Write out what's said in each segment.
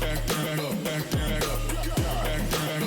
back up, back up, back up, back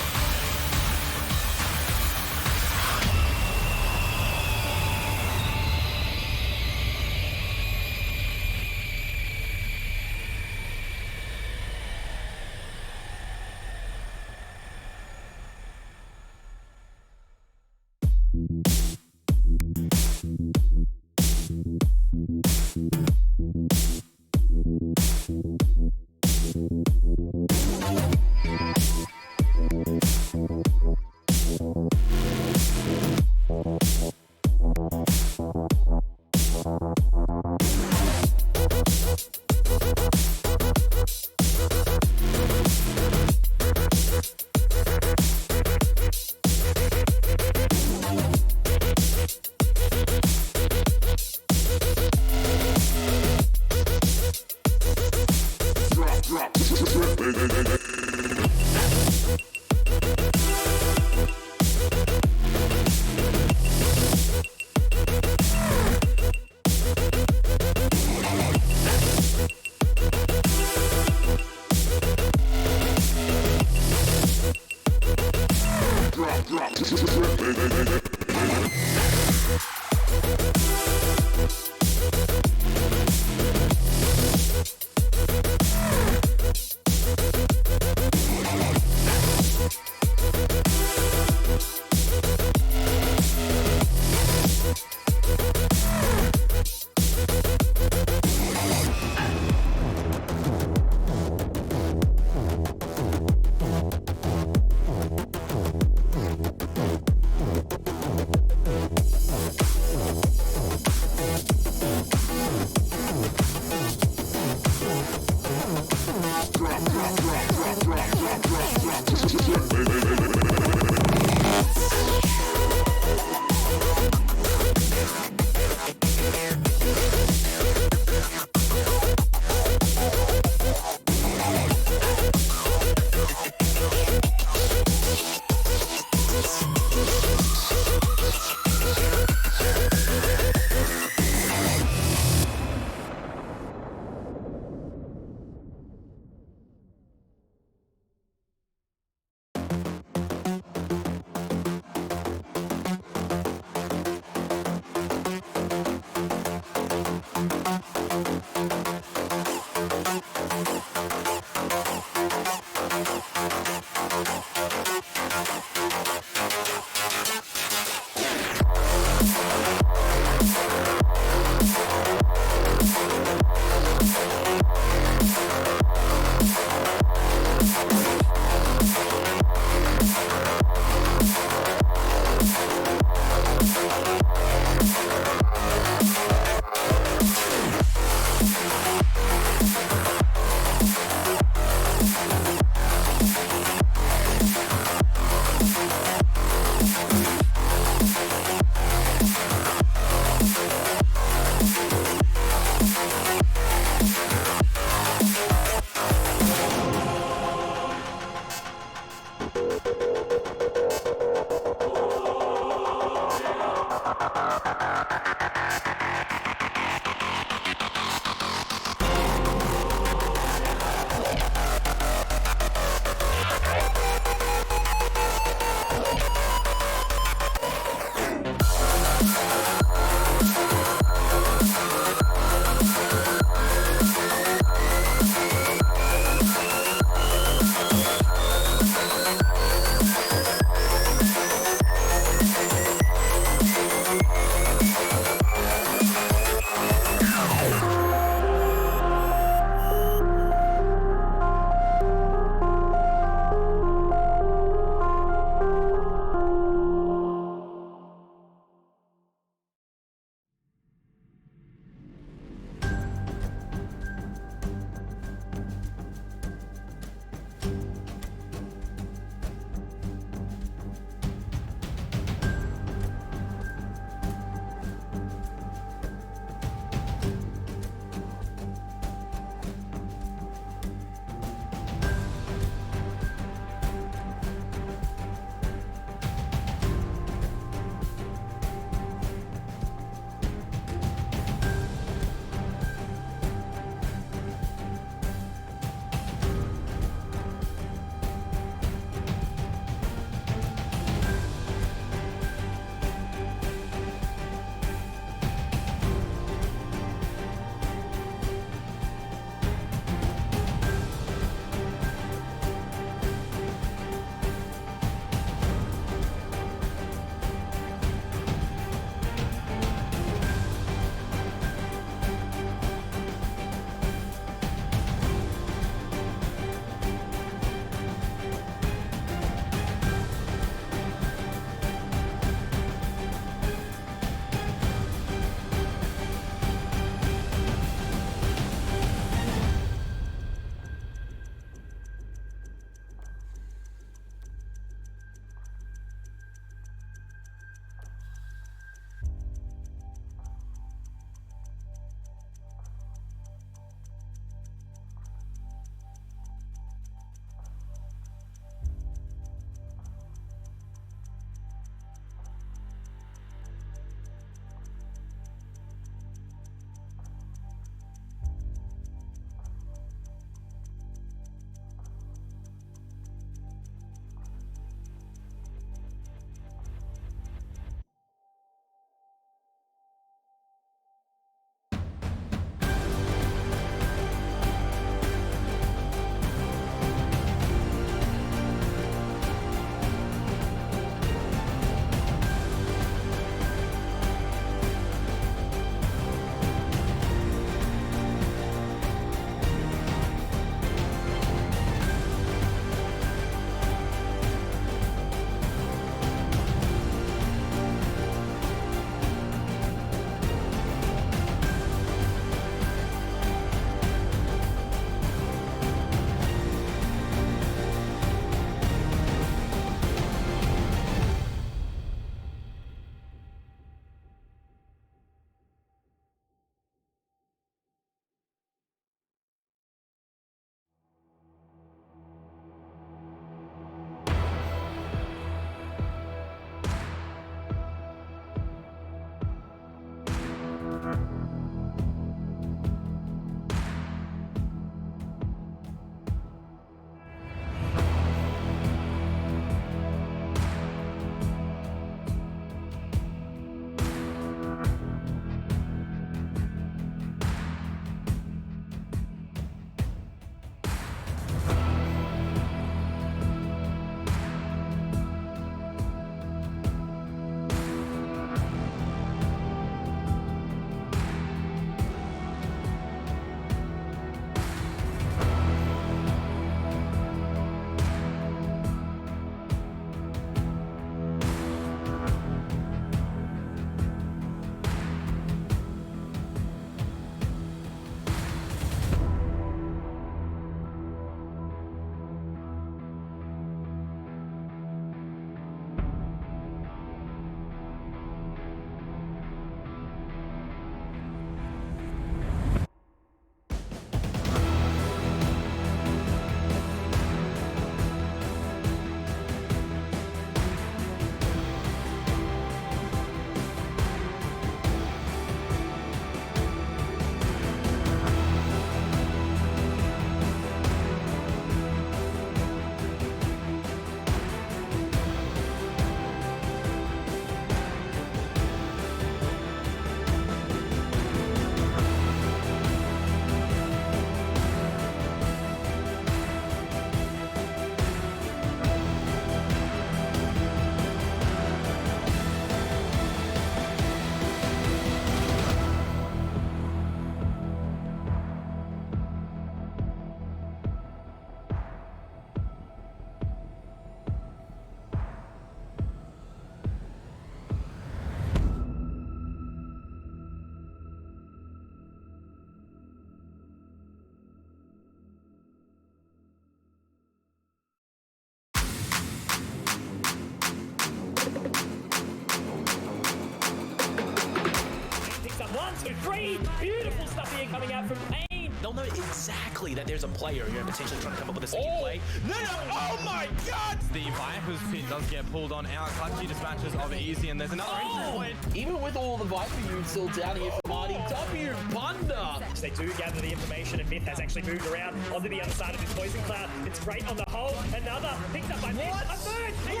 Beautiful stuff here coming out from Pain. They'll know exactly that there's a player who are potentially trying to come up with a sticky play. No, oh my god! The Viper's pit does get pulled on out. Clutchy dispatches of Easy, and there's another entry point. Even with all the Viper units still down here for Mighty W, Bunda. They do gather the information, and Myth has actually moved around onto the other side of his poison cloud. It's great on the hole. Another picked up by Myth. A third! And he's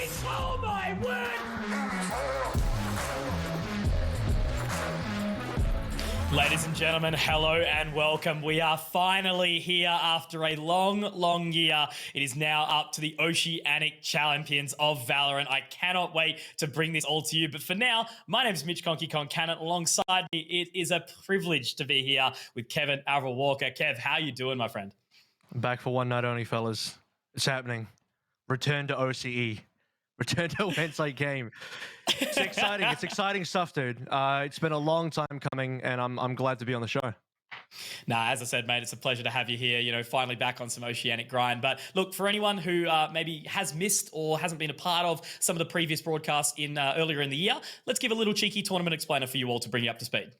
shooting! Oh my word! Ladies and gentlemen, hello and welcome. We are finally here after a long year. It is now up to the Oceanic champions of Valorant. I cannot wait to bring this all to you. But for now, my name is Mitch Conky Concannon. Alongside me, it is a privilege to be here with Kevin Avril Walker. Kev, how you doing, my friend? Back for one night only, fellas. It's happening. Return to OCE. Return to a Wednesday game. It's exciting. It's exciting stuff, dude. It's been a long time coming, and I'm glad to be on the show. Nah, as I said, mate, it's a pleasure to have you here, you know, finally back on some Oceanic grind. But look, for anyone who maybe has missed or hasn't been a part of some of the previous broadcasts in earlier in the year, let's give a little cheeky tournament explainer for you all to bring you up to speed.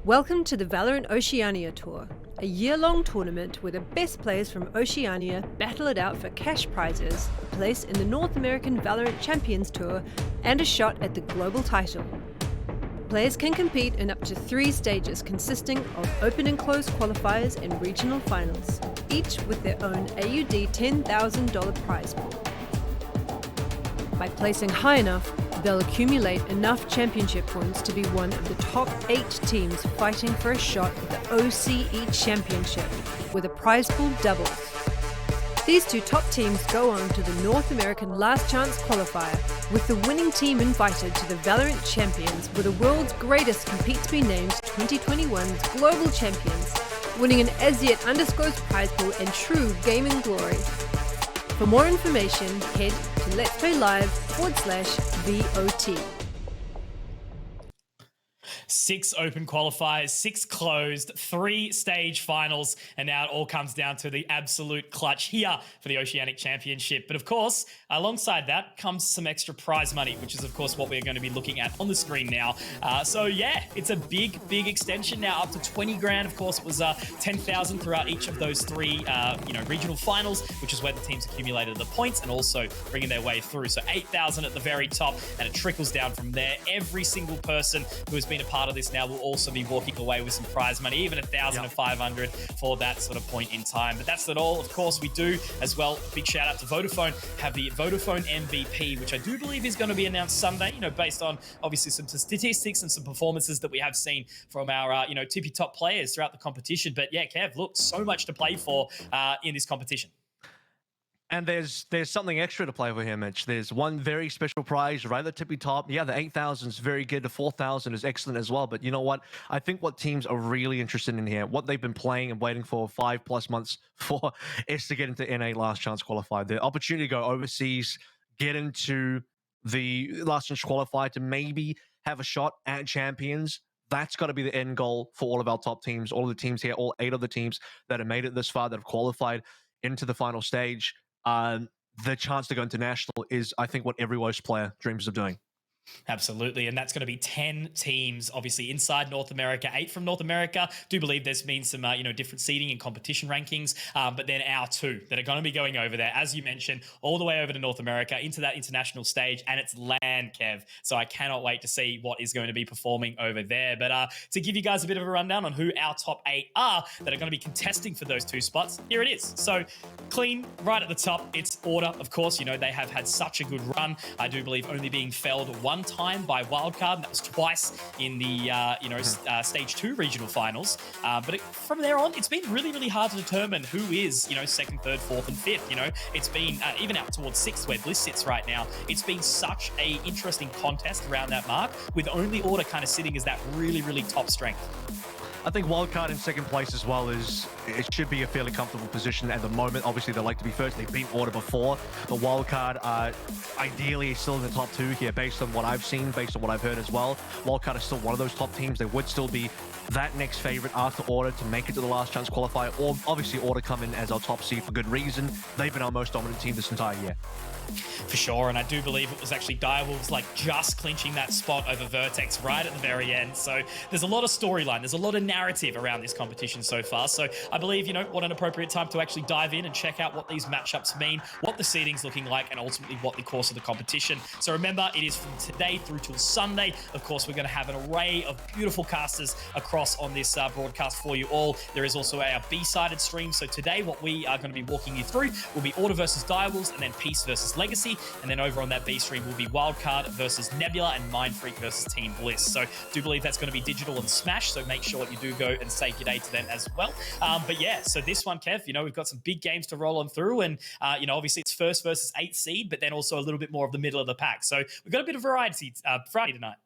Welcome to the Valorant Oceania Tour, a year-long tournament where the best players from Oceania battle it out for cash prizes, a place in the North American Valorant Champions Tour, and a shot at the global title. Players can compete in up to 3 stages consisting of open and closed qualifiers and regional finals, each with their own AUD $10,000 prize pool. By placing high enough, they'll accumulate enough championship points to be one of the top 8 teams fighting for a shot at the OCE Championship, where the prize pool doubles. These 2 top teams go on to the North American Last Chance Qualifier, with the winning team invited to the Valorant Champions, where the world's greatest compete to be named 2021's Global Champions, winning an as yet undisclosed prize pool and true gaming glory. For more information, head to LetsPlay.Live/VOT. 6 open qualifiers, 6 closed, 3 stage finals, and now it all comes down to the absolute clutch here for the Oceanic Championship. But of course, alongside that comes some extra prize money, which is of course what we're going to be looking at on the screen now. So yeah, it's a big extension now, up to 20 grand. Of course, it was 10,000 throughout each of those 3 regional finals, which is where the teams accumulated the points and also bringing their way through. So 8,000 at the very top, and it trickles down from there. Every single person who has been a part of this now will also be walking away with some prize money, even 1,500 for that sort of point in time. But that's not all. Of course, we do as well. Big shout out to Vodafone. Have the Vodafone MVP, which I do believe is going to be announced Sunday, you know, based on obviously some statistics and some performances that we have seen from our, tippy top players throughout the competition. But yeah, Kev, look, so much to play for in this competition. And there's something extra to play for here, Mitch. There's one very special prize right at the tippy top. Yeah, the 8,000 is very good. The 4,000 is excellent as well. But you know what? I think what teams are really interested in here, what they've been playing and waiting for 5+ months for, is to get into NA Last Chance Qualifier. The opportunity to go overseas, get into the Last Chance Qualifier to maybe have a shot at champions. That's got to be the end goal for all of our top teams, all of the teams here, all 8 of the teams that have made it this far, that have qualified into the final stage. The chance to go international is, I think, what every Woz player dreams of doing. Absolutely, and that's going to be 10 teams, obviously, inside North America, 8 from North America. Do believe there's been some, different seeding and competition rankings, but then our 2 that are going to be going over there, as you mentioned, all the way over to North America, into that international stage, and it's LAN, Kev. So I cannot wait to see what is going to be performing over there. But to give you guys a bit of a rundown on who our top 8 are that are going to be contesting for those 2 spots, here it is. So clean, right at the top, it's Order, of course. You know, they have had such a good run. I do believe only being felled one time by wildcard, and that was twice in the stage 2 regional finals, but from there on it's been really hard to determine who is 2nd, 3rd, 4th and 5th. It's been even out towards 6th where Bliss sits right now. It's been such a interesting contest around that mark, with only Order kind of sitting as that really top strength. I think wildcard in second place as well it should be a fairly comfortable position at the moment. Obviously, they like to be first. They've beaten Order before. The wildcard are ideally still in the top 2 here, based on what I've seen, based on what I've heard as well. Wildcard is still one of those top teams. They would still be that next favorite after Order to make it to the last chance qualifier, or obviously Order come in as our top seed for good reason. They've been our most dominant team this entire year. For sure, and I do believe it was actually Direwolves like just clinching that spot over Vertex right at the very end. So there's a lot of storyline, there's a lot of narrative around this competition so far. So I believe, you know, what an appropriate time to actually dive in and check out what these matchups mean, what the seeding's looking like, and ultimately what the course of the competition. So remember, it is from today through till Sunday. Of course, we're going to have an array of beautiful casters across on this broadcast for you all. There is also a B-sided stream. So today, what we are going to be walking you through will be Order versus Direwolves, and then Peace versus Legacy, and then over on that B stream will be Wildcard versus Nebula and Mindfreak versus Team Bliss. So do believe that's going to be digital and Smash, so make sure you do go and say good day to them as well. But yeah, so this one, Kev, you know, we've got some big games to roll on through, and you know, obviously it's first versus 8th seed, but then also a little bit more of the middle of the pack. So we've got a bit of variety Friday tonight.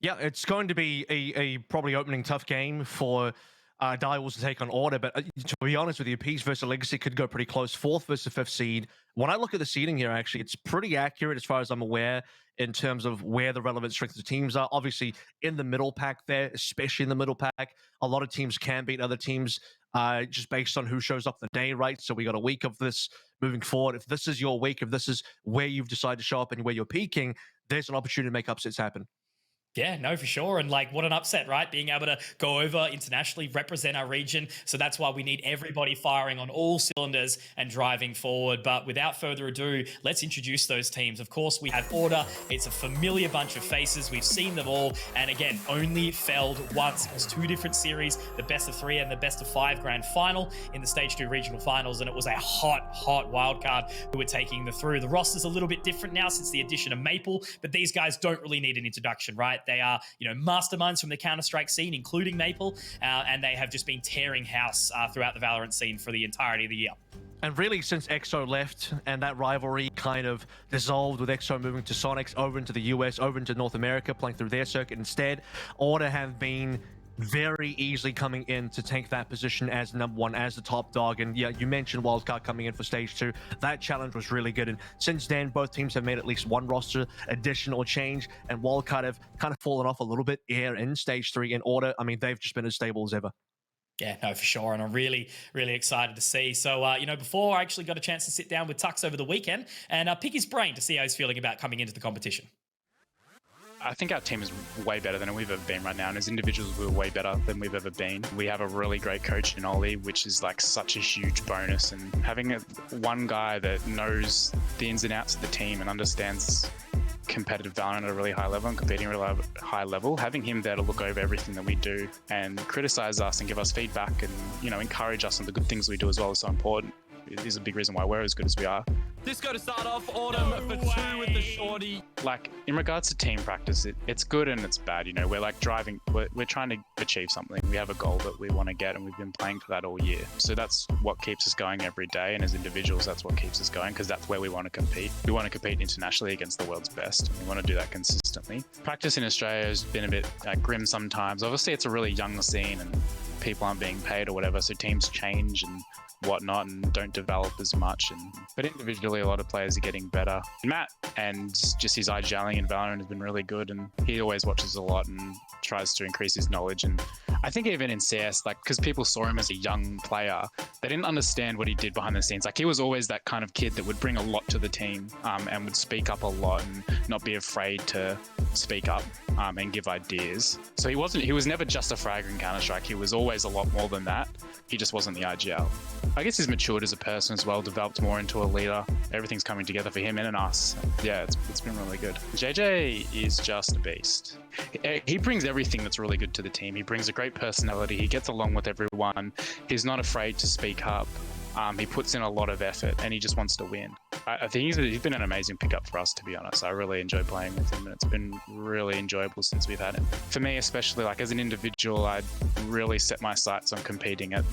Yeah, it's going to be a probably opening tough game for Direwolves to take on Order, but to be honest with you, Peace versus Legacy could go pretty close. 4th versus 5th seed. When I look at the seeding here, actually, it's pretty accurate as far as I'm aware in terms of where the relevant strengths of teams are. Obviously, in the middle pack there, especially in the middle pack, a lot of teams can beat other teams just based on who shows up the day, right? So we got a week of this moving forward. If this is your week, if this is where you've decided to show up and where you're peaking, there's an opportunity to make upsets happen. Yeah, no, for sure. And like, what an upset, right? Being able to go over internationally, represent our region. So that's why we need everybody firing on all cylinders and driving forward. But without further ado, let's introduce those teams. Of course, we have Order. It's a familiar bunch of faces. We've seen them all. And again, only failed once. It was 2 different series, the best of 3 and the best of 5 grand final in the stage 2 regional finals. And it was a hot wildcard who were taking the through. The roster's a little bit different now since the addition of Maple, but these guys don't really need an introduction, right? They are, you know, masterminds from the Counter-Strike scene, including Maple, and they have just been tearing house throughout the Valorant scene for the entirety of the year. And really, since EXO left and that rivalry kind of dissolved with EXO moving to Sonics over into the US, over into North America, playing through their circuit instead, Order have been very easily coming in to take that position as #1, as the top dog. And yeah, you mentioned Wildcard coming in for stage 2. That challenge was really good. And since then, both teams have made at least one roster addition or change, and Wildcard have kind of fallen off a little bit here in stage 3. In Order, I mean, they've just been as stable as ever. Yeah, no, for sure. And I'm really, really excited to see. So, you know, before I actually got a chance to sit down with Tux over the weekend and pick his brain to see how he's feeling about coming into the competition. I think our team is way better than we've ever been right now, and as individuals we're way better than we've ever been. We have a really great coach in Ollie, which is like such a huge bonus, and having one guy that knows the ins and outs of the team and understands competitive Valorant at a really high level and competing at a really high level, having him there to look over everything that we do and criticize us and give us feedback and, you know, encourage us on the good things we do as well is so important. It is a big reason why we're as good as we are. Disco to start off, Autumn for 2 with the shorty. Like, in regards to team practice, it's good and it's bad. You know, we're like driving, we're trying to achieve something. We have a goal that we want to get, and we've been playing for that all year. So that's what keeps us going every day. And as individuals, that's what keeps us going, because that's where we want to compete. We want to compete internationally against the world's best. We want to do that consistently. Practice in Australia has been a bit grim sometimes. Obviously, it's a really young scene and people aren't being paid or whatever, so teams change and whatnot and don't develop as much. But individually, a lot of players are getting better. Matt, and just his eye-gelling in Valorant has been really good, and he always watches a lot and tries to increase his knowledge. And I think even in CS, like, because people saw him as a young player, they didn't understand what he did behind the scenes. Like, he was always that kind of kid that would bring a lot to the team and would speak up a lot and not be afraid to speak up and give ideas. So he was never just a fragger in Counter-Strike. He was always a lot more than that. He just wasn't the IGL. I guess he's matured as a person as well, developed more into a leader. Everything's coming together for him and in us. Yeah, it's been really good. JJ is just a beast. He brings everything that's really good to the team. He brings a great personality. He gets along with everyone. He's not afraid to speak up. He puts in a lot of effort and he just wants to win. I think he's been an amazing pickup for us, to be honest. I really enjoy playing with him and it's been really enjoyable since we've had him. For me, especially, like, as an individual, I'd really set my sights on competing at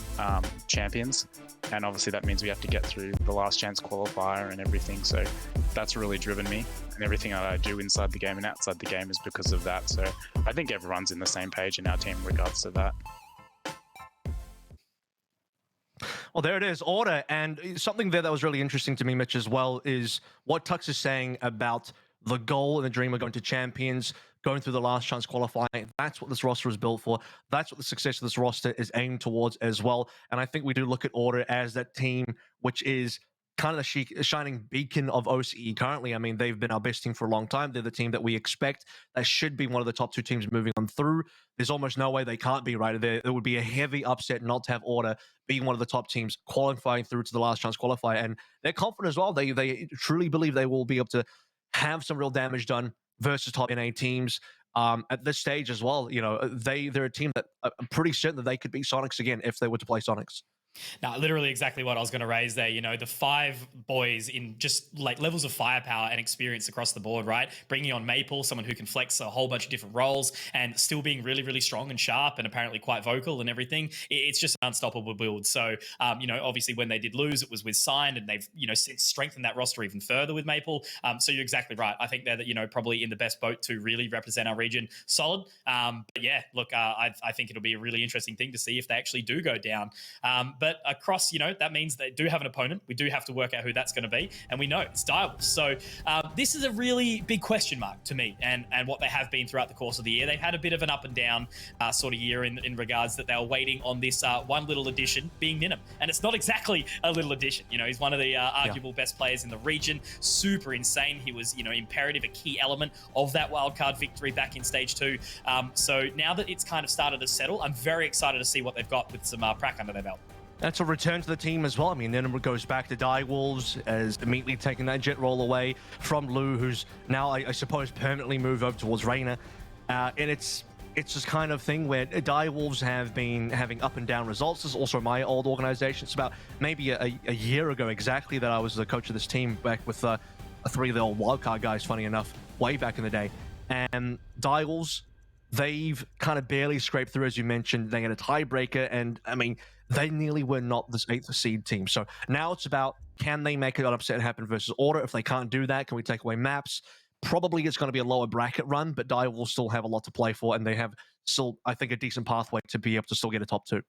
champions. And obviously that means we have to get through the last chance qualifier and everything. So that's really driven me. And everything that I do inside the game and outside the game is because of that. So I think everyone's in the same page in our team in regards to that. Well, there it is, order. And something there that was really interesting to me, Mitch, as well, is what Tux is saying about the goal and the dream of going to champions, going through the last chance qualifying. That's what this roster is built for. That's what the success of this roster is aimed towards as well. And I think we do look at order as that team which is kind of the shining beacon of OCE currently. I mean, they've been our best team for a long time. They're the team that we expect that should be one of the top two teams moving on through. There's almost no way they can't be, right? There would be a heavy upset not to have order being one of the top teams qualifying through to the last chance qualifier. And they're confident as well. They truly believe they will be able to have some real damage done versus top NA teams. At this stage as well, you know, they're a team that I'm pretty certain that they could beat Sonics again if they were to play Sonics. Now, literally exactly what I was going to raise there. You know, the 5 boys in just like levels of firepower and experience across the board, right? Bringing on Maple, someone who can flex a whole bunch of different roles and still being really, really strong and sharp and apparently quite vocal and everything. It's just an unstoppable build. So, you know, obviously when they did lose, it was with Signed, and they've, you know, since strengthened that roster even further with Maple. So you're exactly right. I think they're, you know, probably in the best boat to really represent our region solid. But yeah, look, I think it'll be a really interesting thing to see if they actually do go down. But across, you know, that means they do have an opponent. We do have to work out who that's going to be, and we know it's Direwolves. So this is a really big question mark to me, and what they have been throughout the course of the year. They've had a bit of an up and down sort of year in regards that they were waiting on this one little addition being Ninum, and it's not exactly a little addition. You know, he's one of the arguable best players in the region. Super insane. He was, you know, imperative, a key element of that wildcard victory back in stage 2. So now that it's kind of started to settle, I'm very excited to see what they've got with some prac under their belt. That's a return to the team as well. I mean, Ninum goes back to Direwolves as immediately taking that jet roll away from Lou, who's now, I suppose, permanently moved over towards Reina. And it's this kind of thing where Direwolves have been having up and down results. This is also my old organization. It's about maybe a year ago exactly that I was the coach of this team back with 3 of the old wildcard guys, funny enough, way back in the day. And Direwolves, they've kind of barely scraped through, as you mentioned. They had a tiebreaker, and I mean, they nearly were not this 8th seed team. So now it's about, can they make an upset happen versus Order? If they can't do that, can we take away maps? Probably it's going to be a lower bracket run, but Dire will still have a lot to play for, and they have still, I think, a decent pathway to be able to still get a top 2.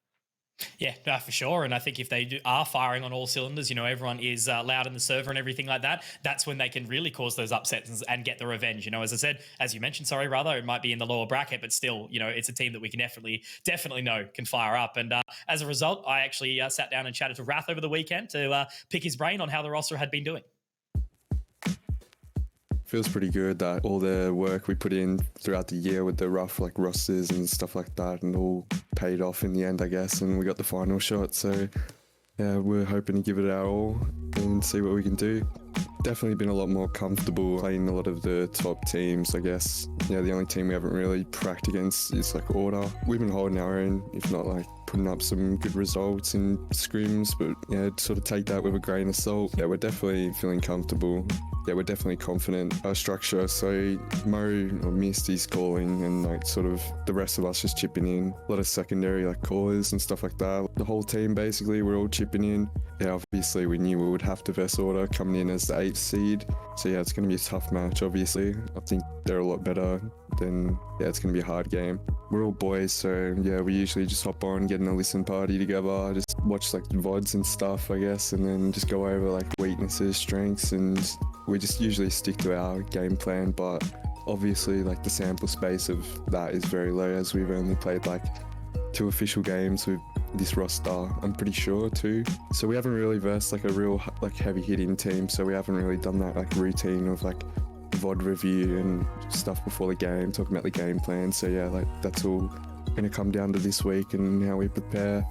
Yeah, for sure. And I think if they are firing on all cylinders, you know, everyone is loud in the server and everything like that, that's when they can really cause those upsets and get the revenge. You know, as I said, as you mentioned, it might be in the lower bracket, but still, you know, it's a team that we can definitely know can fire up. And as a result, I actually sat down and chatted to Wrath over the weekend to pick his brain on how the roster had been doing. Feels pretty good that all the work we put in throughout the year with the rough like rosters and stuff like that, and all paid off in the end, I guess, and we got the final shot. So yeah, we're hoping to give it our all and see what we can do. Definitely been a lot more comfortable playing a lot of the top teams, I guess. Yeah, the only team we haven't really pracked against is like Order. We've been holding our own, if not like putting up some good results in scrims, but yeah, sort of take that with a grain of salt. Yeah, we're definitely feeling comfortable. Yeah, we're definitely confident. Our structure, so Mo or Mist is calling, and like sort of the rest of us just chipping in. A lot of secondary like callers and stuff like that. The whole team basically, we're all chipping in. Yeah, obviously we knew we would have to verse Order coming in as the 8th seed. So yeah, it's going to be a tough match, obviously. I think they're a lot better than, yeah, it's going to be a hard game. We're all boys, so yeah, we usually just hop on, get in a listen party together, just watch like VODs and stuff, I guess, and then just go over like weaknesses, strengths, and we just usually stick to our game plan. But obviously like the sample space of that is very low, as we've only played like 2 official games with this roster, I'm pretty sure, too. So we haven't really versed like a real like heavy hitting team, so we haven't really done that like routine of like VOD review and stuff before the game, talking about the game plan. So yeah, like that's all going to come down to this week and how we prepare.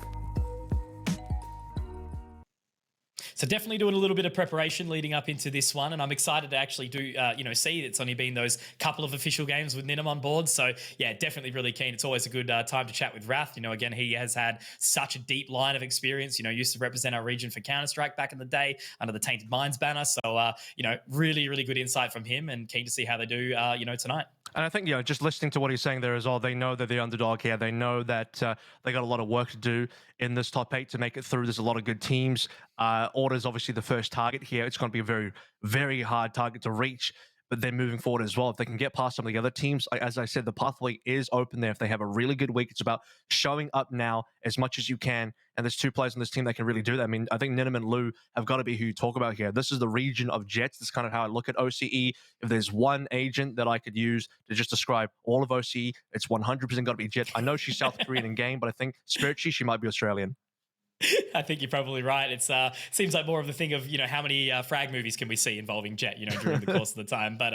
So definitely doing a little bit of preparation leading up into this one, and I'm excited to actually do, see it's only been those couple of official games with Ninum on board. So yeah, definitely really keen. It's always a good time to chat with Wrath. You know, again, he has had such a deep line of experience. You know, used to represent our region for Counter-Strike back in the day under the Tainted Minds banner. So really, really good insight from him, and keen to see how they do, tonight. And I think, just listening to what he's saying there as well, they know that they're underdog here. They know that they got a lot of work to do in this top 8 to make it through. There's a lot of good teams. Order's obviously the first target here. It's going to be a very, very hard target to reach. but then moving forward as well, if they can get past some of the other teams, as I said, the pathway is open there. If they have a really good week, it's about showing up now as much as you can. And there's 2 players on this team that can really do that. I mean, I think Ninam and Lou have got to be who you talk about here. This is the region of Jets. That's kind of how I look at OCE. If there's one agent that I could use to just describe all of OCE, it's 100% got to be Jet. I know she's South Korean in game, but I think spiritually she might be Australian. I think you're probably right. It's seems like more of the thing of, how many frag movies can we see involving Jet, during the course of the time. But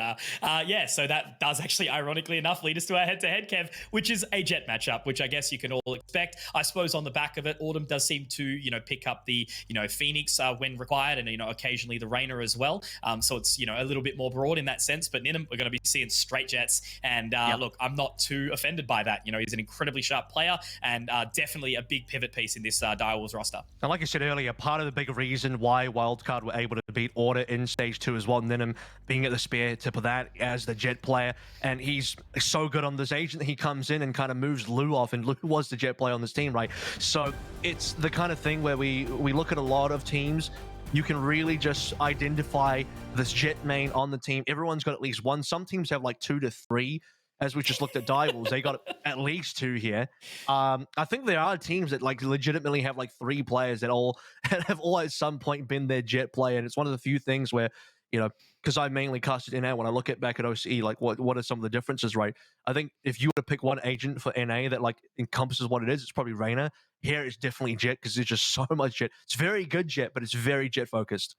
yeah, so that does actually, ironically enough, lead us to our head-to-head, Kev, which is a Jet matchup, which I guess you can all expect. I suppose on the back of it, Autumn does seem to, pick up the, Phoenix when required, and, occasionally the Rainer as well. So it's, a little bit more broad in that sense. But Ninam, we're going to be seeing straight Jets. And look, I'm not too offended by that. He's an incredibly sharp player and definitely a big pivot piece in this Direwolves roster. And like I said earlier, part of the big reason why Wildcard were able to beat Order in Stage 2 as well, Ninam being at the spear tip of that as the Jet player, and he's so good on this agent that he comes in and kind of moves Lou off, and Lou was the Jet player on this team, right? So it's the kind of thing where we look at a lot of teams, you can really just identify this Jet main on the team. Everyone's got at least one. Some teams have like 2 to 3. As we just looked at Direwolves, they got at least 2 here. I think there are teams that like legitimately have like 3 players that have all at some point been their Jet player, and it's one of the few things where, because I mainly casted NA, when I look back at OCE, like what are some of the differences, right? I think if you were to pick one agent for NA that like encompasses what it is, it's probably Rainer. Here it's definitely Jet because there's just so much Jet. It's very good Jet, but it's very Jet focused.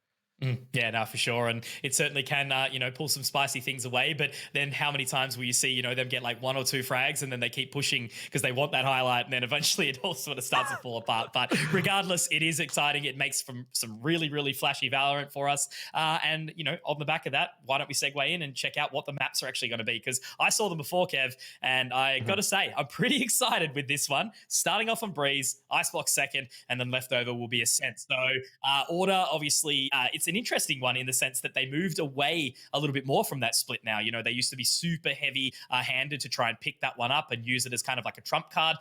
Yeah, no, for sure. And it certainly can, pull some spicy things away. But then how many times will you see, them get like 1 or 2 frags and then they keep pushing because they want that highlight, and then eventually it all sort of starts to fall apart. But regardless, it is exciting. It makes some really, really flashy Valorant for us. And, on the back of that, why don't we segue in and check out what the maps are actually going to be? Because I saw them before, Kev, and I got to say, I'm pretty excited with this one. Starting off on Breeze, Icebox second, and then leftover will be Ascent. So Order, obviously, it's an interesting one in the sense that they moved away a little bit more from that split now. They used to be super heavy handed to try and pick that one up and use it as kind of like a trump card.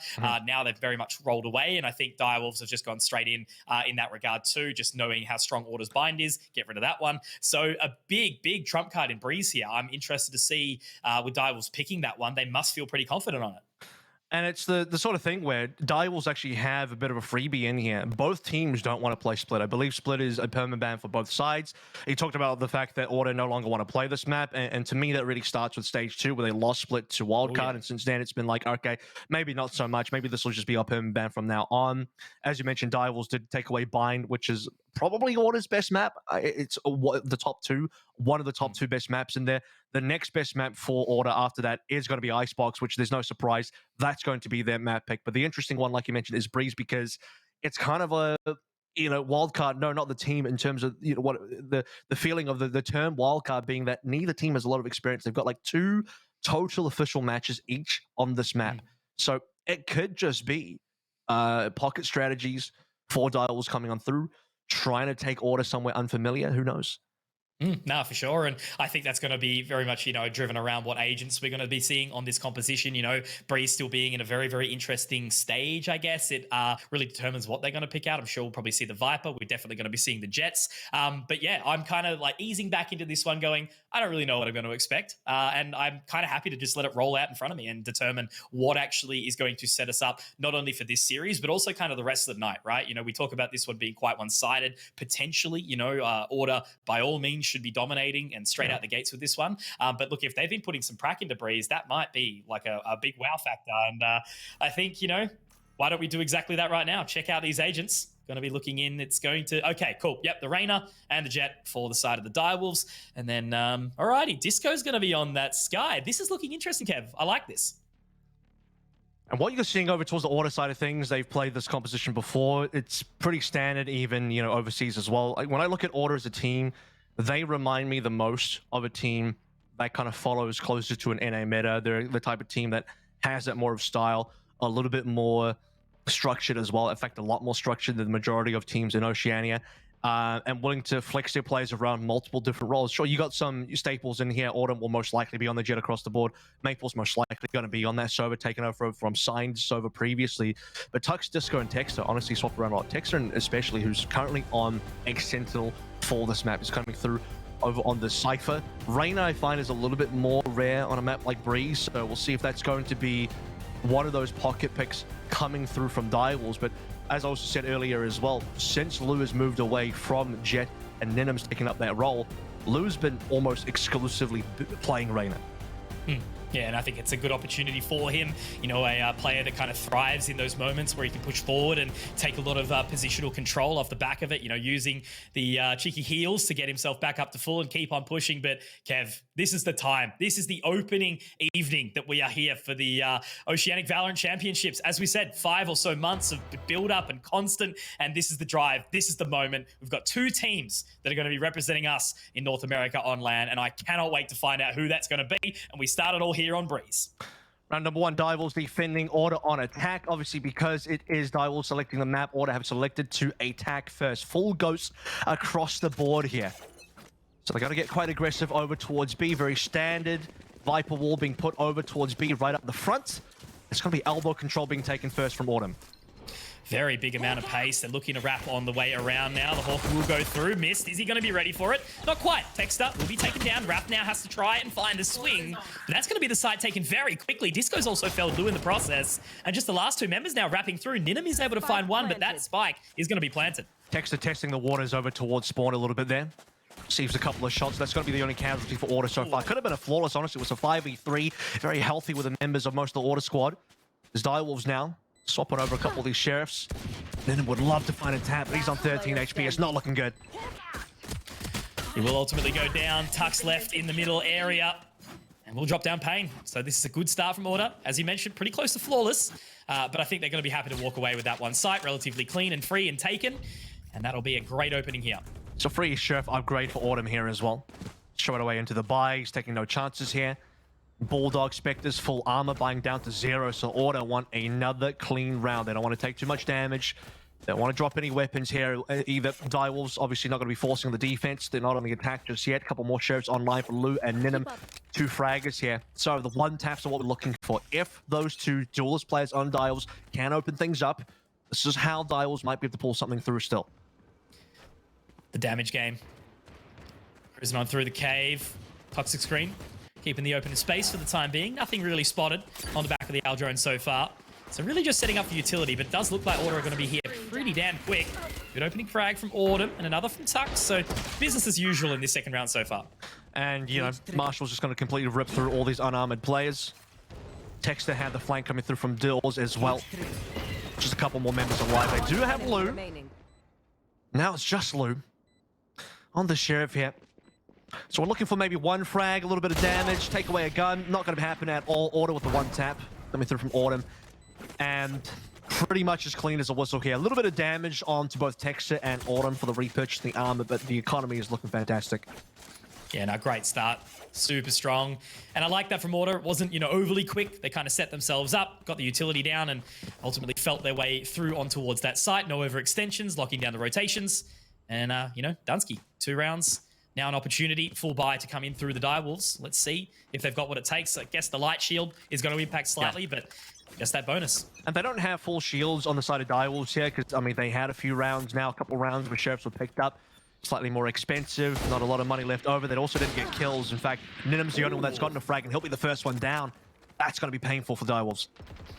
Now they've very much rolled away, and I think Direwolves have just gone straight in that regard too, just knowing how strong Order's bind is, get rid of that one. So a big trump card in Breeze here. I'm interested to see with Direwolves picking that one. They must feel pretty confident on it. And it's the sort of thing where Direwolves actually have a bit of a freebie in here. Both teams don't want to play Split. I believe Split is a permanent ban for both sides. He talked about the fact that Order no longer want to play this map. And to me, that really starts with Stage 2, where they lost Split to Wildcard. And since then, it's been like, okay, maybe not so much. Maybe this will just be our permanent ban from now on. As you mentioned, Direwolves did take away Bind, which is probably Order's best map. It's the top 2, one of the top 2 best maps in there. The next best map for Order after that is going to be Icebox, which there's no surprise. That's going to be their map pick. But the interesting one, like you mentioned, is Breeze, because it's kind of a, wildcard. No, not the team in terms of, what the feeling of the term wildcard being that neither team has a lot of experience. They've got like 2 total official matches each on this map. So it could just be pocket strategies for Direwolves coming on through, trying to take Order somewhere unfamiliar. Who knows? No, for sure. And I think that's going to be very much, driven around what agents we're going to be seeing on this composition. Breeze still being in a very, very interesting stage, I guess. It really determines what they're going to pick out. I'm sure we'll probably see the Viper. We're definitely going to be seeing the Jets. But yeah, I'm kind of like easing back into this one going, I don't really know what I'm going to expect. And I'm kind of happy to just let it roll out in front of me and determine what actually is going to set us up, not only for this series, but also kind of the rest of the night, right? We talk about this one being quite one-sided. Potentially, Order, by all means, should be dominating and straight out the gates with this one. But look, if they've been putting some crack into Breeze, that might be like a big wow factor. And I think, why don't we do exactly that right now? Check out these agents. Going to be looking in. It's going to... Okay, cool. Yep, the Rainer and the Jet for the side of the Direwolves. And then, alrighty, Disco's going to be on that Sky. This is looking interesting, Kev. I like this. And what you're seeing over towards the Order side of things, they've played this composition before. It's pretty standard, even, overseas as well. Like, when I look at Order as a team, they remind me the most of a team that kind of follows closer to an NA meta. They're the type of team that has that more of style, a little bit more structured as well. In fact, a lot more structured than the majority of teams in Oceania. And willing to flex their players around multiple different roles. Sure, you got some staples in here. Autumn will most likely be on the Jet across the board. Maple's most likely going to be on that server, taken over from Signed server previously. But Tux, Disco, and Texter honestly swapped around a lot. Texter, especially, who's currently on X Sentinel for this map, is coming through over on the Cypher. Reyna, I find, is a little bit more rare on a map like Breeze, so we'll see if that's going to be one of those pocket picks coming through from Direwolves. But as I also said earlier as well, since Lou has moved away from Jet and Ninim's taking up that role, Lou's been almost exclusively playing Reyna. Yeah, and I think it's a good opportunity for him. You know, a player that kind of thrives in those moments where he can push forward and take a lot of positional control off the back of it, you know, using the cheeky heals to get himself back up to full and keep on pushing. But Kev, this is the time. This is the opening evening that we are here for the Oceanic Valorant Championships. As we said, 5 or so months of build-up and constant, and this is the drive. This is the moment. We've got 2 teams that are going to be representing us in North America on LAN, and I cannot wait to find out who that's going to be. And we start it all here on Breeze. Round number 1, Direwolves defending, Order on attack. Obviously, because it is Direwolves selecting the map, Order have selected to attack first. Full ghosts across the board here. So they got to get quite aggressive over towards B. Very standard. Viper wall being put over towards B right up the front. It's going to be elbow control being taken first from Autumn. Very big amount of pace. They're looking to wrap on the way around now. The Hawk will go through. Missed. Is he going to be ready for it? Not quite. Texter will be taken down. Raph now has to try and find the swing. But that's going to be the site taken very quickly. Disco's also felled Lou in the process. And just the last 2 members now wrapping through. Ninim is able to find one, but that spike is going to be planted. Texter testing the waters over towards spawn a little bit there. Receives a couple of shots. That's going to be the only casualty for Order so far. Could have been a flawless, honestly. It was a 5v3. Very healthy with the members of most of the Order squad. There's Direwolves now. Swapping over a couple of these sheriffs. Ninim would love to find a tap, but he's on 13 HP. It's not looking good. He will ultimately go down. Tuck's left in the middle area. And we'll drop down Pain. So this is a good start from Order. As you mentioned, pretty close to flawless. But I think they're going to be happy to walk away with that one site. Relatively clean and free and taken. And that'll be a great opening here. So free sheriff upgrade for Autumn here as well. Straight away into the buy. He's taking no chances here. Bulldog Spectres full armor buying down to 0, so Order want another clean round. They don't want to take too much damage. They don't want to drop any weapons here either. Direwolves obviously not going to be forcing the defense. They're not on the attack just yet. A couple more sheriffs online for Lou and Ninim. 2 fraggers here. So the 1 taps are what we're looking for. If those 2 duelist players on Direwolves can open things up, this is how Direwolves might be able to pull something through still. The damage game. Cruising on through the cave. Toxic screen. Keeping the open space for the time being. Nothing really spotted on the back of the Al drone so far. So really just setting up for utility, but it does look like Order are going to be here pretty damn quick. Good opening frag from Autumn and another from Tux. So business as usual in this second round so far. And, you know, Marshall's just going to completely rip through all these unarmored players. Texter had the flank coming through from Dills as well. Just a couple more members alive. They do have Lou. Now it's just Lou on the sheriff here. So we're looking for maybe 1 frag, a little bit of damage, take away a gun. Not going to happen at all. Order with the 1 tap coming through from Autumn. And pretty much as clean as a whistle here. A little bit of damage onto both Texture and Autumn for the repurchasing armor, but the economy is looking fantastic. Yeah, no, great start. Super strong. And I like that from Order. It wasn't, you know, overly quick. They kind of set themselves up, got the utility down, and ultimately felt their way through on towards that site. No overextensions, locking down the rotations. And, you know, Dunsky, 2 rounds. Now an opportunity, full buy to come in through the Direwolves. Let's see if they've got what it takes. I guess the light shield is going to impact slightly, but just that bonus. And they don't have full shields on the side of Direwolves here, because, I mean, they had a few rounds now, a couple rounds where sheriffs were picked up. Slightly more expensive, not a lot of money left over. They also didn't get kills. In fact, Ninim's the only one that's gotten a frag, and he'll be the first one down. That's going to be painful for Direwolves.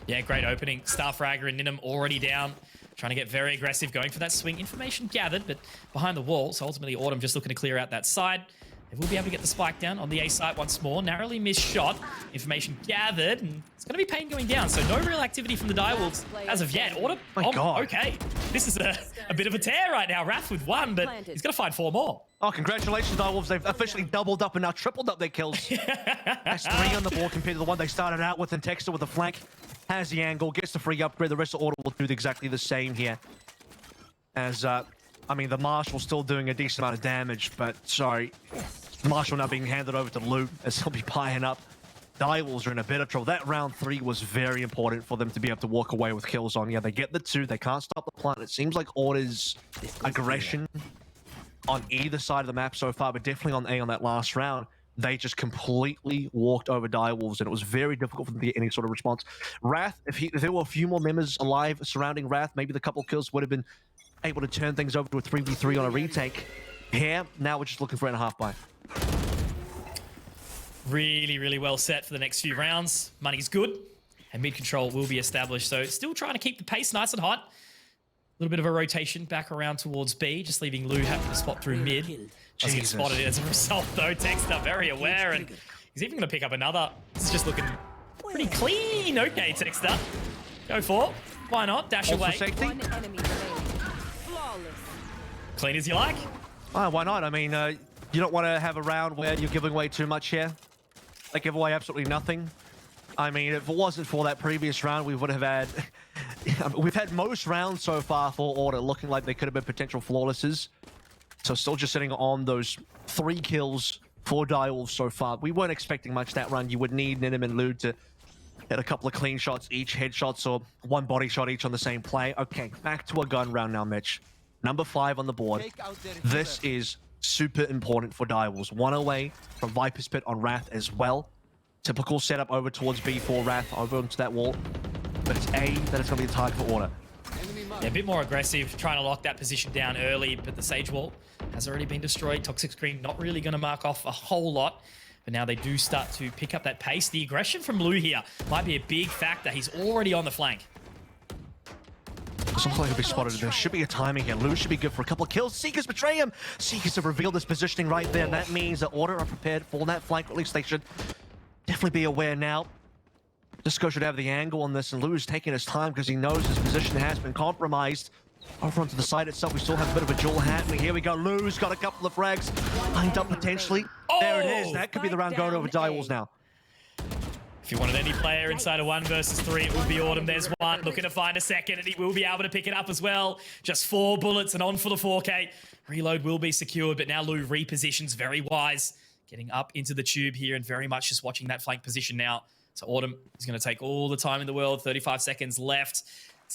Yeah, great opening. Star Fragger and Ninim already down. Trying to get very aggressive, going for that swing. Information gathered, but behind the wall. So ultimately, Autumn just looking to clear out that side. They will be able to get the spike down on the A site once more. Narrowly missed shot. Information gathered, and it's going to be Pain going down. So no real activity from the Direwolves as of yet. Autumn, My God. Okay. This is a bit of a tear right now. Wrath with 1, but he's going to find 4 more. Oh, congratulations, Direwolves. They've officially doubled up and now tripled up their kills. That's 3 on the board compared to the one they started out with, and Texter with the flank. Has the angle, gets the free upgrade. The rest of Order will do exactly the same here. As, I mean, the Marshal still doing a decent amount of damage, but sorry. Marshal now being handed over to Lou as he'll be buying up. Direwolves are in a bit of trouble. That round 3 was very important for them to be able to walk away with kills on. Yeah, they get the 2. They can't stop the plant. It seems like Order's aggression on either side of the map so far, but definitely on A on that last round. They just completely walked over Direwolves, and it was very difficult for them to get any sort of response. Wrath, if there were a few more members alive surrounding Wrath, maybe the couple kills would have been able to turn things over to a 3v3 on a retake. Here, now we're just looking for 8.5 buy. Really, really well set for the next few rounds. Money's good, and mid control will be established. So still trying to keep the pace nice and hot. A little bit of a rotation back around towards B, just leaving Lou having to spot through mid. Does get spotted as a result, though. Texter very aware, and he's even going to pick up another. This is just looking pretty clean. Okay, Texter. Go for it. Why not? Dash Also away. safety. Clean as you like. Why not? I mean, you don't want to have a round where you're giving away too much here. They give away absolutely nothing. I mean, if it wasn't for that previous round, we would have had... we've had most rounds so far for Order looking like they could have been potential flawlesses. So still just sitting on those 3 kills, 4 die-wolves so far. We weren't expecting much that run. You would need Ninim and Lude to hit a couple of clean shots each, headshots, or 1 body shot each on the same play. Okay, back to a gun round now, Mitch. Number 5 on the board. This is super important for die-wolves. 1 away from Viper's Pit on Wrath as well. Typical setup over towards B4 Wrath, over onto that wall. But it's A that it's going to be a target for Order. Yeah, a bit more aggressive, trying to lock that position down early, but the Sage Wall has already been destroyed. Toxic Screen not really going to mark off a whole lot, but now they do start to pick up that pace. The aggression from Lou here might be a big factor. He's already on the flank. Doesn't look like he'll be spotted. There should be a timing here. Lou should be good for a couple of kills. Seekers betray him. Seekers have revealed this positioning right there, and that means that Order are prepared for that flank. Or at least they should definitely be aware now. Disco should have the angle on this, and Lou's taking his time because he knows his position has been compromised. Over onto the side itself, we still have a bit of a duel happening. Here we go. Lou's got a couple of frags lined up potentially. Oh! There it is. That could be the round going over die-wolves now. If you wanted any player inside of 1 versus 3, it would be Autumn. There's one looking to find a second, and he will be able to pick it up as well. Just 4 bullets and on for the 4K. Reload will be secured, but now Lou repositions very wise. Getting up into the tube here and very much just watching that flank position now. So Autumn is going to take all the time in the world. 35 seconds left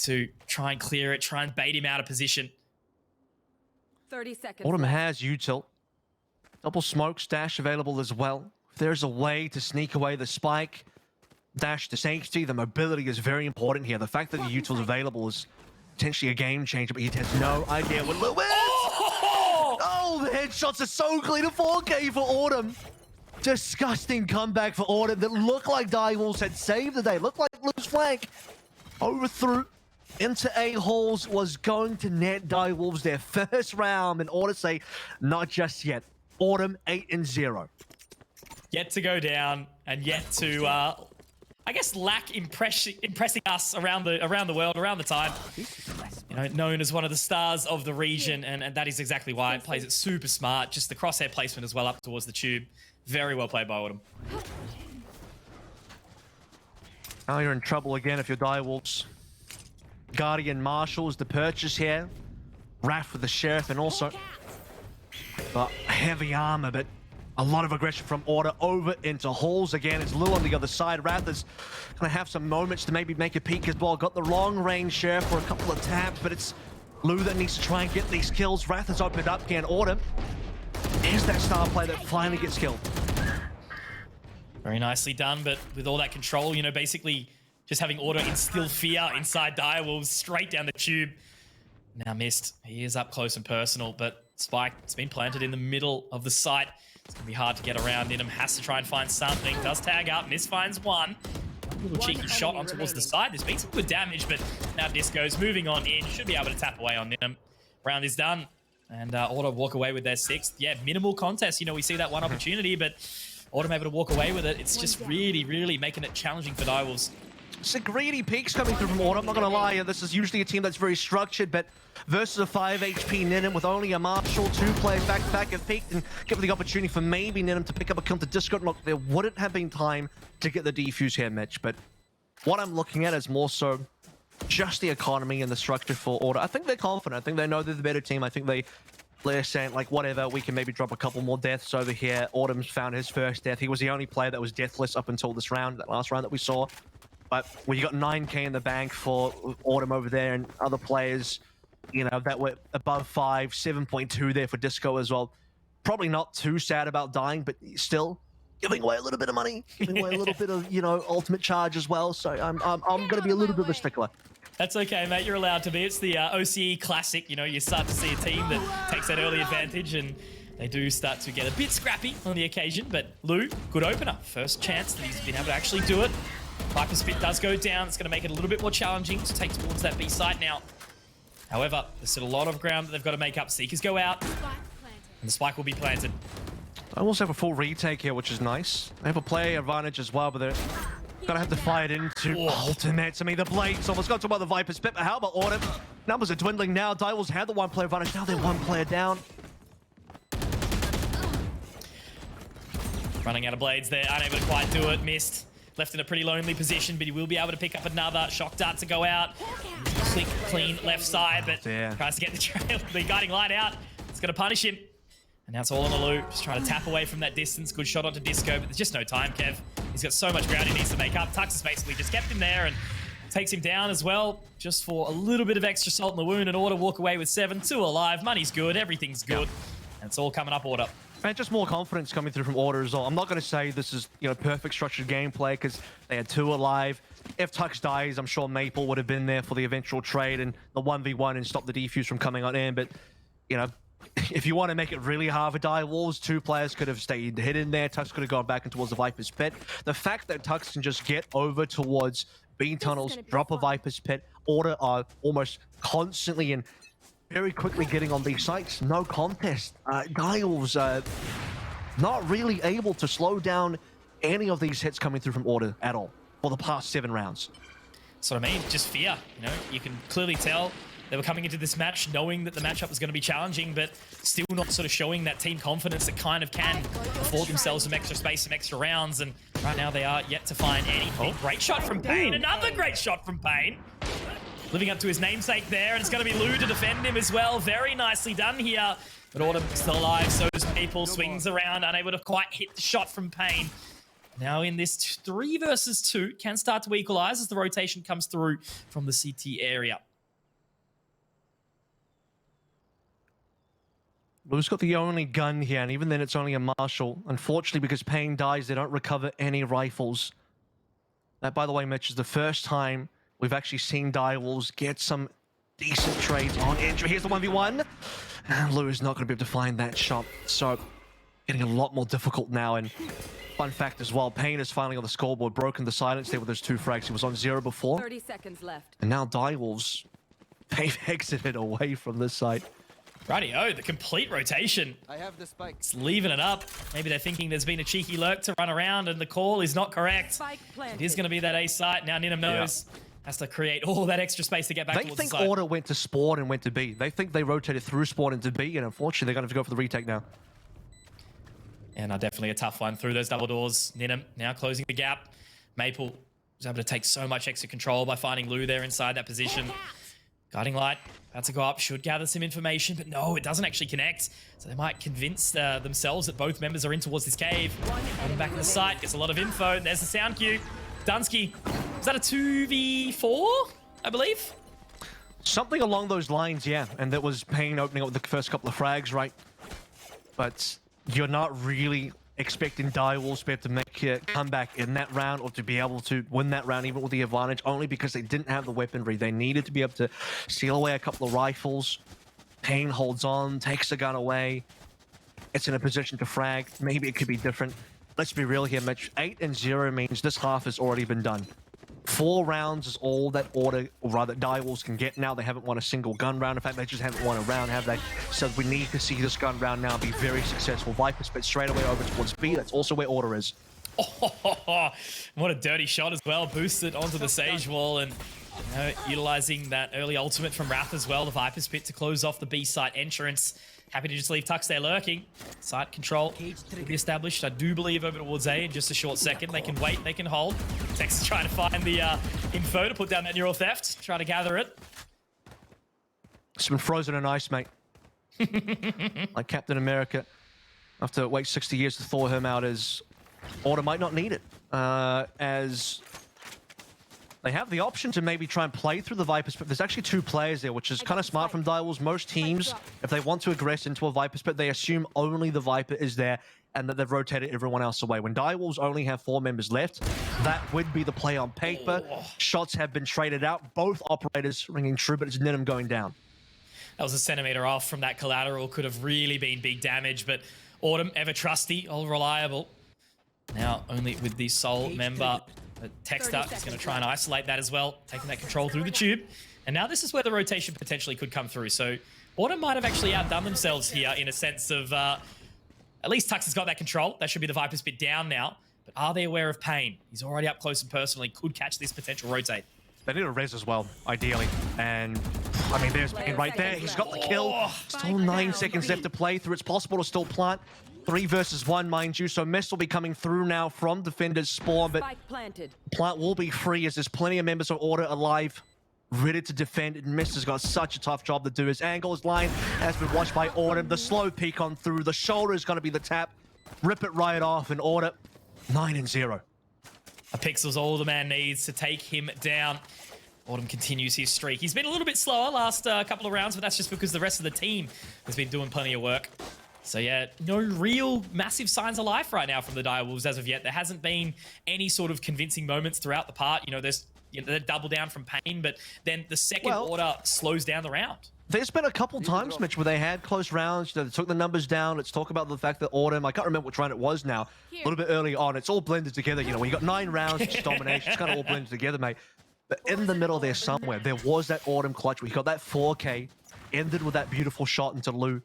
to try and clear it, try and bait him out of position. 30 seconds. Autumn has util. Double smokes, dash available as well. If there's a way to sneak away the spike, dash to safety, the mobility is very important here. The fact that the util is available is potentially a game changer, but he has no idea what Lou is. Oh, the headshots are so clean. A 4K for Autumn. Disgusting comeback for Autumn that looked like die-wolves had saved the day. Looked like Lou's flank. Overthrew into A-holes, was going to net die-wolves their first round. And Order say, not just yet. Autumn 8-0. Yet to go down and yet to, I guess, lack impressing us around the world, around the time. You know, known as one of the stars of the region, and that is exactly why. It plays it super smart. Just the crosshair placement as well up towards the tube. Very well played by Autumn. Now you're in trouble again if you're die-wolves. Guardian Marshals, the purchase here. Wrath with the Sheriff, and also heavy armor, but a lot of aggression from Order over into holes again. It's Lou on the other side. Wrath is going to have some moments to maybe make a peek as well. Got the long range Sheriff for a couple of taps, but it's Lou that needs to try and get these kills. Wrath has opened up again. Order is that star player that finally gets killed. Very nicely done, but with all that control, you know, basically just having Order instill fear inside direwolves straight down the tube. Now missed. He is up close and personal, but Spike, it's been planted in the middle of the site. It's going to be hard to get around. Ninum has to try and find something. Does tag up. Misfinds one. A little cheeky shot on towards the side. There's been some good damage, but now Disco's moving on in. Should be able to tap away on Ninum. Round is done. And Order walk away with their 6th. Yeah, minimal contest. You know, we see that one opportunity, but Order able to walk away with it. It's just really, really making it challenging for Direwolves. Some greedy peaks coming through from Order. I'm not going to lie. This is usually a team that's very structured, but versus a 5 HP Ninum with only a Marshal, 2 players back-to-back have peaked and given the opportunity for maybe Ninum to pick up a counter disco. Look, there wouldn't have been time to get the defuse here, Mitch, but what I'm looking at is more so just the economy and the structure for Order. I think they're confident. I think they know they're the better team. I think they're saying, like, whatever, we can maybe drop a couple more deaths over here. Autumn's found his first death. He was the only player that was deathless up until this round, that last round that we saw. But when you got 9k in the bank for Autumn over there and other players, you know, that were above 5, 7.2 there for Disco as well. Probably not too sad about dying, but still giving away a little bit of money, giving away a little bit of, you know, ultimate charge as well. So I'm going to be a little bit of a stickler. That's okay, mate. You're allowed to be. It's the OCE Classic. You know, you start to see a team that takes that early advantage, and they do start to get a bit scrappy on the occasion. But Lou, good opener. First chance that he's been able to actually do it. Viper Spit does go down. It's going to make it a little bit more challenging to take towards that B site now. However, there's still a lot of ground that they've got to make up. Seekers go out, and the spike will be planted. I also have a full retake here, which is nice. They have a play advantage as well, but they're gonna have to fire it into ultimate. I mean, the Blades almost got to by the Viper's Pit, but how about Autumn? Numbers are dwindling now. Direwolves had the one player advantage. Now they're one player down. Running out of blades there, unable to quite do it. Missed. Left in a pretty lonely position, but he will be able to pick up another. Shock dart to go out. Slick, clean left side, but tries to get the trail. The guiding light out. It's going to punish him. And now it's all on the loop. Just trying to tap away from that distance. Good shot onto Disco, but there's just no time, Kev. He's got so much ground he needs to make up. Tux has basically just kept him there and takes him down as well, just for a little bit of extra salt in the wound. And Order walk away with 7, 2 alive. Money's good, everything's good. And it's all coming up, Order. And just more confidence coming through from Order as well. I'm not going to say this is, you know, perfect structured gameplay because they had 2 alive. If Tux dies, I'm sure Maple would have been there for the eventual trade and the 1v1 and stop the defuse from coming on in. But, you know, if you want to make it really hard for Direwolves, 2 players could have stayed hidden there. Tux could have gone back in towards the Viper's Pit. The fact that Tux can just get over towards bean tunnels, drop a Viper's Pit, Order are almost constantly and very quickly getting on these sites. No contest. Direwolves not really able to slow down any of these hits coming through from Order at all for the past 7 rounds. That's what I mean. Just fear. You know, you can clearly tell they were coming into this match knowing that the matchup was going to be challenging, but still not sort of showing that team confidence that kind of can afford themselves some extra space, some extra rounds. And right now they are yet to find anything. Great shot from Payne. Another great shot from Payne. Living up to his namesake there, and it's going to be Lou to defend him as well. Very nicely done here. But Autumn still alive, so does Maple. Swings around, unable to quite hit the shot from Payne. Now in this 3 versus 2, can start to equalize as the rotation comes through from the CT area. Lou's got the only gun here, and even then it's only a Marshall. Unfortunately, because Payne dies, they don't recover any rifles. That, by the way, Mitch, is the first time we've actually seen Direwolves get some decent trades on entry. Here's the 1v1. And Lou is not going to be able to find that shot. So, getting a lot more difficult now. And fun fact as well, Payne is finally on the scoreboard, broken the silence there with those 2 frags. He was on 0 before. 30 seconds left. And now Direwolves, they've exited away from this site. Rightio, the complete rotation. I have the spike. It's leaving it up. Maybe they're thinking there's been a cheeky lurk to run around, and the call is not correct. It is going to be that A site. Now Ninum knows. Has to create all that extra space to get back towards the site. They think Order went to spawn and went to B. They think they rotated through spawn into B, and unfortunately they're going to have to go for the retake now. And definitely a tough one through those double doors. Ninum now closing the gap. Maple was able to take so much extra control by finding Lou there inside that position. Guiding light, about to go up, should gather some information, but no, it doesn't actually connect. So they might convince themselves that both members are in towards this cave. Coming back to the site, gets a lot of info. There's the sound cue. Dunsky, is that a 2v4, I believe? Something along those lines, yeah. And that was Payne opening up with the first couple of frags, right? But you're not really expecting Direwolves to be able to make a comeback in that round or to be able to win that round even with the advantage, only because they didn't have the weaponry. They needed to be able to steal away a couple of rifles. Payne holds on, takes the gun away. It's in a position to frag. Maybe it could be different. Let's be real here, Mitch. 8-0 means this half has already been done. 4 rounds is all that Order, or rather Direwolves can get now. They haven't won a single gun round. In fact, they just haven't won a round, have they? So we need to see this gun round now be very successful. Viper spit straight away over towards B. That's also where Order is. Oh, what a dirty shot as well. Boosted onto the Sage Wall and utilizing that early ultimate from Wrath as well. The Viper Spit to close off the B site entrance. Happy to just leave Tux there lurking. Site control will be established, I do believe, over towards A in just a short second. They can wait, they can hold. Tex is trying to find the info to put down that neural theft. Try to gather it. It's been frozen in ice, mate. Like Captain America. I have to wait 60 years to thaw him out, as Order might not need it. As they have the option to maybe try and play through the Viper Spit. There's actually 2 players there, which is kind of smart from Direwolves. Most teams, if they want to aggress into a Viper Spit, they assume only the Viper is there and that they've rotated everyone else away. When Direwolves only have 4 members left, that would be the play on paper. Shots have been traded out. Both operators ringing true, but it's Ninum going down. That was a centimeter off from that collateral. Could have really been big damage, but Autumn, ever trusty, all reliable. Now only with the sole member. Texter is going to try and isolate that as well, taking that control through the tube. And now this is where the rotation potentially could come through. So Autumn might have actually outdone themselves here in a sense of, at least Tux has got that control. That should be the Viper's bit down now. But are they aware of Pain? He's already up close and personally, could catch this potential rotate. They need a res as well, ideally. And, I mean, there's Pain right there. He's got the kill. Still 9 seconds left to play through. It's possible to still plant. 3 versus 1, mind you. So Mist will be coming through now from Defender's spawn, but Plant will be free as there's plenty of members of Order alive, ready to defend. And Mist has got such a tough job to do. His angles line has been watched by Order. The slow peek on through. The shoulder is going to be the tap. Rip it right off, and Order 9-0. A pixel's all the man needs to take him down. Autumn continues his streak. He's been a little bit slower last couple of rounds, but that's just because the rest of the team has been doing plenty of work. So yeah, no real massive signs of life right now from the Direwolves as of yet. There hasn't been any sort of convincing moments throughout the part. You know, there's they double down from Pain, but then the second order slows down the round. There's been a couple times, Mitch, where they had close rounds. You know, they took the numbers down. Let's talk about the fact that Autumn, I can't remember which round it was now, a little bit early on. It's all blended together. You know, when you got 9 rounds, it's domination. It's kind of all blended together, mate. But in the middle there somewhere, there was that Autumn clutch where he got that 4K, ended with that beautiful shot into Lou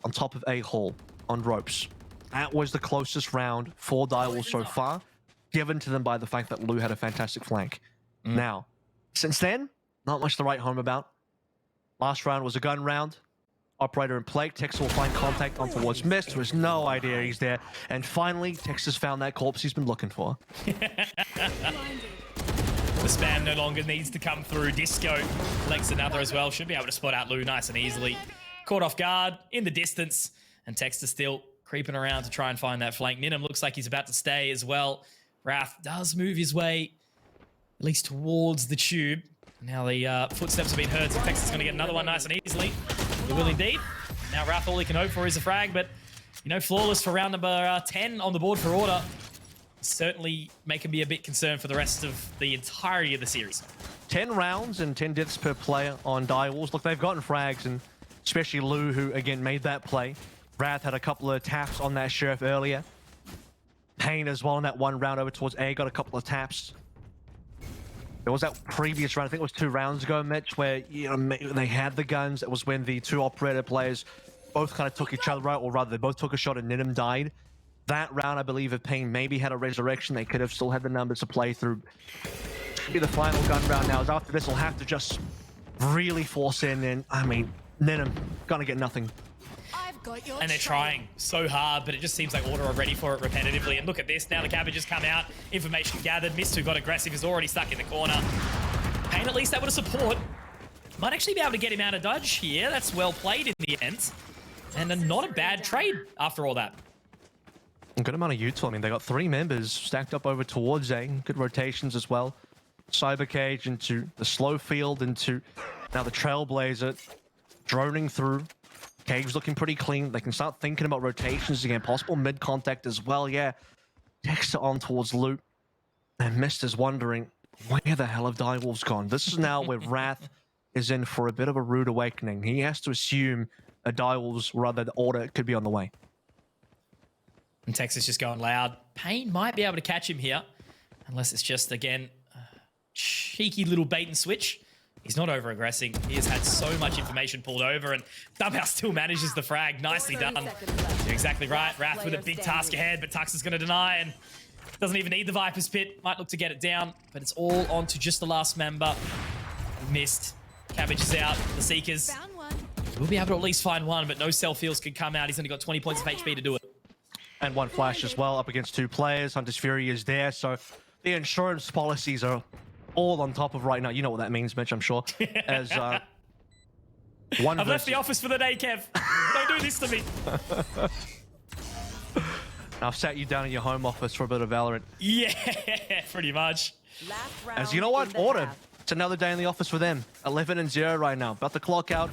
on top of A Hall on ropes. That was the closest round for Direwolves so far, given to them by the fact that Lou had a fantastic flank. Now, since then, not much to write home about. Last round was a gun round. Operator and Playtech will find contact on towards Mist, who has no idea he's there. And finally, Tex has found that corpse he's been looking for. The spam no longer needs to come through. Disco collects another as well. Should be able to spot out Lou nice and easily. Caught off guard in the distance. And Tex is still creeping around to try and find that flank. Ninum looks like he's about to stay as well. Wrath does move his way, at least towards the tube. Now the footsteps have been heard, so Tex is going to get another one nice and easily. He will indeed. Now Wrath, all he can hope for is a frag, but, you know, flawless for round number 10 on the board for Order. Certainly making me a bit concerned for the rest of the entirety of the series. 10 rounds and 10 deaths per player on Direwolves. Look, they've gotten frags, and especially Lou, who, again, made that play. Wrath had a couple of taps on that Sheriff earlier. Pain as well in that one round over towards A, got a couple of taps. There was that previous round, I think it was 2 rounds ago, Mitch, where, you know, they had the guns. It was when the 2 operator players both kind of took each other out, or rather, they both took a shot and Ninum died. That round, I believe, if Pain maybe had a resurrection, they could have still had the numbers to play through. Should be the final gun round now, as after this, will have to just really force in, and, I mean, Ninum gonna get nothing. And they're trying so hard, but it just seems like Order are ready for it repetitively. And look at this, now the cabbages come out, information gathered, Mist, who got aggressive, is already stuck in the corner. Pain at least able to support. Might actually be able to get him out of dodge here. That's well played in the end. And not a bad trade after all that. A good amount of util. I mean, they got 3 members stacked up over towards A. Good rotations as well. Cyber Cage into the slow field, into now the Trailblazer droning through. Cave's looking pretty clean. They can start thinking about rotations again. Possible mid-contact as well, yeah. Dexter on towards Loot. And Mist is wondering, where the hell have Direwolves gone? This is now where Wrath is in for a bit of a rude awakening. He has to assume a Direwolves, rather the Order, could be on the way. And Texas just going loud. Pain might be able to catch him here. Unless it's just, again, a cheeky little bait and switch. He's not over-aggressing. He has had so much information pulled over, and Dubhouse still manages the frag. Nicely done. You're exactly right. Wrath with a big task ahead, but Tux is going to deny, and doesn't even need the Viper's Pit. Might look to get it down, but it's all on to just the last member. Missed. Cabbage is out. The Seekers will be able to at least find one, but no self-heals can come out. He's only got 20 points of HP to do it. And 1 flash as well, up against 2 players. Hunter's Fury is there, so the insurance policies are all on top of right now. You know what that means, Mitch, I'm sure. As one I've left the office for the day, Kev. Don't do this to me. I've sat you down in your home office for a bit of Valorant. Yeah, pretty much. As you know what? Order. It's another day in the office for them. 11-0 right now. About to clock out.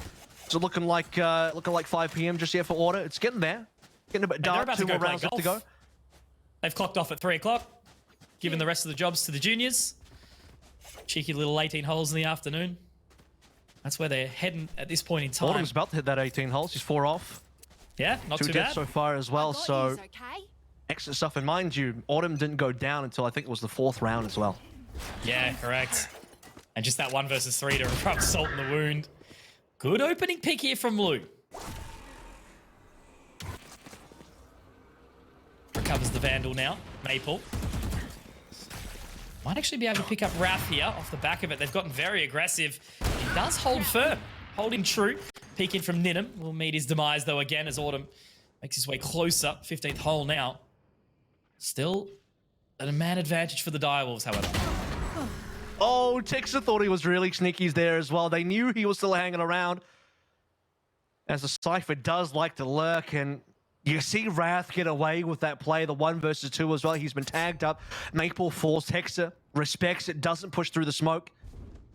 So looking like 5 p.m. just here for Order. It's getting there. Getting a bit And they're dark. about 2 to more go play rounds left to golf. go. They've clocked off at 3 o'clock, giving the rest of the jobs to the juniors. Cheeky little 18 holes in the afternoon. That's where they're heading at this point in time. Autumn's about to hit that 18 holes. He's 4 off. Yeah, not 2 too dead bad. so far as well. So Okay? excellent stuff. And mind you, Autumn didn't go down until I think it was the 4th round as well. Yeah, correct. And just that 1 versus 3 to rub salt in the wound. Good opening pick here from Lou. Recovers the Vandal now. Maple. Might actually be able to pick up Raph here off the back of it. They've gotten very aggressive. He does hold firm. Holding true. Peeking from Ninham. Will meet his demise though again as Autumn makes his way closer. 15th hole now. Still a man advantage for the Direwolves, however. Oh, Texas thought he was really sneaky there as well. They knew he was still hanging around. As the Cypher does like to lurk, and you see Wrath get away with that play, the 1 versus 2 as well. He's been tagged up. Maple falls. Texas respects it, doesn't push through the smoke.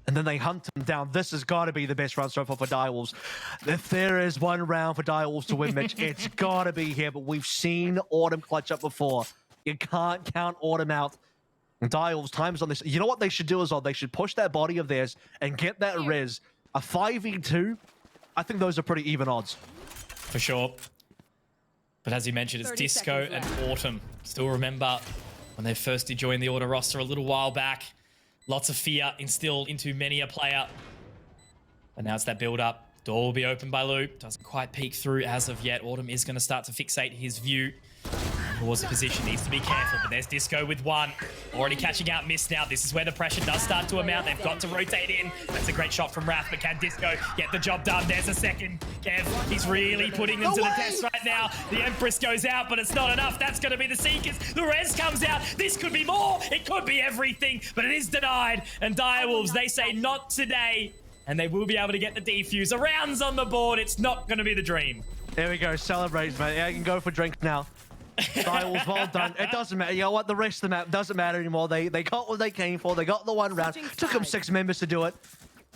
And then they hunt him down. This has got to be the best round so far for Direwolves. If there is one round for Direwolves to win, Mitch, it's got to be here. But we've seen Autumn clutch up before. You can't count Autumn out. And Direwolves, time's on this. You know what they should do as well? They should push that body of theirs and get that res. A 5v2, I think those are pretty even odds. For sure. But as you mentioned, it's 30 Disco seconds and left. Autumn. Still remember when they first did join the Order roster a little while back. Lots of fear instilled into many a player. And now it's that build-up. Door will be opened by Luke. Doesn't quite peek through as of yet. Autumn is going to start to fixate his view towards the position. Needs to be careful, but there's Disco with 1. Already catching out Mist now. This is where the pressure does start to amount. They've got to rotate in. That's a great shot from Wrath, but can Disco get the job done? There's a second. Kev, he's really putting them to the test right now. The Empress goes out, but it's not enough. That's going to be the Seekers. The res comes out. This could be more. It could be everything, but it is denied. And Direwolves, they say not today. And they will be able to get the defuse. A round's on the board. It's not going to be the dream. There we go. Celebrate, man. Yeah, you can go for drinks now. Direwolves, well done. It doesn't matter. You know what? The rest of the map doesn't matter anymore. They got what they came for. They got the 1 round. Took them 6 members to do it.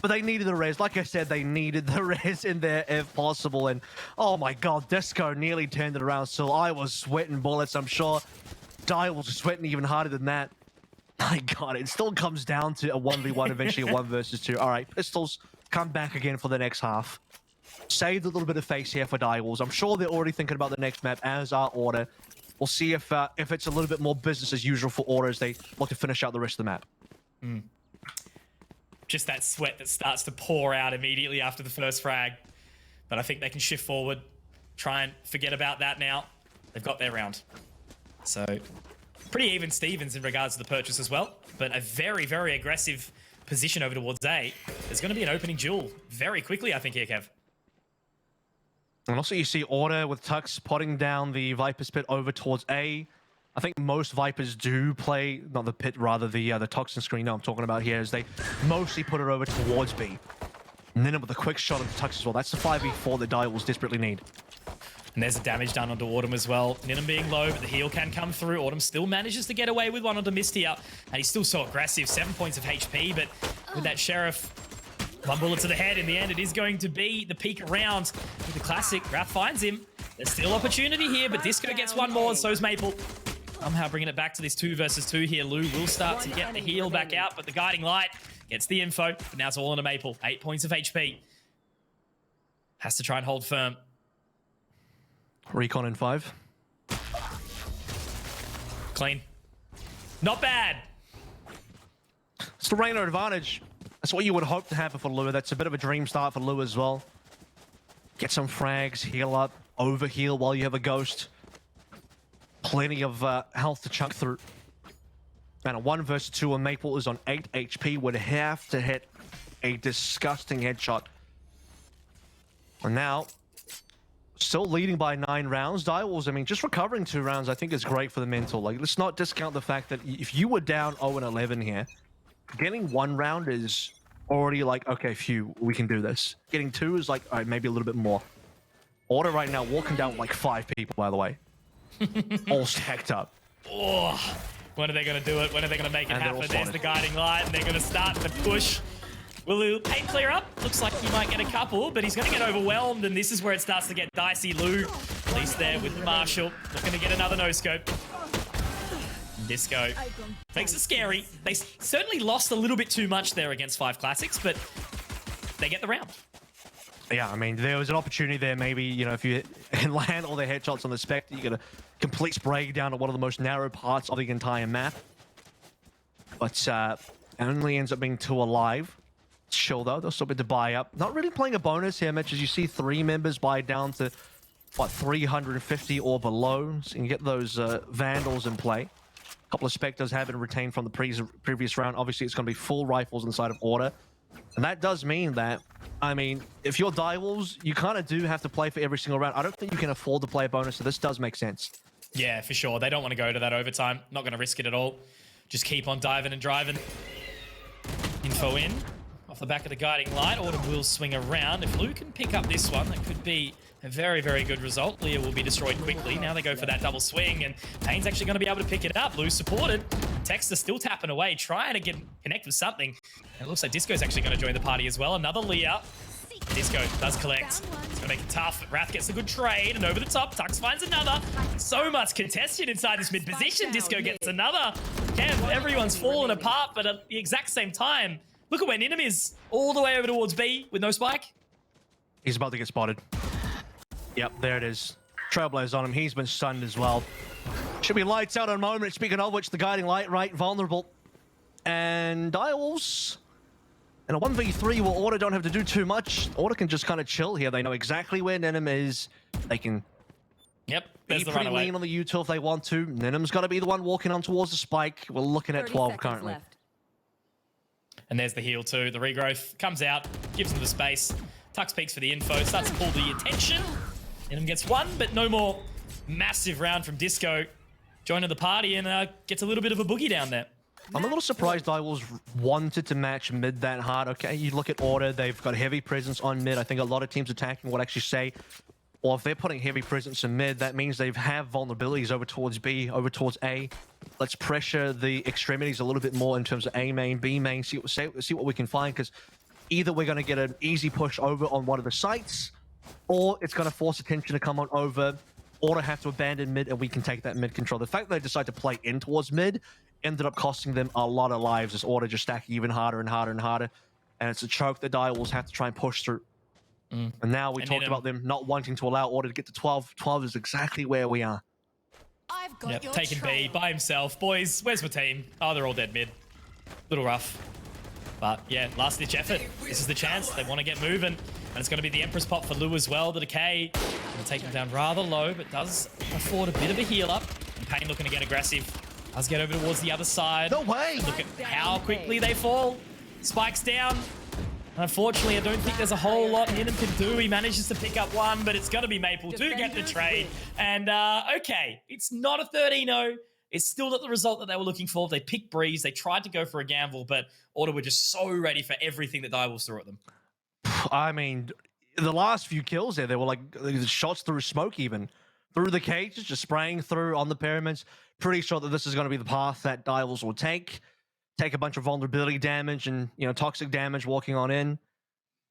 But they needed the res. Like I said, they needed the res in there if possible. And oh my god, Disco nearly turned it around. So I was sweating bullets. I'm sure Direwolves are sweating even harder than that. My god, it still comes down to a 1v1, eventually a 1 versus 2. All right, Pistols come back again for the next half. Saved a little bit of face here for Direwolves. I'm sure they're already thinking about the next map, as our Order. We'll see if it's a little bit more business as usual for Order as they look to finish out the rest of the map. Just that sweat that starts to pour out immediately after the first frag. But I think they can shift forward, try and forget about that now. They've got their round. So, pretty even Stevens in regards to the purchase as well. But a very, very aggressive position over towards A. There's going to be an opening duel very quickly, I think, here, Kev. And also you see Order with Tux potting down the Viper's pit over towards A. I think most Vipers do play, not the pit, rather the Toxin screen I'm talking about here, is they mostly put it over towards B. And then with a quick shot of the Tux as well. That's the 5v4 that Direwolves desperately need. And there's the damage done onto Autumn as well. Ninham being low, but the heal can come through. Autumn still manages to get away with 1 onto Mist here. And he's still so aggressive, 7 points of HP, but with that Sheriff, 1 bullet to the head. In the end, it is going to be the peak around with the classic. Wrath finds him. There's still opportunity here, but Disco gets 1 more, and so's Maple. Somehow bringing it back to this 2 versus 2 here. Lou will start to get the heal back out, but the Guiding Light gets the info. But now it's all on a Maple. 8 points of HP. Has to try and hold firm. Recon in 5. Clean. Not bad. It's the Rhino advantage. That's what you would hope to happen for Lua. That's a bit of a dream start for Lua as well. Get some frags, heal up, overheal while you have a ghost. Plenty of health to chuck through. And a 1 versus 2 and Maple is on 8 HP. Would have to hit a disgusting headshot. And now, still leading by 9 rounds. Direwolves, I mean, just recovering 2 rounds I think is great for the mental. Like, let's not discount the fact that if you were down 0-11 here, getting 1 round is already like, okay, phew, we can do this. Getting 2 is like, all right, maybe a little bit more. Order right now walking down with like 5 people, by the way. All stacked up. Oh, when are they going to do it? When are they going to make it And they're all happen? There's spotted. the Guiding Light, and they're going to start the push. Will Lou paint clear up? Looks like he might get a couple, but he's going to get overwhelmed, and this is where it starts to get dicey. Lou At least there with the Marshall. Not going to get another no-scope. Disco makes it scary. They certainly lost a little bit too much there against 5 Classics, but they get the round. Yeah, I mean, there was an opportunity there. Maybe, you know, if you can land all the headshots on the Spectre, you get a complete spray down to one of the most narrow parts of the entire map. But only ends up being 2 alive. Chill though, they'll still be to buy up. Not really playing a bonus here, Mitch, as you see 3 members buy down to, what, 350 or below. So you can get those Vandals in play. A couple of Spectres have been retained from the previous round. Obviously, it's going to be full rifles inside of Order. And that does mean that, I mean, if you're Direwolves, you kind of do have to play for every single round. I don't think you can afford to play a bonus, so this does make sense. Yeah, for sure. They don't want to go to that overtime. Not going to risk it at all. Just keep on diving and driving. Info in. Off the back of the guiding light, Order will swing around. If Lou can pick up this one, that could be a very, very good result. Leah will be destroyed quickly. Now they go for that double swing, and Payne's actually going to be able to pick it up. Lou supported. Texter still tapping away, trying to connect with something. And it looks like Disco's actually going to join the party as well. Another Leah. Disco does collect. It's going to make it tough. Wrath gets a good trade, and over the top, Tux finds another. So much contested inside this mid position. Disco gets another. Kev, everyone's falling apart, but at the exact same time, look at where Ninum is, all the way over towards B with no spike. He's about to get spotted. Yep, there it is. Trailblaze on him. He's been stunned as well. Should be lights out in a moment. Speaking of which, the guiding light, right, vulnerable. And Direwolves in a 1v3 where Order don't have to do too much. Order can just kind of chill here. They know exactly where Ninum is. They can be there's the pretty runaway. lean on the util if they want to. Ninum's got to be the one walking on towards the spike. We're looking at 12 currently. Left. And there's the heal too. The regrowth comes out, gives them the space. Tux peeks for the info, starts to pull the attention. Ninum gets one, but no more. Massive round from Disco. Joining the party and gets a little bit of a boogie down there. I'm a little surprised Direwolves wanted to match mid that hard. Okay, you look at Order, they've got heavy presence on mid. I think a lot of teams attacking would actually say, well, if they're putting heavy presence in mid, that means they have vulnerabilities over towards B, over towards A. Let's pressure the extremities a little bit more in terms of A main, B main, see what we can find, because either we're going to get an easy push over on one of the sites, or it's going to force attention to come on over. Order have to abandon mid, and we can take that mid control. The fact that they decide to play in towards mid ended up costing them a lot of lives as Order just stacking even harder and harder and harder. And it's a choke that Direwolves have to try and push through. And now we talked about them not wanting to allow Order to get to 12. 12 is exactly where we are. I've got your Taking B trail. by himself. Boys, where's my team? Oh, they're all dead mid. Little rough. But yeah, last ditch effort. This is the chance. They want to get moving. And it's going to be the Empress pop for Lou as well. The Decay going to take him down rather low, but does afford a bit of a heal up. And Payne looking to get aggressive. Does get over towards the other side. No way! And look at how quickly they fall. Spikes down. Unfortunately, I don't think there's a whole lot Ninum can do. He manages to pick up one, but it's going to be Maple to get the trade. And okay, it's not a 13-0. It's still not the result that they were looking for. They picked Breeze. They tried to go for a gamble, but Order were just so ready for everything that Direwolves threw at them. I mean, the last few kills there, they were like shots through smoke even. Through the cages, just spraying through on the pyramids. Pretty sure that this is going to be the path that Direwolves will take. Take a bunch of vulnerability damage and, you know, toxic damage walking on in.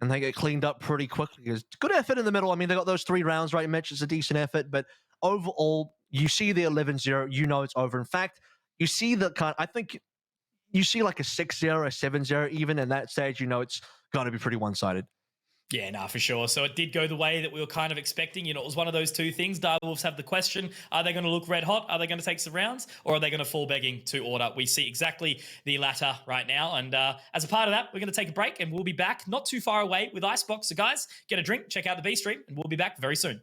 And they get cleaned up pretty quickly. It's good effort in the middle. I mean, they got those 3 rounds, right, Mitch? It's a decent effort. But overall, you see the 11-0, you know it's over. In fact, you see the kind, I think you see like a 6-0, a 7-0 even. In that stage, you know it's going to be pretty one-sided. Yeah, nah, for sure. So it did go the way that we were kind of expecting. You know, it was one of those two things. Direwolves have the question, are they going to look red hot? Are they going to take some rounds? Or are they going to fall begging to Order? We see exactly the latter right now. And as a part of that, we're going to take a break and we'll be back not too far away with Icebox. So guys, get a drink, check out the B stream, and we'll be back very soon.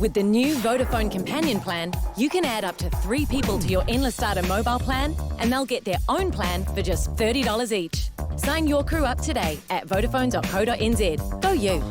With the new Vodafone Companion plan, you can add up to 3 people to your Endless Data mobile plan, and they'll get their own plan for just $30 each. Sign your crew up today at vodafone.co.nz. Go you!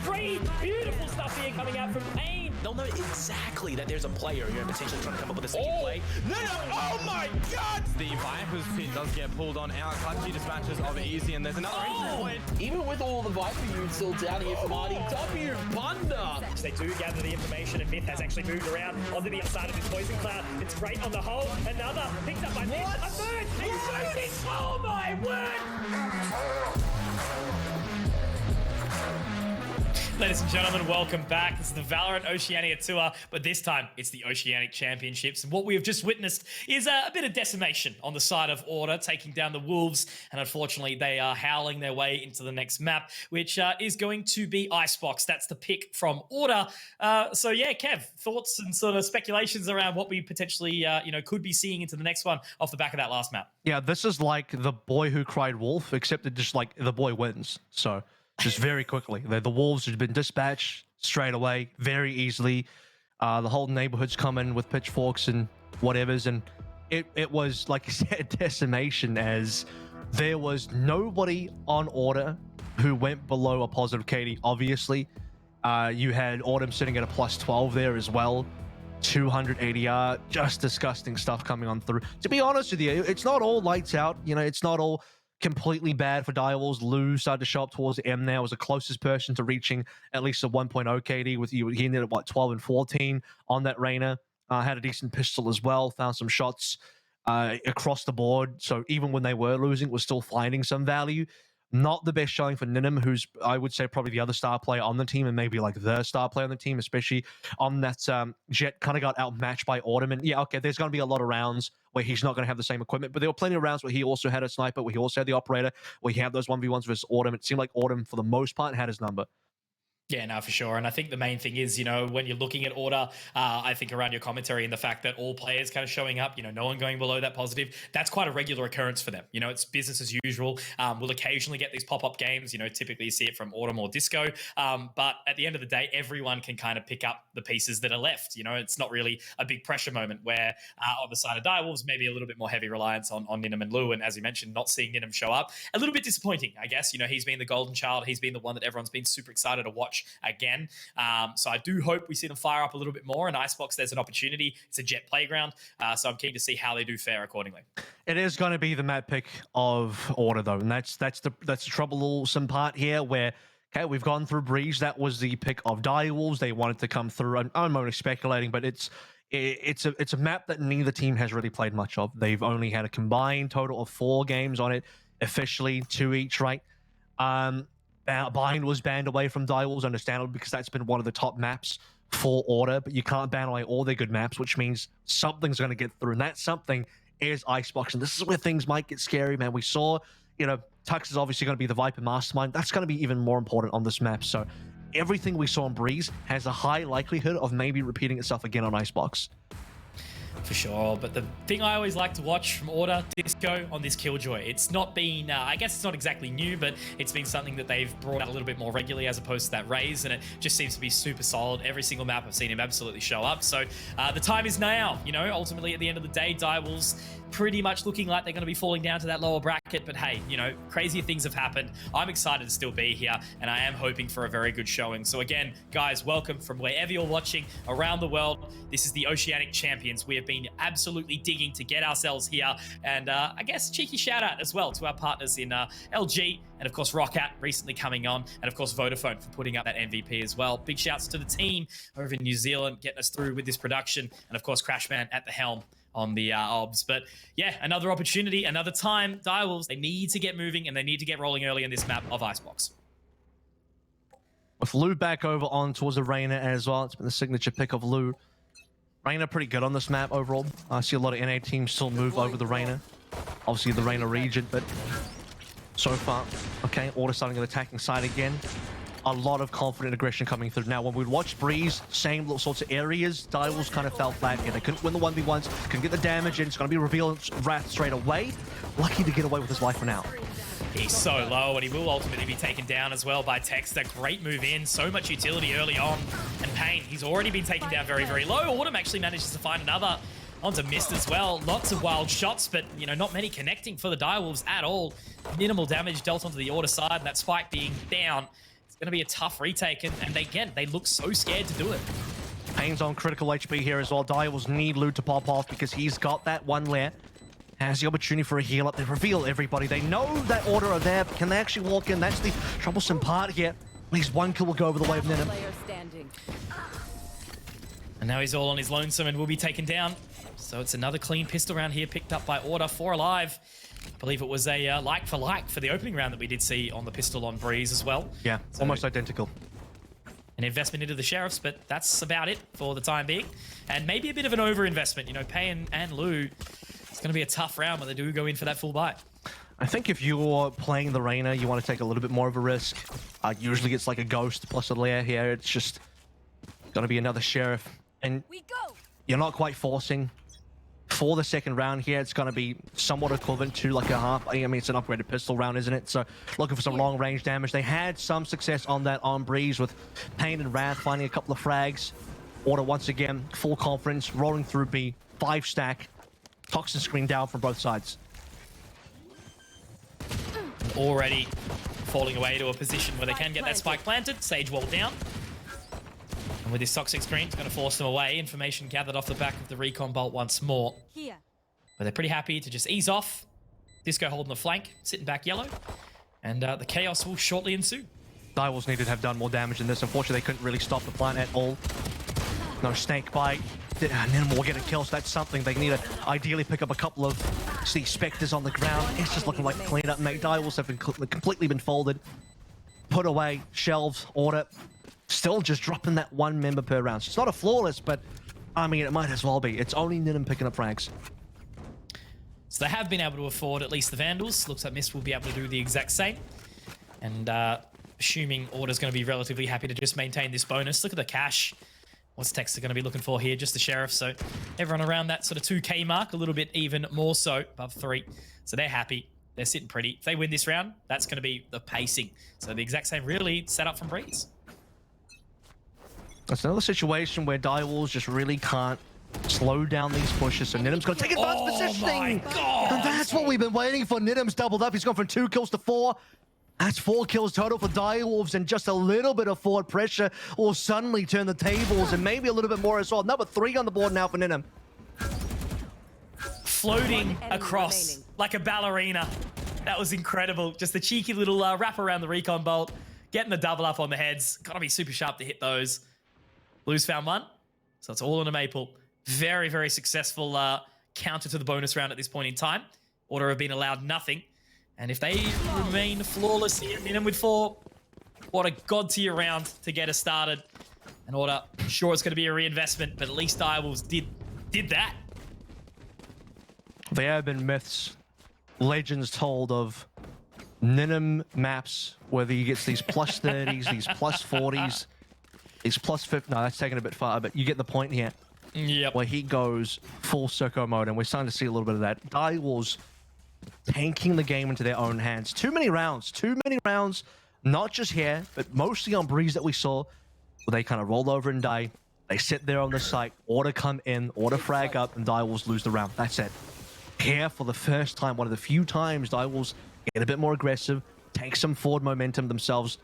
Three beautiful stuff here coming out from Pain. They'll know exactly that there's a player who are potentially trying to come up with a second play. No, oh my god! The Viper's pit does get pulled on out. Clutchy dispatches of Easy, and there's another injury point. Even with all the Viper units still down here from RDW, Bunda. They do gather the information, and Myth has actually moved around onto the other side of this poison cloud. It's great on the hole. Another picked up by Myth. A third. He's oh my word! Ladies and gentlemen, welcome back. This is the VALORANT Oceania Tour, but this time it's the Oceanic Championships. And what we have just witnessed is a bit of decimation on the side of Order, taking down the Wolves. And unfortunately, they are howling their way into the next map, which is going to be Icebox. That's the pick from Order. So yeah, Kev, thoughts and sort of speculations around what we potentially, could be seeing into the next one off the back of that last map. Yeah, this is like the boy who cried wolf, except that just like the boy wins. So just very quickly, the Wolves have been dispatched straight away, very easily. The whole neighborhood's coming with pitchforks and whatevers, and it was, like you said, decimation, as there was nobody on Order who went below a positive KD. Obviously, you had Autumn sitting at a +12 there as well. 200 ADR, just disgusting stuff coming on through. To be honest with you, it's not all lights out. You know, it's not all completely bad for Direwolves. Lou started to show up towards the M now, was the closest person to reaching at least a 1.0 KD with you. He ended at what, 12 and 14 on that Reyna. Had a decent pistol as well, found some shots across the board. So even when they were losing, was still finding some value. Not the best showing for Ninim, who's, I would say, probably the other star player on the team, and maybe like the star player on the team, especially on that Jet. Kind of got outmatched by Autumn. And yeah, okay, there's going to be a lot of rounds where he's not going to have the same equipment, but there were plenty of rounds where he also had a sniper, where he also had the operator, where he had those 1v1s versus Autumn. It seemed like Autumn, for the most part, had his number. Yeah, no, for sure. And I think the main thing is, when you're looking at Order, I think around your commentary and the fact that all players kind of showing up, no one going below that positive, that's quite a regular occurrence for them. It's business as usual. We'll occasionally get these pop-up games, typically you see it from Autumn or Disco. But at the end of the day, everyone can kind of pick up the pieces that are left. It's not really a big pressure moment where on the side of Direwolves, maybe a little bit more heavy reliance on Ninim and Lou. And as you mentioned, not seeing Ninim show up, a little bit disappointing, I guess. He's been the golden child. He's been the one that everyone's been super excited to watch again. So I do hope we see them fire up a little bit more. And Icebox, there's an opportunity. It's a Jet playground. So I'm keen to see how they do fare accordingly. It is going to be the map pick of Order, though. And that's the troublesome part here, where, okay, we've gone through Breeze. That was the pick of Direwolves. They wanted to come through. I'm only speculating, but it's a map that neither team has really played much of. They've only had a combined total of 4 games on it, officially 2 each, right? Bind was banned away from Direwolves, understandably, because that's been one of the top maps for Order, but you can't ban away all their good maps, which means something's going to get through, and that something is Icebox. And this is where things might get scary, man. We saw, Tux is obviously going to be the Viper Mastermind. That's going to be even more important on this map. So everything we saw in Breeze has a high likelihood of maybe repeating itself again on Icebox. For sure, but the thing I always like to watch from Order, Disco, on this Killjoy, it's not been, I guess it's not exactly new, but it's been something that they've brought out a little bit more regularly as opposed to that Raze, and it just seems to be super solid. Every single map I've seen him absolutely show up, so the time is now. Ultimately at the end of the day, Direwolves pretty much looking like they're going to be falling down to that lower bracket, but hey, crazier things have happened. I'm excited to still be here, and I am hoping for a very good showing. So again, guys, welcome from wherever you're watching around the world. This is the Oceanic Champions. We have been absolutely digging to get ourselves here, and I guess cheeky shout out as well to our partners in LG, and of course Roccat recently coming on, and of course Vodafone for putting up that MVP as well. Big shouts to the team over in New Zealand getting us through with this production, and of course Crashman at the helm on the OBS. But yeah, another opportunity, another time. Direwolves, they need to get moving, and they need to get rolling early in this map of Icebox. With Lou back over on towards the Reyna as well, it's been the signature pick of Lou. Reyna pretty good on this map overall. I see a lot of NA teams still move over the Reyna. Obviously the Reyna region, but so far, okay, Order starting an attacking side again. A lot of confident aggression coming through. Now, when we watch Breeze, same little sorts of areas, Direwolves kind of fell flat here. They couldn't win the 1v1s, couldn't get the damage in. It's going to be revealed Wrath straight away. Lucky to get away with his life for now. He's so low, and he will ultimately be taken down as well by Texter. Great move in, so much utility early on. And Payne, he's already been taken down very, very low. Autumn actually manages to find another onto Mist as well. Lots of wild shots, but, not many connecting for the Direwolves at all. Minimal damage dealt onto the Order side, and that spike being down. It's going to be a tough retake, and they look so scared to do it. Payne's on critical HP here as well. Direwolves need Lou to pop off because he's got that one lair. Has the opportunity for a heal up. They reveal everybody. They know that Order are there, but can they actually walk in? That's the troublesome part here. At least one kill will go over the way of Ninim. And now he's all on his lonesome and will be taken down. So it's another clean pistol round here picked up by Order. 4 alive. I believe it was a like for the opening round that we did see on the pistol on Breeze as well. Yeah, almost identical. an investment into the Sheriffs, but that's about it for the time being. And maybe a bit of an over-investment. You know, Pei and Lu, it's going to be a tough round when they do go in for that full buy. I think if you're playing the Reyna, you want to take a little bit more of a risk. Usually it's like a Ghost plus a Lair here. It's just going to be another Sheriff. And you're not quite forcing. For the second round here, it's going to be somewhat equivalent to like a half. I mean, it's an upgraded pistol round, isn't it? So looking for some long range damage. They had some success on that on Breeze with Pain and Wrath finding a couple of frags. Order once again, full confidence, rolling through B, 5 stack. Toxin screen down from both sides. Already falling away to a position where they can get that spike planted. Sage wall down. And with this toxic screen, it's going to force them away. Information gathered off the back of the recon bolt once more. But they're pretty happy to just ease off. Disco holding the flank, sitting back yellow. And the chaos will shortly ensue. Direwolves needed to have done more damage than this. Unfortunately, they couldn't really stop the plant at all. No snake bite. Ninim will get a kill, so that's something. They need to ideally pick up a couple of the Spectres on the ground. It's just looking like a cleanup, mate. Direwolves have been completely been folded. Put away, shelves, order. Still just dropping that 1 member per round. So it's not a flawless, but I mean, it might as well be. It's only Ninim picking up frags. So they have been able to afford at least the Vandals. Looks like Mist will be able to do the exact same. And assuming Order's going to be relatively happy to just maintain this bonus. Look at the cash. What's Texas going to be looking for here? Just the Sheriff. So everyone around that sort of 2k mark, a little bit even more so, above 3. So they're happy. They're sitting pretty. If they win this round, that's going to be the pacing. So the exact same really set up from Breeze. That's another situation where Direwolves just really can't slow down these pushes. So Nidim's going to take advanced positioning. And that's what we've been waiting for. Nidim's doubled up. He's gone from 2 kills to 4. That's 4 kills total for Direwolves, and just a little bit of forward pressure will suddenly turn the tables, and maybe a little bit more as well. Number 3 on the board now for Nidim. Floating across like a ballerina. That was incredible. Just a cheeky little wrap around the recon bolt. Getting the double up on the heads. Gotta be super sharp to hit those. Blues found 1. So it's all on a maple. Very, very successful counter to the bonus round at this point in time. Order have been allowed nothing. And if they remain flawless here, Nidim with 4, what a god tier round to get us started. And Order, sure it's going to be a reinvestment, but at least Direwolves did that. There have been myths, legends told of Nidim maps, whether he gets these plus 30s, these plus 40s, these plus 50. No, that's taking a bit far, but you get the point here. Yep. Where he goes full Sicko mode, and we're starting to see a little bit of that. Direwolves tanking the game into their own hands. Too many rounds, not just here, but mostly on Breeze that we saw, where they kind of roll over and die. They sit there on the site, Order come in, Order frag up, and Direwolves lose the round. That's it. Here, for the first time, one of the few times, Direwolves get a bit more aggressive, take some forward momentum themselves,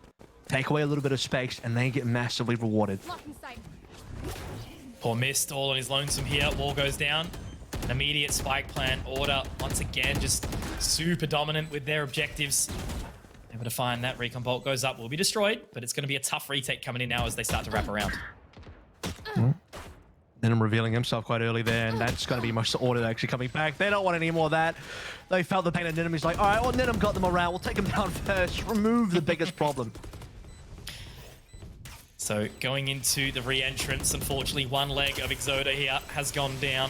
take away a little bit of space, and they get massively rewarded. Poor Mist, all on his lonesome here. Wall goes down. An immediate spike plan. Order, once again, just super dominant with their objectives. Able to find that. Recon bolt goes up. Will be destroyed, but it's going to be a tough retake coming in now as they start to wrap around. Nidim revealing himself quite early there, and that's going to be most of Order actually coming back. They don't want any more of that. They felt the pain of Nidim. He's like, all right, well, Nidim got them around. We'll take them down first. Remove the biggest problem. So going into the re-entrance, unfortunately, 1 leg of Exoda here has gone down.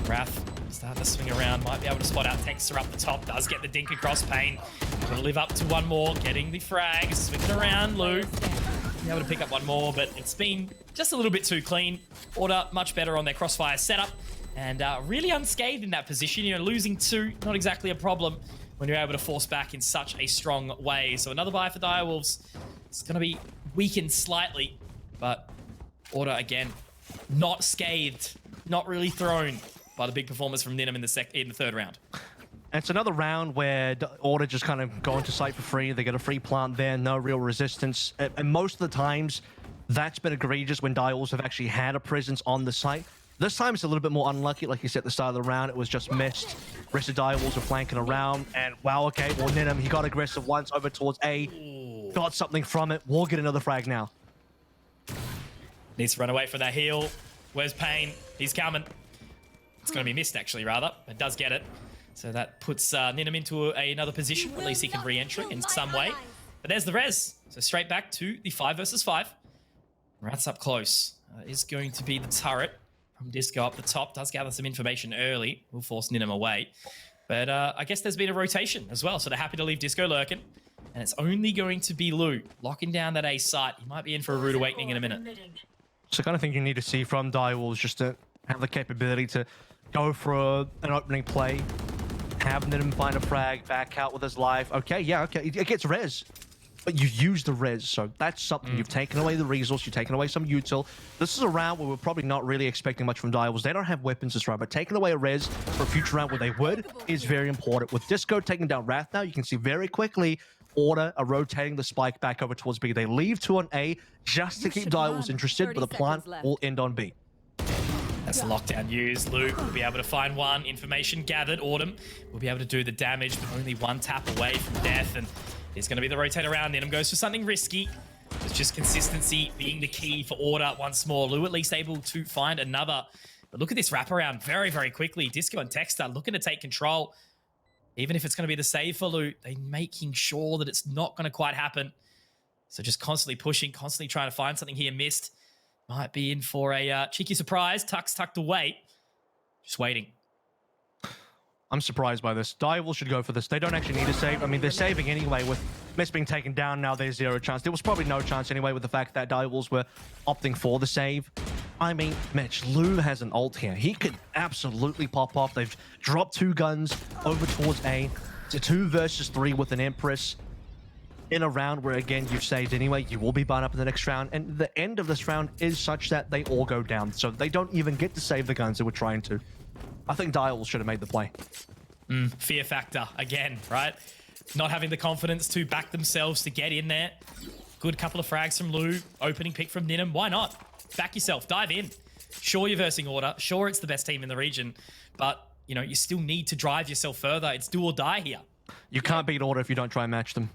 Wrath starting to swing around, might be able to spot out Texter up the top, does get the dink across Pain. Gonna live up to 1 more, getting the frags, swinging around, Lu. Be able to pick up 1 more, but it's been just a little bit too clean. Order much better on their crossfire setup, and really unscathed in that position. You know, losing 2, not exactly a problem when you're able to force back in such a strong way. So another buy for Direwolves. It's gonna be weakened slightly, but Order again, not scathed, not really thrown by the big performance from Nidim in the 3rd round. It's another round where Order just kind of go into site for free. They get a free plant there, no real resistance. And most of the times, that's been egregious when Direwolves have actually had a presence on the site. This time it's a little bit more unlucky. Like you said at the start of the round, it was just missed. Rest of Direwolves were flanking around, and wow, okay, well, Nidim, he got aggressive once over towards A. Got something from it. We'll get another frag now. Needs to run away from that heal. Where's Pain? He's coming. It's going to be missed, actually, rather. It does get it. So that puts Nidim into another position. At least he can re-enter in some way. But there's the res. So straight back to the 5 versus 5. Rat's up close. Is going to be the turret from Disco up the top. Does gather some information early. Will force Ninum away. But I guess there's been a rotation as well, so they're happy to leave Disco lurking. And it's only going to be Lou locking down that A site. He might be in for a rude awakening in a minute. It's the kind of thing you need to see from Direwolves, just to have the capability to go for an opening play, have Ninum find a frag, back out with his life. Okay, yeah, okay, it gets res. But you use the res, so that's something. You've taken away the resource, you've taken away some util. This is a round where we're probably not really expecting much from Direwolves. They don't have weapons this round, but taking away a res for a future round where they would is very important. With Disco taking down Wrath now, you can see very quickly Order are rotating the spike back over towards B. They leave 2 on A just to keep Direwolves interested, but the plan will end on B. That's the lockdown used. Luke will be able to find one. Information gathered. Autumn will be able to do the damage, but only one tap away from death. And it's going to be the rotate around. Ninum goes for something risky. It's just consistency being the key for Order once more. Lou at least able to find another. But look at this wraparound very, very quickly. Disco and Texter looking to take control. Even if it's going to be the save for Lou, they're making sure that it's not going to quite happen. So just constantly pushing, constantly trying to find something here. Missed. Might be in for a cheeky surprise. Tuck's tucked away. Just waiting. I'm surprised by this. Direwolves should go for this. They don't actually need a save. I mean, they're saving anyway with Mist being taken down. Now there's 0 chance. There was probably no chance anyway with the fact that Direwolves were opting for the save. I mean, Mitch, Lou has an ult here. He could absolutely pop off. They've dropped 2 guns over towards A. It's a 2 versus 3 with an Empress. In a round where, again, you've saved anyway, you will be burned up in the next round. And the end of this round is such that they all go down. So they don't even get to save the guns they were trying to. I think Direwolves should have made the play. Fear factor, again, right? Not having the confidence to back themselves to get in there. Good couple of frags from Lou. Opening pick from Ninum. Why not? Back yourself. Dive in. Sure, you're versing Order. Sure, it's the best team in the region. But, you know, you still need to drive yourself further. It's do or die here. You can't beat Order if you don't try and match them.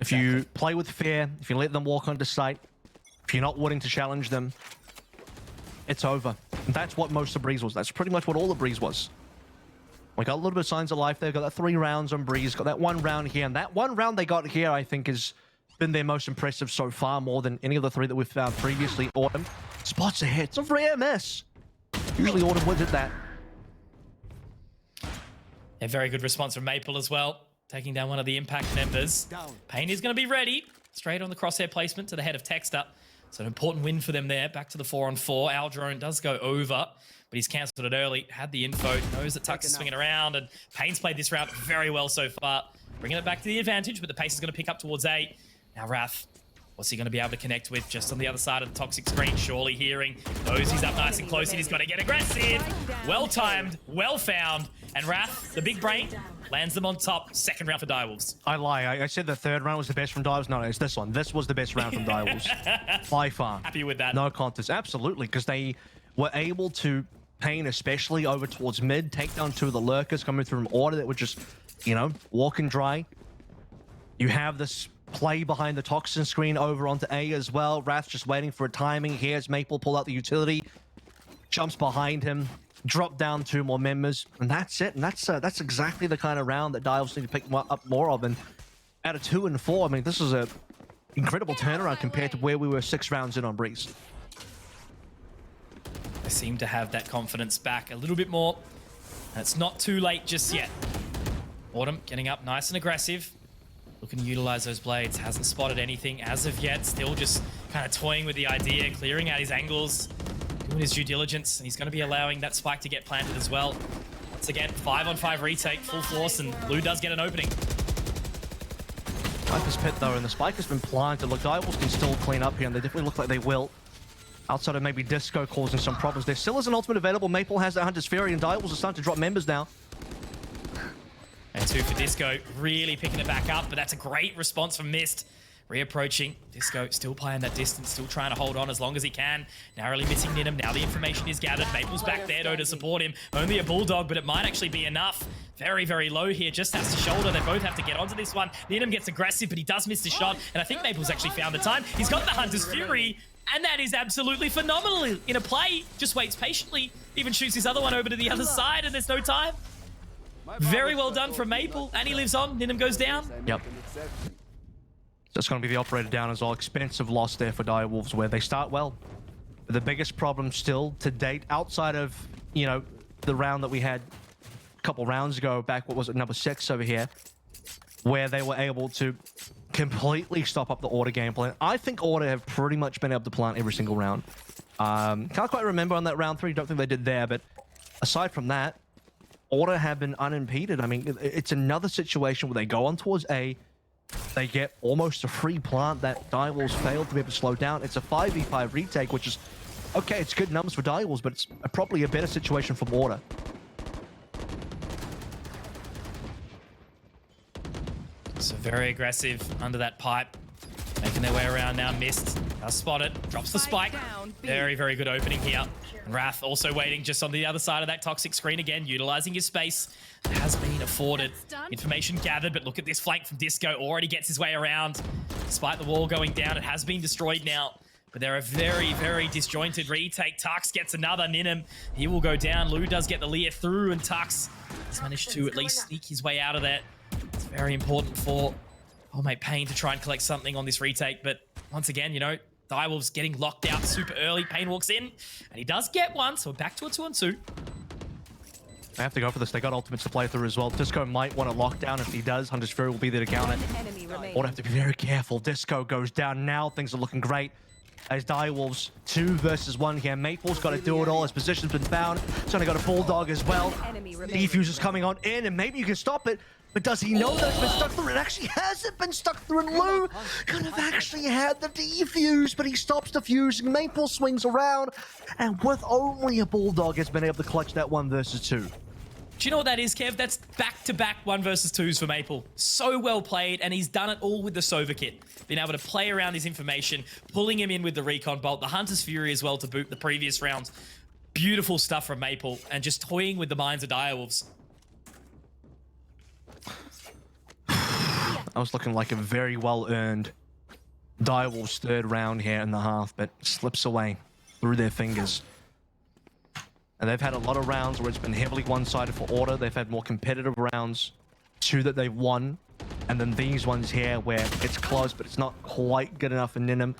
If you play with fear, if you let them walk onto site, if you're not willing to challenge them, it's over. And that's what most of Breeze was. That's pretty much what all of Breeze was. We got a little bit of signs of life there. Got that 3 rounds on Breeze. Got that 1 round here. And that 1 round they got here, I think, has been their most impressive so far, more than any of the 3 that we've found previously. Autumn spots ahead. It's a rare miss. Usually Autumn wins at that. A very good response from Maple as well. Taking down one of the Impact members. Payne is going to be ready. Straight on the crosshair placement to the head of Texter. So an important win for them there. Back to the 4-on-4. Our drone does go over, but he's cancelled it early. Had the info. Knows that Tuck's swinging around, and Payne's played this round very well so far. Bringing it back to the advantage, but the pace is going to pick up towards A. Now Wrath. What's he going to be able to connect with just on the other side of the toxic screen? Surely hearing. Knows he's up nice and close, and he's got to get aggressive. Well timed, well found. And Wrath, the big brain, lands them on top. 2nd round for Direwolves. I lie. I said the 3rd round was the best from Direwolves. No, it's this one. This was the best round from Direwolves. By far. Happy with that. No contest. Absolutely. Because they were able to, Payne especially, over towards mid, take down 2 of the lurkers coming through from Order that were just, you know, walking dry. You have this play behind the toxin screen over onto A as well. Wrath just waiting for a timing. Here's Maple, pull out the utility. Jumps behind him. Drop down 2 more members, and that's it. And that's exactly the kind of round that Direwolves need to pick up more of. And out of 2 and 4, I mean, this is a incredible turnaround compared to where we were 6 rounds in on Breeze. They seem to have that confidence back a little bit more. And it's not too late just yet. Autumn getting up nice and aggressive. Looking to utilize those blades. Hasn't spotted anything as of yet. Still just kind of toying with the idea, clearing out his angles. Doing his due diligence, and he's going to be allowing that spike to get planted as well. Once again, 5-on-5 retake, full force, and Lou does get an opening. Viper's pit though, and the spike has been planted. Look, Direwolves can still clean up here, and they definitely look like they will. Outside of maybe Disco causing some problems. There still is an ultimate available. Maple has that Hunter's Fury, and Direwolves are starting to drop members now. And 2 for Disco, really picking it back up, but that's a great response from Mist. Reapproaching. Disco still playing that distance, still trying to hold on as long as he can. Narrowly missing Ninum. Now the information is gathered. Maple's back there, though, to support him. Only a Bulldog, but it might actually be enough. Very, very low here. Just has to shoulder. They both have to get onto this one. Ninum gets aggressive, but he does miss the shot. And I think Maple's actually found the time. He's got the Hunter's Fury, and that is absolutely phenomenal in a play. Just waits patiently. Even shoots his other one over to the other side, and there's no time. Very well done from Maple, and he lives on. Ninum goes down. Yep. That's going to be the operator down as well. Expensive loss there for Direwolves, where they start well. But the biggest problem still to date, outside of, you know, the round that we had a couple rounds ago, back, what was it, number 6 over here, where they were able to completely stop up the Order gameplay. I think Order have pretty much been able to plant every single round. Can't quite remember on that round 3, don't think they did there, but aside from that, Order have been unimpeded. I mean, it's another situation where they go on towards A, they get almost a free plant that Direwolves failed to be able to slow down. It's a 5v5 retake, which is, okay, it's good numbers for Direwolves, but it's probably a better situation for Order. So very aggressive under that pipe. Making their way around now. Missed. Does spot it. Drops the spike. Very, very good opening here. And Wrath also waiting just on the other side of that toxic screen again, utilizing his space. Has been afforded. Information gathered, but look at this flank from Disco. Already gets his way around. Despite the wall going down, it has been destroyed now. But they're a very, very disjointed retake. Tux gets another Ninum. He will go down. Lou does get the Leer through, and Tux has managed to at least sneak his way out of there. It's very important for Mate Pain to try and collect something on this retake. But once again, you know, Direwolves getting locked out super early. Pain walks in, and he does get one. So we're back to a 2-on-2. I have to go for this. They got ultimates to play through as well. Disco might want to lock down. If he does, Hunter's Fury will be there to counter. Order have to be very careful. Disco goes down now. Things are looking great. As Direwolves 2 versus 1 here. Maple's got to do it all. His position's been found. He's only got a Bulldog as well. Defuse is coming on in, and maybe you can stop it. But does he know that it's been stuck through? It actually hasn't been stuck through, and Lou could have actually had the defuse, but he stops defusing. Maple swings around, and with only a Bulldog has been able to clutch that 1 versus 2. Do you know what that is, Kev? That's back-to-back 1 versus 2s for Maple. So well played, and he's done it all with the Sova kit. Been able to play around his information, pulling him in with the Recon Bolt, the Hunter's Fury as well to boot the previous rounds. Beautiful stuff from Maple, and just toying with the minds of Direwolves. I was looking like a very well-earned Direwolves 3rd round here in the half, but slips away through their fingers. And they've had a lot of rounds where it's been heavily one-sided for Order. They've had more competitive rounds, 2 that they've won, and then these ones here where it's close, but it's not quite good enough for Ninum.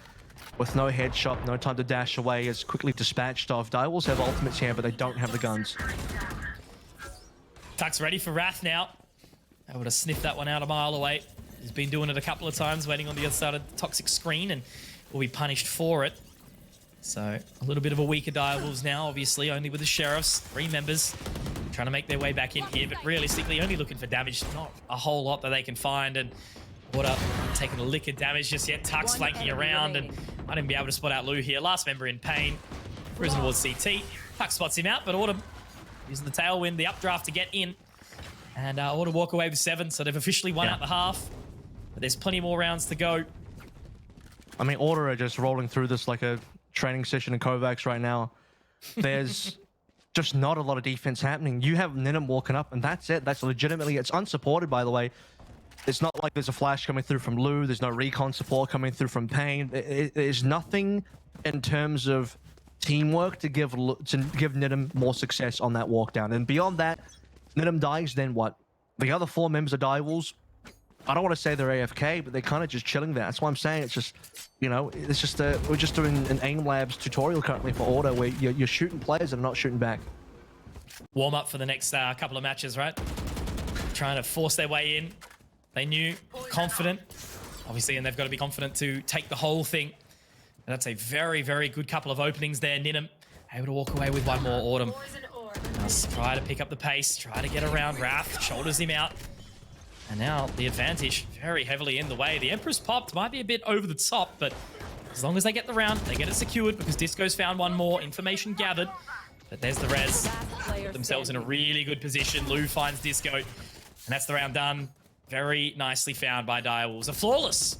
With no headshot, no time to dash away, is quickly dispatched off. Direwolves have ultimates here, but they don't have the guns. Tuck's ready for Wrath now. Able to sniff that one out a mile away. He's been doing it a couple of times, waiting on the other side of the toxic screen, and will be punished for it. So a little bit of a weaker Direwolves now, obviously, only with the Sheriffs. 3 members trying to make their way back in here, but realistically only looking for damage. Not a whole lot that they can find, and Order taking a lick of damage just yet. Tux flanking around, and I didn't be able to spot out Lou here. Last member in Pain. Cruising towards CT. Tux spots him out, but Order using the tailwind, the updraft to get in. And Order walk away with 7, so they've officially won out the half. But there's plenty more rounds to go. I mean, Order are just rolling through this like a training session in Kovacs right now. There's just not a lot of defense happening. You have Ninum walking up, and that's it. That's legitimately, it's unsupported, by the way. It's not like there's a flash coming through from Lou. There's no recon support coming through from Pain. There's nothing in terms of teamwork to give Ninum more success on that walk down. And beyond that, Ninum dies, then what? The other 4 members of Direwolves, I don't want to say they're AFK, but they're kind of just chilling there. That's why I'm saying it's just, you know, it's just we're just doing an AIM Labs tutorial currently for Order where you're shooting players and not shooting back. Warm up for the next couple of matches, right? Trying to force their way in. They knew, confident, obviously, and they've got to be confident to take the whole thing. And that's a very, very good couple of openings there. Ninum able to walk away with 1 more. Autumn. Now try to pick up the pace, try to get around Wrath, shoulders him out. And now the advantage very heavily in the way. The Empress popped, might be a bit over the top, but as long as they get the round, they get it secured because Disco's found 1 more, information gathered. But there's the res. Put themselves in a really good position. Lou finds Disco, and that's the round done. Very nicely found by Direwolves. A flawless.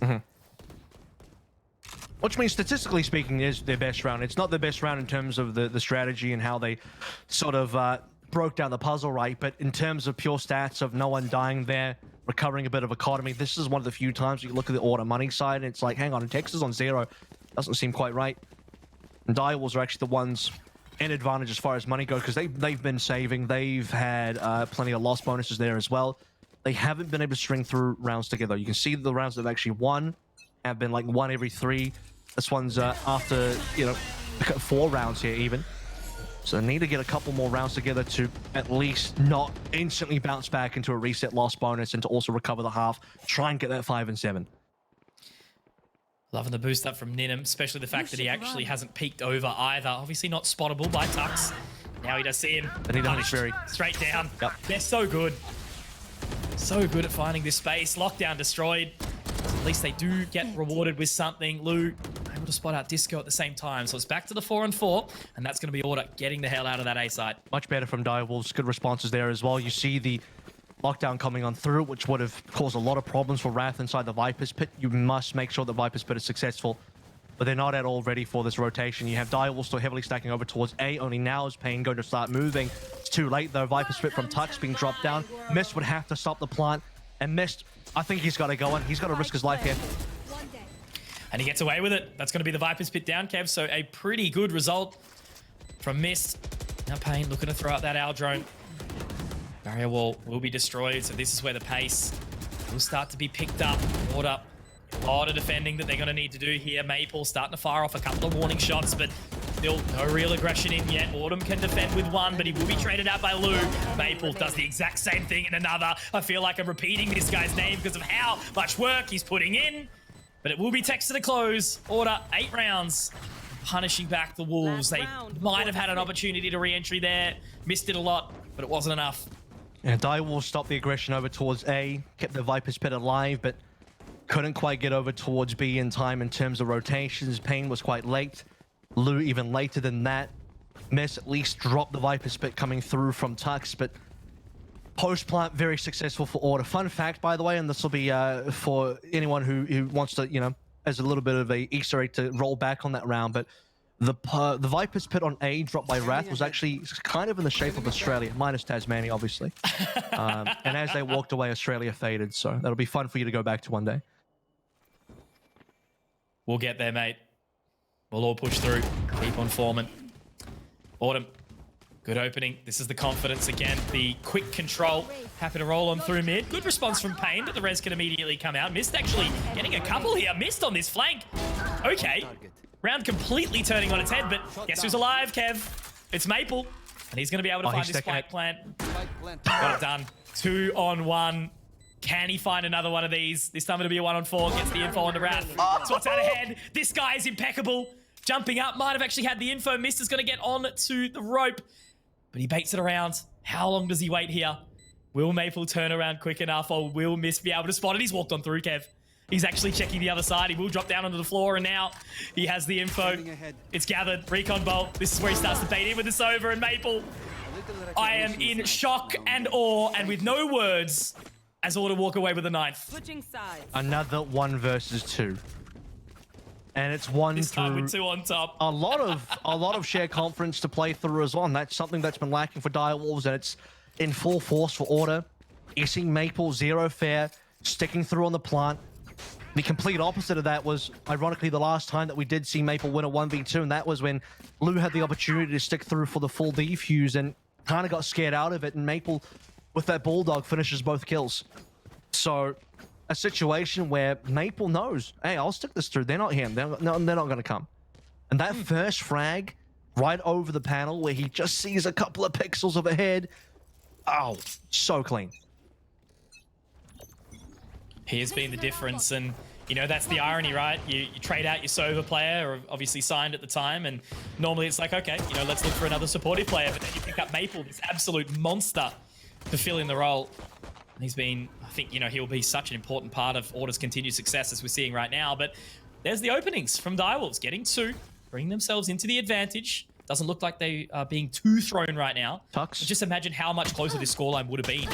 Which means, statistically speaking, is their best round. It's not their best round in terms of the strategy and how they sort of broke down the puzzle, right? But in terms of pure stats of no one dying there, recovering a bit of economy, this is one of the few times you look at the Order money side and it's like, hang on, Texas on 0. Doesn't seem quite right. And Direwolves are actually the ones in advantage as far as money goes because they've been saving. They've had plenty of loss bonuses there as well. they haven't been able to string through rounds together. You can see the rounds they've actually won have been like 1 every 3. This one's after, 4 rounds here even. So they need to get a couple more rounds together to at least not instantly bounce back into a reset loss bonus and to also recover the half. Try and get that 5 and 7. Loving the boost up from Ninum, especially the fact that he actually hasn't peeked over either. Obviously not spottable by Tux. Now he does see him. They need to Punished very straight down. Yep. They're so good. So good at finding this space. Lockdown destroyed. So at least they do get rewarded with something. Lou able to spot out Disco at the same time. So it's back to the 4 and 4, and that's going to be Order getting the hell out of that A site. Much better from Direwolves. Good responses there as well. You see the lockdown coming on through, which would have caused a lot of problems for Wrath inside the Viper's Pit. You must make sure the Viper's Pit is successful, but they're not at all ready for this rotation. You have Direwolves still heavily stacking over towards A. Only now is Pain going to start moving. It's too late though. Viper's Pit from Tux being dropped down. Mist would have to stop the plant, and Mist, I think he's got to go on. He's got to risk his life here. And he gets away with it. That's going to be the Viper's Pit down, Kev. So a pretty good result from Mist. Now Pain looking to throw out that owl drone. Barrier wall will be destroyed. So this is where the pace will start to be picked up. Order. A lot of defending that they're going to need to do here. Maple starting to fire off a couple of warning shots, but still no real aggression in yet. Autumn can defend with 1, but he will be traded out by Lou. Maple does the exact same thing in another. I feel like I'm repeating this guy's name because of how much work he's putting in. But it will be text to the close. Order 8 rounds. Punishing back the Wolves. They might have had an opportunity to re-entry there. Missed it a lot, but it wasn't enough. Yeah, Direwolves stopped the aggression over towards A. Kept the Viper's Pit alive, but couldn't quite get over towards B in time in terms of rotations. Pain was quite late. Lou even later than that. Mess at least dropped the Viper's Pit coming through from Tux, but post-plant very successful for Order. Fun fact, by the way, and this will be for anyone who wants to, as a little bit of a Easter egg to roll back on that round, but the Viper's Pit on A dropped by Wrath was actually kind of in the shape of Australia, minus Tasmania, obviously. And as they walked away, Australia faded, so that'll be fun for you to go back to one day. We'll get there, mate. We'll all push through. Keep on forming. Autumn. Good opening. This is the confidence again. The quick control. Happy to roll on through mid. Good response from Pain, but the res can immediately come out. Mist actually getting a couple here. Mist on this flank. Okay. Round completely turning on its head, but guess who's alive, Kev? It's Maple. And he's going to be able to find this spike plant. Got it done. 2 on 1. Can he find another one of these? This time it'll be a 1 on 4. Gets the info on the Wrath. Spots out ahead. This guy is impeccable. Jumping up. Might have actually had the info. Mist is going to get on to the rope. But he baits it around. How long does he wait here? Will Maple turn around quick enough, or will Mist be able to spot it? He's walked on through, Kev. He's actually checking the other side. He will drop down onto the floor, and now he has the info. It's gathered. Recon bolt. This is where he starts to bait in with this over, and Maple. I am in shock and awe, and with no words, as Order walk away with the 9th. Switching sides. Another 1 versus 2. And it's one this time through with 2 on top. a lot of shared conference to play through as well. And that's something that's been lacking for Direwolves, and it's in full force for Order. You see Maple 0 fair, sticking through on the plant. The complete opposite of that was, ironically, the last time that we did see Maple win a 1v2, and that was when Lou had the opportunity to stick through for the full defuse and kind of got scared out of it, and Maple, with that Bulldog, finishes both kills. So a situation where Maple knows, hey, I'll stick this through. They're not here. They're not going to come. And that first frag right over the panel where he just sees a couple of pixels of a head. Oh, so clean. He has been the difference, and that's the irony, right? You trade out your Sova player, or obviously signed at the time, and normally it's like, okay, let's look for another supportive player, but then you pick up Maple, this absolute monster, to fill in the role. And he's been, I think, he'll be such an important part of Order's continued success as we're seeing right now. But there's the openings from Direwolves, getting 2, bringing themselves into the advantage. Doesn't look like they are being too thrown right now. Tux. But just imagine how much closer this scoreline would have been.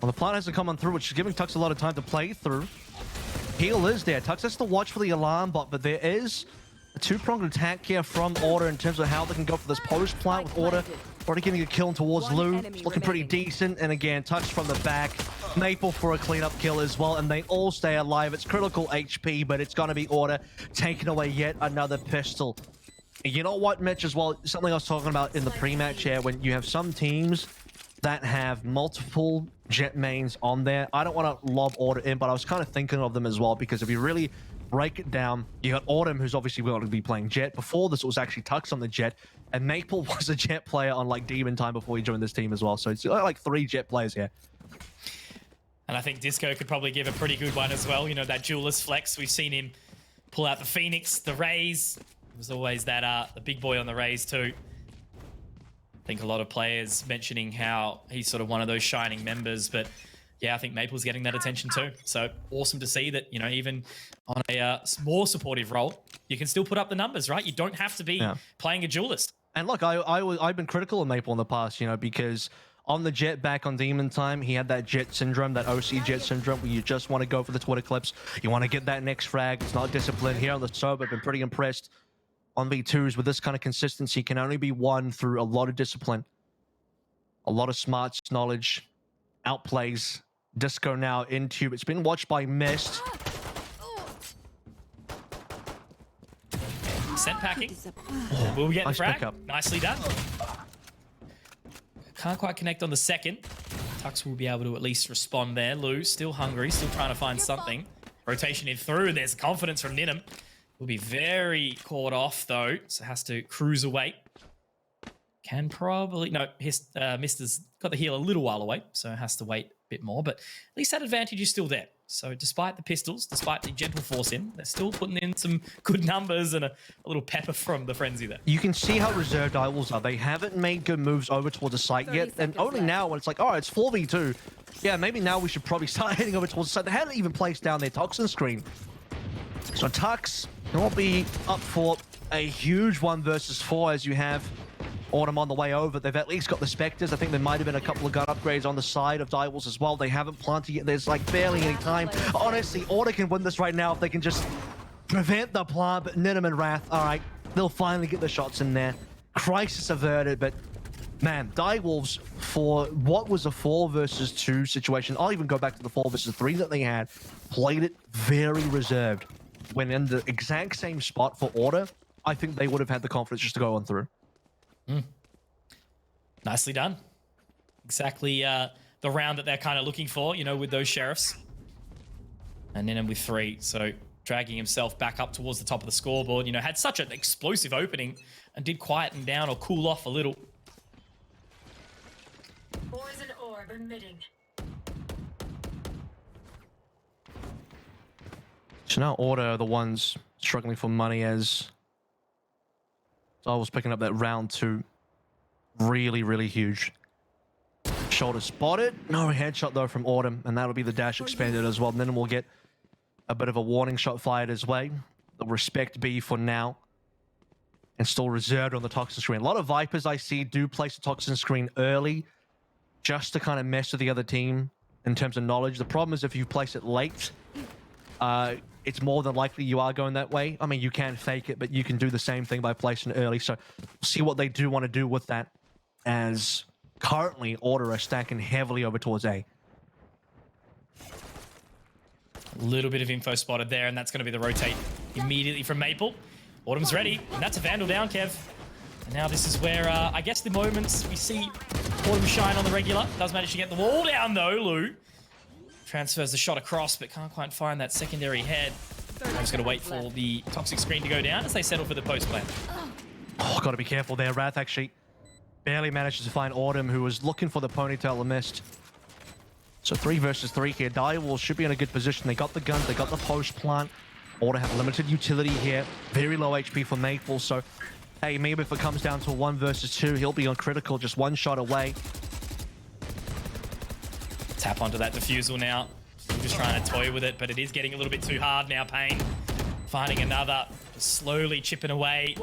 Well, the plant hasn't come on through, which is giving Tux a lot of time to play through. Heal is there. Tux has to watch for the alarm bot, but there is a 2-pronged attack here from Order in terms of how they can go for this post plant with Order. Already getting a kill towards Lou. It's looking pretty decent. And again, Tux from the back. Maple for a cleanup kill as well. And they all stay alive. It's critical HP, but it's going to be Order taking away yet another pistol. You know what, Mitch, as well? Something I was talking about in the pre-match here, when you have some teams that have multiple Jet mains on there. I don't want to lob Order in, but I was kind of thinking of them as well, because if you really break it down, you got Autumn, who's obviously going to be playing Jet. Before this, it was actually Tux on the Jet, and Maple was a Jet player on like Demon Time before he joined this team as well. So it's like 3 Jet players here. And I think Disco could probably give a pretty good one as well. You know, that duelist flex. We've seen him pull out the Phoenix, the Rays. There's always that the big boy on the Rays too. I think a lot of players mentioning how he's sort of one of those shining members, but yeah, I think Maple's getting that attention too. So awesome to see that, you know, even on a more supportive role, you can still put up the numbers, right? You don't have to be playing a duelist. And look, I've been critical of Maple in the past, you know, because on the Jet back on Demon Time, he had that Jet syndrome, that OC Jet syndrome, where you just want to go for the Twitter clips. You want to get that next frag. It's not disciplined. Here on the sub, I've been pretty impressed on V2s with this kind of consistency. Can only be won through a lot of discipline, a lot of smarts, knowledge, outplays. Disco now in tube. It's been watched by Mist. Scent packing. Will we get the frag? Pickup. Nicely done. Can't quite connect on the second. Tux will be able to at least respond there. Lou still hungry, still trying to find something. Rotation in through. There's confidence from Ninham. Will be very caught off though, so has to cruise away. Can probably no. Mister's got the heal a little while away, so has to wait a bit more. But at least that advantage is still there. So despite the pistols, despite the gentle force in, they're still putting in some good numbers and a little pepper from the frenzy there. You can see how reserved Owls are. They haven't made good moves over towards the site yet, and only now when it's like, oh, it's 4v2. Yeah, maybe now we should probably start heading over towards the site. They haven't even placed down their toxin screen. So Tux will be up for a huge 1 versus 4 as you have Autumn on the way over. They've at least got the Spectres. I think there might have been a couple of gun upgrades on the side of Direwolves as well. They haven't planted yet. There's like barely any time. Honestly, Order can win this right now if they can just prevent the plant. But Ninham and Wrath, all right, they'll finally get the shots in there. Crisis averted, but man, Direwolves, for what was a 4 versus 2 situation, I'll even go back to the 4 versus 3 that they had, played it very reserved. When in the exact same spot for Order, I think they would have had the confidence just to go on through. Nicely done. Exactly the round that they're kind of looking for, you know, with those sheriffs. And Ninham with 3, so dragging himself back up towards the top of the scoreboard. You know, had such an explosive opening and did quieten down or cool off a little. Poison orb emitting. So now Order are the ones struggling for money as I was picking up that round 2. Really, really huge. Shoulder spotted. No headshot though from Autumn, and that'll be the dash expanded as well. Ninham will get a bit of a warning shot fired his way. The respect B for now. And still reserved on the toxin screen. A lot of Vipers I see do place the toxin screen early just to kind of mess with the other team in terms of knowledge. The problem is if you place it late, it's more than likely you are going that way. I mean, you can fake it, but you can do the same thing by placing it early. So we'll see what they do want to do with that, as currently Order are stacking heavily over towards A. A little bit of info spotted there, and that's going to be the rotate immediately from Maple. Autumn's ready, and that's a Vandal down, Kev. And now this is where, I guess, the moments we see Autumn shine on the regular. Does manage to get the wall down, though, Lou. Transfers the shot across, but can't quite find that secondary head. I'm just going to wait for the toxic screen to go down as they settle for the post plan. Oh, got to be careful there. Wrath actually barely manages to find Autumn, who was looking for the ponytail and missed. So 3 versus 3 here. Direwolves should be in a good position. They got the guns, they got the post plant. Order have limited utility here. Very low HP for Maple, so hey, maybe if it comes down to a 1 versus 2, he'll be on critical, just 1 shot away. Tap onto that defusal now. I'm just trying to toy with it, but it is getting a little bit too hard now. Pain finding another, slowly chipping away.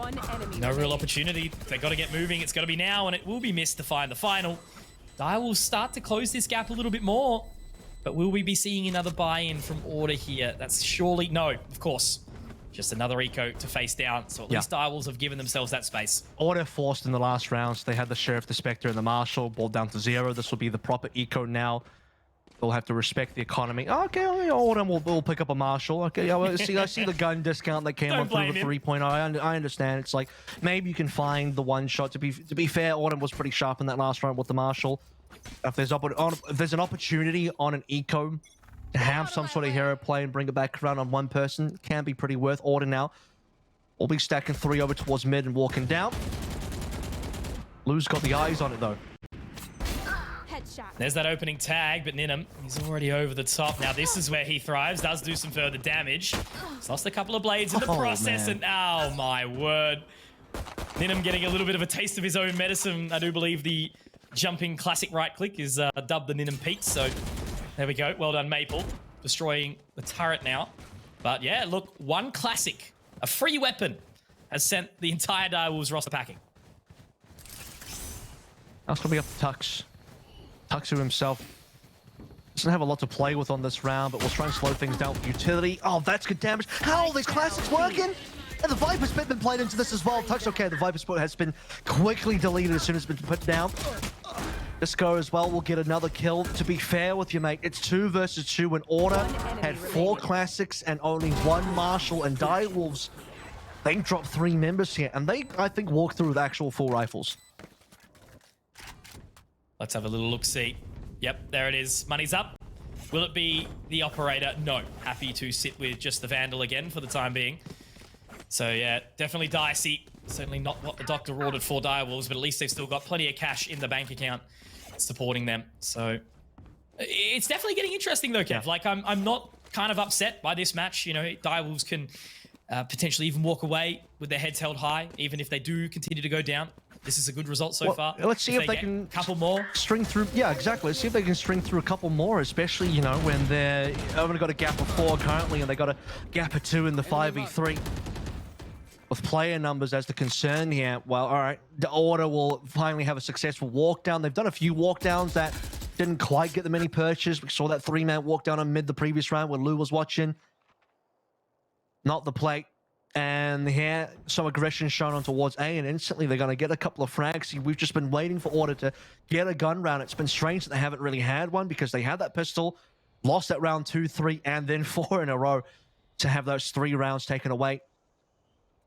No real opportunity. They got to get moving. It's got to be now, and it will be missed to find the final. Dire will start to close this gap a little bit more, but will we be seeing another buy-in from Order here? That's surely no, of course. Just another eco to face down, so at least Direwolves have given themselves that space. Order forced in the last rounds. They had the Sheriff, the Spectre, and the Marshal balled down to 0. This will be the proper eco now. They'll have to respect the economy. Okay, Autumn will pick up a Marshal. Okay, I see the gun discount that came on through the 3.0. I understand. It's like maybe you can find the 1 shot. To be fair, Autumn was pretty sharp in that last round with the Marshal. If there's an opportunity on an eco to have some sort of hero play and bring it back around on one person, can be pretty worth. Order now will be stacking 3 over towards mid and walking down. Lou's got the eyes on it though. There's that opening tag, but Ninum, he's already over the top. Now this is where he thrives, does do some further damage. He's lost a couple of blades in the process, man. and oh my word. Ninum getting a little bit of a taste of his own medicine. I do believe the jumping classic right click is dubbed the Ninum Peak, so there we go. Well done, Maple. Destroying the turret now. But yeah, look, one classic, a free weapon, has sent the entire Direwolves roster packing. That's gonna be up to Tux. Tuxu himself doesn't have a lot to play with on this round, but we'll try and slow things down with utility. Oh, that's good damage. How are these classics working? And the Viper Spit been played into this as well. Tux, okay, the Viper Spit has been quickly deleted as soon as it's been put down. Disco as well will get another kill. To be fair with you, mate, it's 2 versus 2 when Order had 4 classics and only 1 Marshall, and Direwolves, they dropped 3 members here, and they, I think, walked through with actual full rifles. Let's have a little look-see. Yep, there it is. Money's up. Will it be the operator? No. Happy to sit with just the Vandal again for the time being. So yeah, definitely dicey. Certainly not what the doctor ordered for Direwolves, but at least they've still got plenty of cash in the bank account supporting them. So it's definitely getting interesting though, Kev. Yeah. Like I'm not kind of upset by this match. You know, Direwolves can potentially even walk away with their heads held high, even if they do continue to go down. This is a good result so far. Let's see if they get can a couple more. String through. Yeah, exactly. Let's see if they can string through a couple more, especially, you know, when they're only got a gap of 4 currently, and they got a gap of 2 in the 5v3. With player numbers as the concern here, well, all right, the Order will finally have a successful walk down. They've done a few walk downs that didn't quite get them any purchase. We saw that 3-man walk down on mid the previous round where Lou was watching. Not the plate. And here, some aggression shown on towards A, and instantly they're going to get a couple of frags. We've just been waiting for Order to get a gun round. It's been strange that they haven't really had one because they had that pistol, lost that round 2, 3, and then 4 in a row to have those 3 rounds taken away.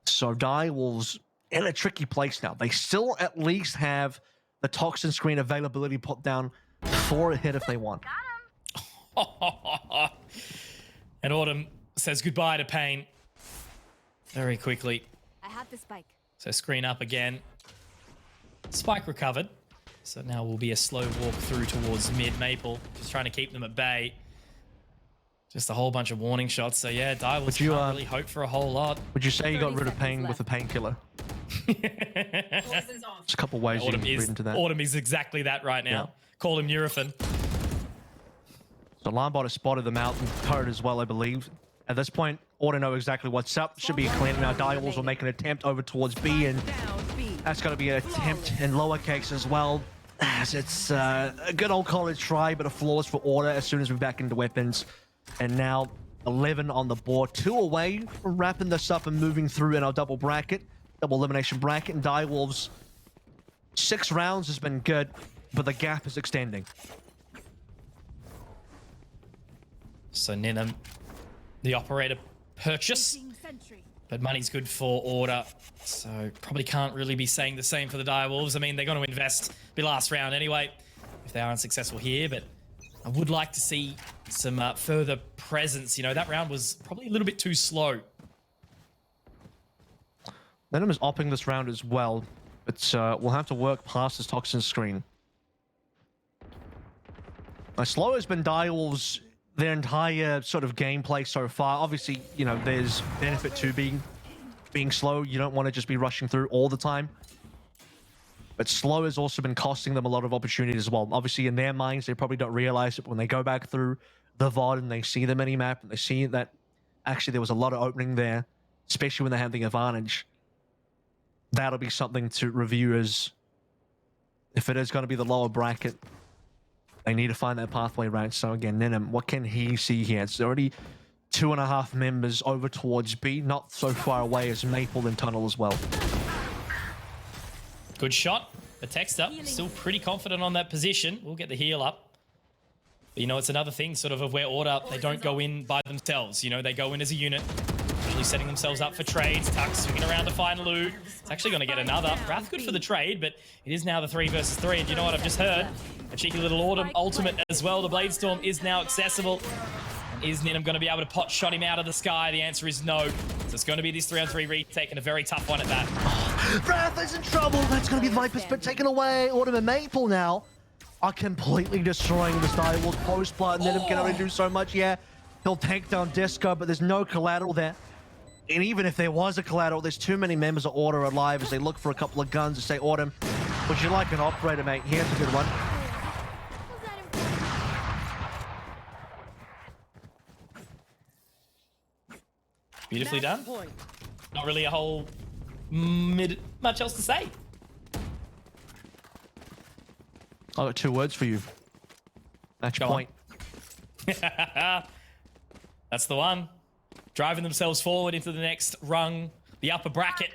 So Direwolves in a tricky place now. They still at least have the toxin screen availability put down 4 ahead if they want. And Autumn says goodbye to pain very quickly. I have the spike. So screen up again. Spike recovered. So now will be a slow walk through towards mid Maple. Just trying to keep them at bay. Just a whole bunch of warning shots. So yeah, Direwolves can't really hope for a whole lot. Would you say you got rid of pain with a painkiller? There's a couple ways you can read into that. Autumn is exactly that right now. Yeah. Call him Nurofen. So Linebot has spotted them out and turret as well, I believe. At this point, Order know exactly what's up. Should be a clean. Now Direwolves will make an attempt over towards B, and that's going to be an attempt in lowercase as well. As it's a good old college try, but a flawless for Order as soon as we're back into weapons. And now 11 on the board. 2 away from wrapping this up and moving through in our double elimination bracket. And Direwolves, 6 rounds has been good, but the gap is extending. So Ninum, the operator purchase, but money's good for Order. So probably can't really be saying the same for the Direwolves. I mean, they're going to invest the last round anyway if they are unsuccessful here, but I would like to see some further presence. You know, that round was probably a little bit too slow. Venom is opping this round as well, but we'll have to work past this toxin screen. Slow has been Direwolves their entire sort of gameplay so far. Obviously, you know, there's benefit to being slow. You don't want to just be rushing through all the time. But slow has also been costing them a lot of opportunities as well. Obviously, in their minds, they probably don't realize it. But when they go back through the VOD and they see the mini-map and they see that actually there was a lot of opening there, especially when they have the advantage, that'll be something to review as if it is going to be the lower bracket. They need to find that pathway right. So again, Ninum, what can he see here? It's already 2.5 members over towards B, not so far away as Maple and Tunnel as well. Good shot. The text up. Still pretty confident on that position. We'll get the heal up. But, you know, it's another thing sort of where Order, they don't go in by themselves. You know, they go in as a unit. Usually setting themselves up for trades. Tuck swinging around to find loot. It's actually going to get another. Wrath good for the trade, but it is now the 3 versus 3. And you know what I've just heard? A cheeky little Autumn ultimate as well. The Bladestorm is now accessible. And is Ninham going to be able to pot shot him out of the sky? The answer is no. So it's going to be this 3-on-3 retake, and a very tough one at that. Wrath is in trouble. That's going to be the Viper's been taken away. Autumn and Maple now are completely destroying this Direwolf post-plant. Ninham can only do so much. Yeah, he'll take down Disco, but there's no collateral there. And even if there was a collateral, there's too many members of Order alive as they look for a couple of guns to say, Autumn, would you like an operator, mate? Here's a good one. Beautifully done. Not really a whole much else to say. I got 2 words for you. Match point. That's the one. Driving themselves forward into the next rung, the upper bracket.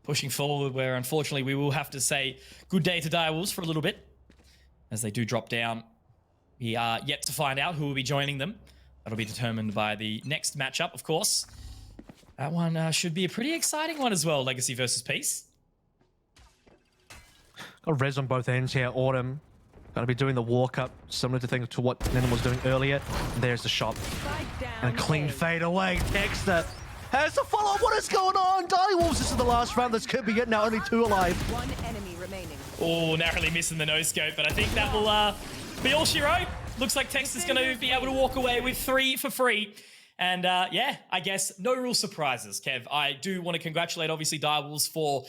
Pushing forward, where unfortunately we will have to say good day to Direwolves for a little bit, as they do drop down. We are yet to find out who will be joining them. That'll be determined by the next matchup, of course. That one should be a pretty exciting one as well, Legacy versus Peace. Got res on both ends here. Autumn going to be doing the walk up, similar to what Ninham was doing earlier. There's the shot. And a clean fade away. Dexter has the follow-up. What is going on? Direwolves, this is the last round. This could be it now. Only 2 alive. One enemy remaining. Oh, narrowly missing the no-scope, but I think that will be all she wrote. Looks like Tex is going to be able to walk away with 3 for free. And yeah, I guess no real surprises, Kev. I do want to congratulate, obviously, Direwolves for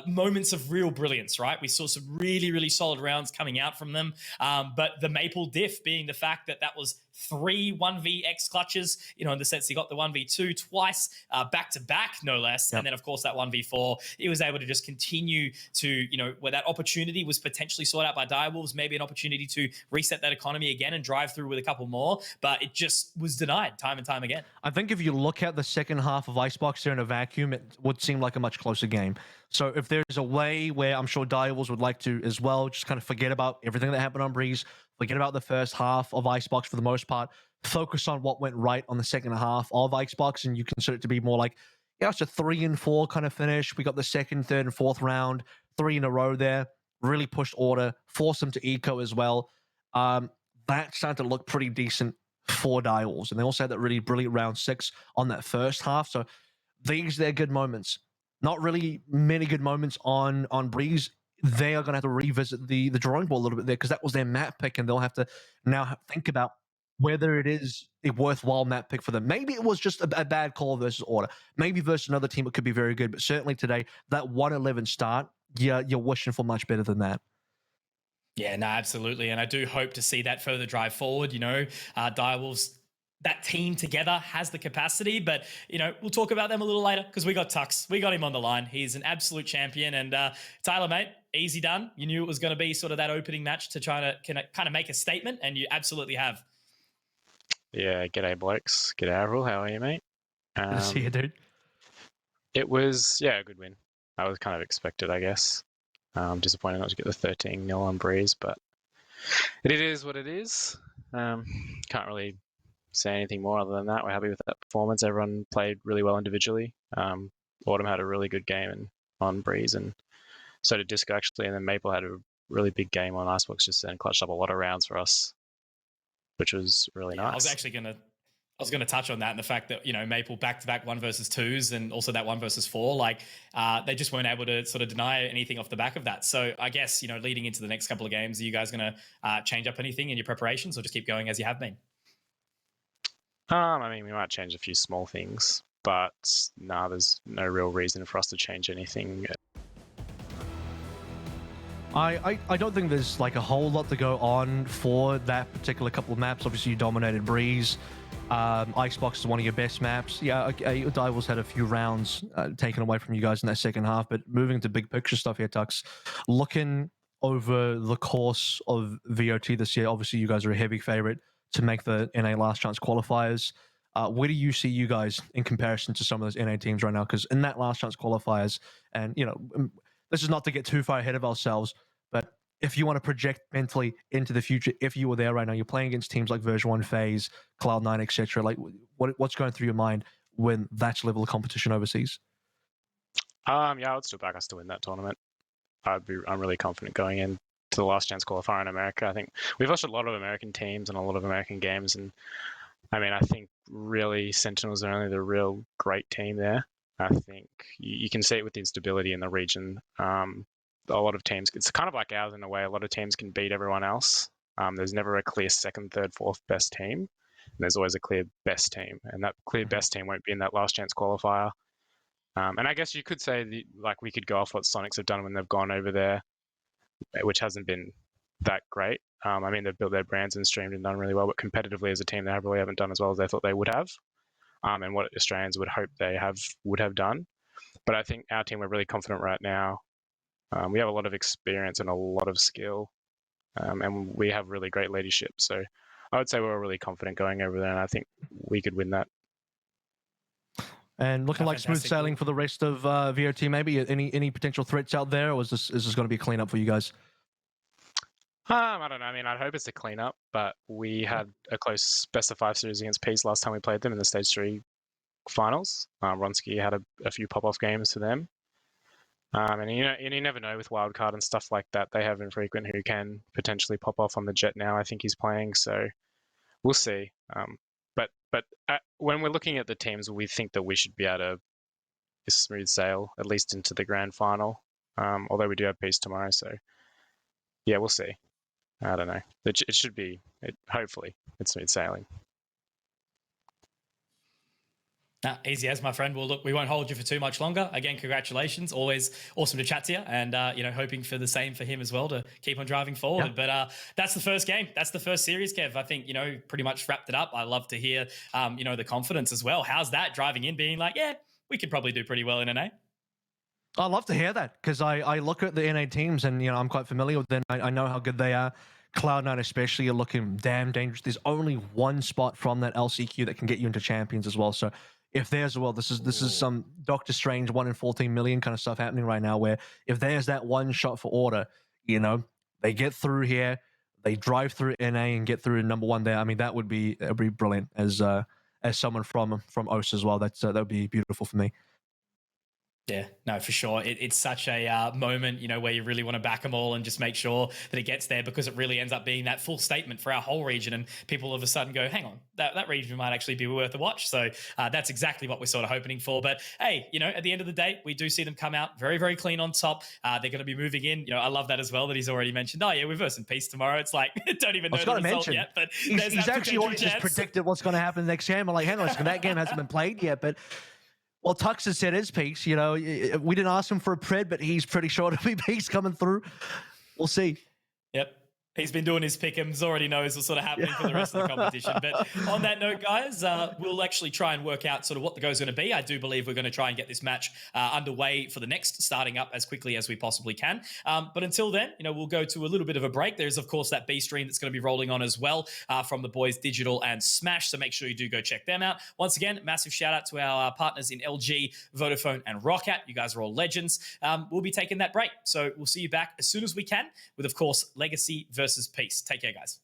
moments of real brilliance, right? We saw some really, really solid rounds coming out from them. But the Maple diff being the fact that that was 3 1vx clutches, you know, in the sense he got the 1v2 twice, back to back, no less. Yep. And then, of course, that 1v4, he was able to just continue to, you know, where that opportunity was potentially sought out by Direwolves, maybe an opportunity to reset that economy again and drive through with a couple more. But it just was denied time and time again. I think if you look at the second half of Icebox there in a vacuum, it would seem like a much closer game. So if there's a way where I'm sure Direwolves would like to as well, just kind of forget about everything that happened on Breeze, forget about the first half of Icebox for the most part, focus on what went right on the second half of Icebox, and you consider it to be more like, yeah, it's a 3-4 kind of finish. We got the second, third, and fourth round, 3 in a row there, really pushed Order, forced them to eco as well. That started to look pretty decent for Direwolves, and they also had that really brilliant round 6 on that first half. So these, they're good moments. Not really many good moments on Breeze. They are going to have to revisit the drawing board a little bit there, because that was their map pick, and they'll have to now think about whether it is a worthwhile map pick for them. Maybe it was just a bad call versus Order. Maybe versus another team it could be very good, but certainly today, that 1-11 start, yeah, you're wishing for much better than that. Yeah, no, absolutely. And I do hope to see that further drive forward. You know, Direwolves, that team together has the capacity, but, you know, we'll talk about them a little later, because we got Tux. We got him on the line. He's an absolute champion. And Tyler, mate, easy done. You knew it was going to be sort of that opening match to try to kind of make a statement, and you absolutely have. Yeah, g'day blokes. G'day Avril, how are you, mate? Good to see you, dude. It was, yeah, a good win. I was kind of expected, I guess. Disappointed not to get the 13-0 on Breeze, but it is what it is. Can't really say anything more other than that. We're happy with that performance. Everyone played really well individually. Autumn had a really good game on Breeze, and so did Disco actually, and then Maple had a really big game on Icebox just then, clutched up a lot of rounds for us, which was really nice. I was gonna touch on that, and the fact that, you know, Maple back-to-back 1 versus 2s and also that 1 versus 4, like they just weren't able to sort of deny anything off the back of that. So I guess, you know, leading into the next couple of games, are you guys gonna change up anything in your preparations, or just keep going as you have been? I mean, we might change a few small things, but no, there's no real reason for us to change anything. I don't think there's like a whole lot to go on for that particular couple of maps. Obviously, you dominated Breeze. Icebox is one of your best maps. Yeah, Direwolves had a few rounds taken away from you guys in that second half, but moving to big picture stuff here, Tux. Looking over the course of VOT this year, obviously you guys are a heavy favorite to make the NA last chance qualifiers. Where do you see you guys in comparison to some of those NA teams right now? Because in that last chance qualifiers, and, you know, this is not to get too far ahead of ourselves, but if you want to project mentally into the future, if you were there right now, you're playing against teams like Verge 1, FaZe, Cloud9, etc. Like, what's going through your mind? win that level of competition overseas? Yeah, I would still back us to win that tournament. I'm really confident going in to the last chance qualifier in America. I think we've watched a lot of American teams and a lot of American games, and I mean, I think really Sentinels are only the real great team there. I think you can see it with the instability in the region. A lot of teams, it's kind of like ours in a way. A lot of teams can beat everyone else. There's never a clear second, third, fourth best team. And there's always a clear best team, and that clear best team won't be in that last chance qualifier. And I guess you could say, like, we could go off what Sonics have done when they've gone over there, which hasn't been that great. I mean, they've built their brands and streamed and done really well, but competitively as a team, they really haven't done as well as they thought they would have, and what Australians would hope they would have done. But I think our team, we're really confident right now. We have a lot of experience and a lot of skill, and we have really great leadership. So I would say we're really confident going over there, and I think we could win that. And looking like smooth fantastic. sailing for the rest of VOT, maybe? Any potential threats out there, or is this going to be a cleanup for you guys? I don't know. I mean, I'd hope it's a cleanup, but we had a close best of 5 series against Peace last time we played them in the Stage 3 finals. Ronsky had a few pop-off games to them. And you never know with wildcard and stuff like that. They have Infrequent who can potentially pop off on the Jet now. I think he's playing, so we'll see. But when we're looking at the teams, we think that we should be able to smooth sail at least into the grand final. Although we do have Peace tomorrow, so yeah, we'll see. I don't know. It should be. Hopefully, it's smooth sailing. Easy as, my friend. Well, look, we won't hold you for too much longer. Again, congratulations. Always awesome to chat to you, and hoping for the same for him as well to keep on driving forward. Yeah. But that's the first game. That's the first series, Kev. I think pretty much wrapped it up. I love to hear the confidence as well. How's that driving in, being like, yeah, we could probably do pretty well in NA? I love to hear that, because I look at the NA teams and I'm quite familiar with them. I know how good they are. Cloud9 especially are looking damn dangerous. There's only one spot from that LCQ that can get you into champions as well. So if there's this is some Doctor Strange 1 in 14 million kind of stuff happening right now, where if there's that one shot for order, they get through here, they drive through NA and get through to number 1 there. I mean, that would be brilliant as someone from OS as well. That would be beautiful for me. Yeah, no, for sure. It's such a moment, where you really want to back them all and just make sure that it gets there, because it really ends up being that full statement for our whole region, and people all of a sudden go, hang on, that region might actually be worth a watch. So that's exactly what we're sort of hoping for. But hey, at the end of the day, we do see them come out very, very clean on top. They're going to be moving in. I love that as well, that he's already mentioned, oh yeah, we're versing Peace tomorrow. It's like, don't even know the result yet, but he's actually already just predicted what's going to happen next game. I'm like, hang on, that game hasn't been played yet, but well, Tux has said his piece. We didn't ask him for a pred, but he's pretty sure to be Peace coming through. We'll see. Yep. He's been doing his pick'ems, already knows what's sort of happening for the rest of the competition. But on that note, guys, we'll actually try and work out sort of what the go's going to be. I do believe we're going to try and get this match underway for the next, starting up as quickly as we possibly can. But until then, we'll go to a little bit of a break. There's, of course, that B stream that's going to be rolling on as well from the boys Digital and Smash. So make sure you do go check them out. Once again, massive shout out to our partners in LG, Vodafone, and Roccat. You guys are all legends. We'll be taking that break. So we'll see you back as soon as we can with, of course, Legacy versus Peace. Take care, guys.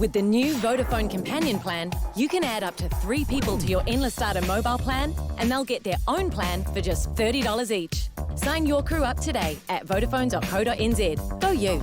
With the new Vodafone Companion plan, you can add up to 3 people to your Endless Starter mobile plan, and they'll get their own plan for just $30 each. Sign your crew up today at vodafone.co.nz. Go you!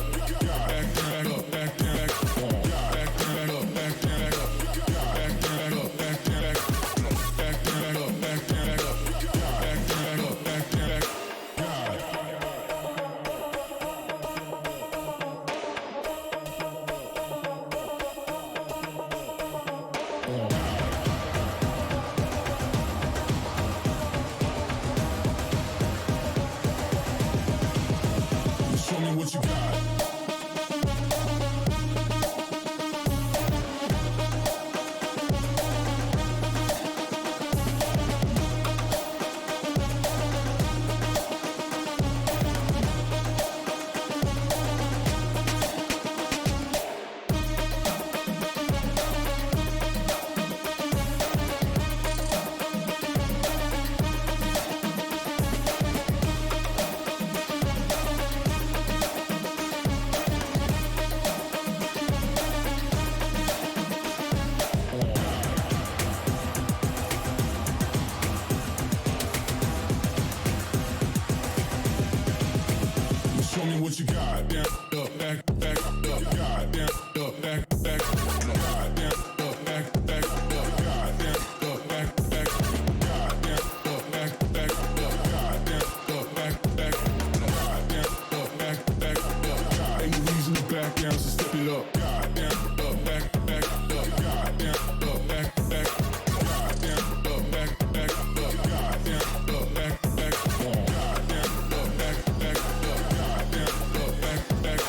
Show me what you got. Show me what you got. Down, up, back, back, up, God, down, up, back, back, God, down, up, back, back, up, God, down, up, back, back, God, down, up, back, back, up, God, down, up, back, back, God, down, up, back, back, up, God. Ain't no reason to back down, so step it up. God, down, up, back, back, up, God, down, up, back, back, God, down, up, back, back, up, God, down, up, back, back, God, down, up, back, back, up, God, down, up, back, back,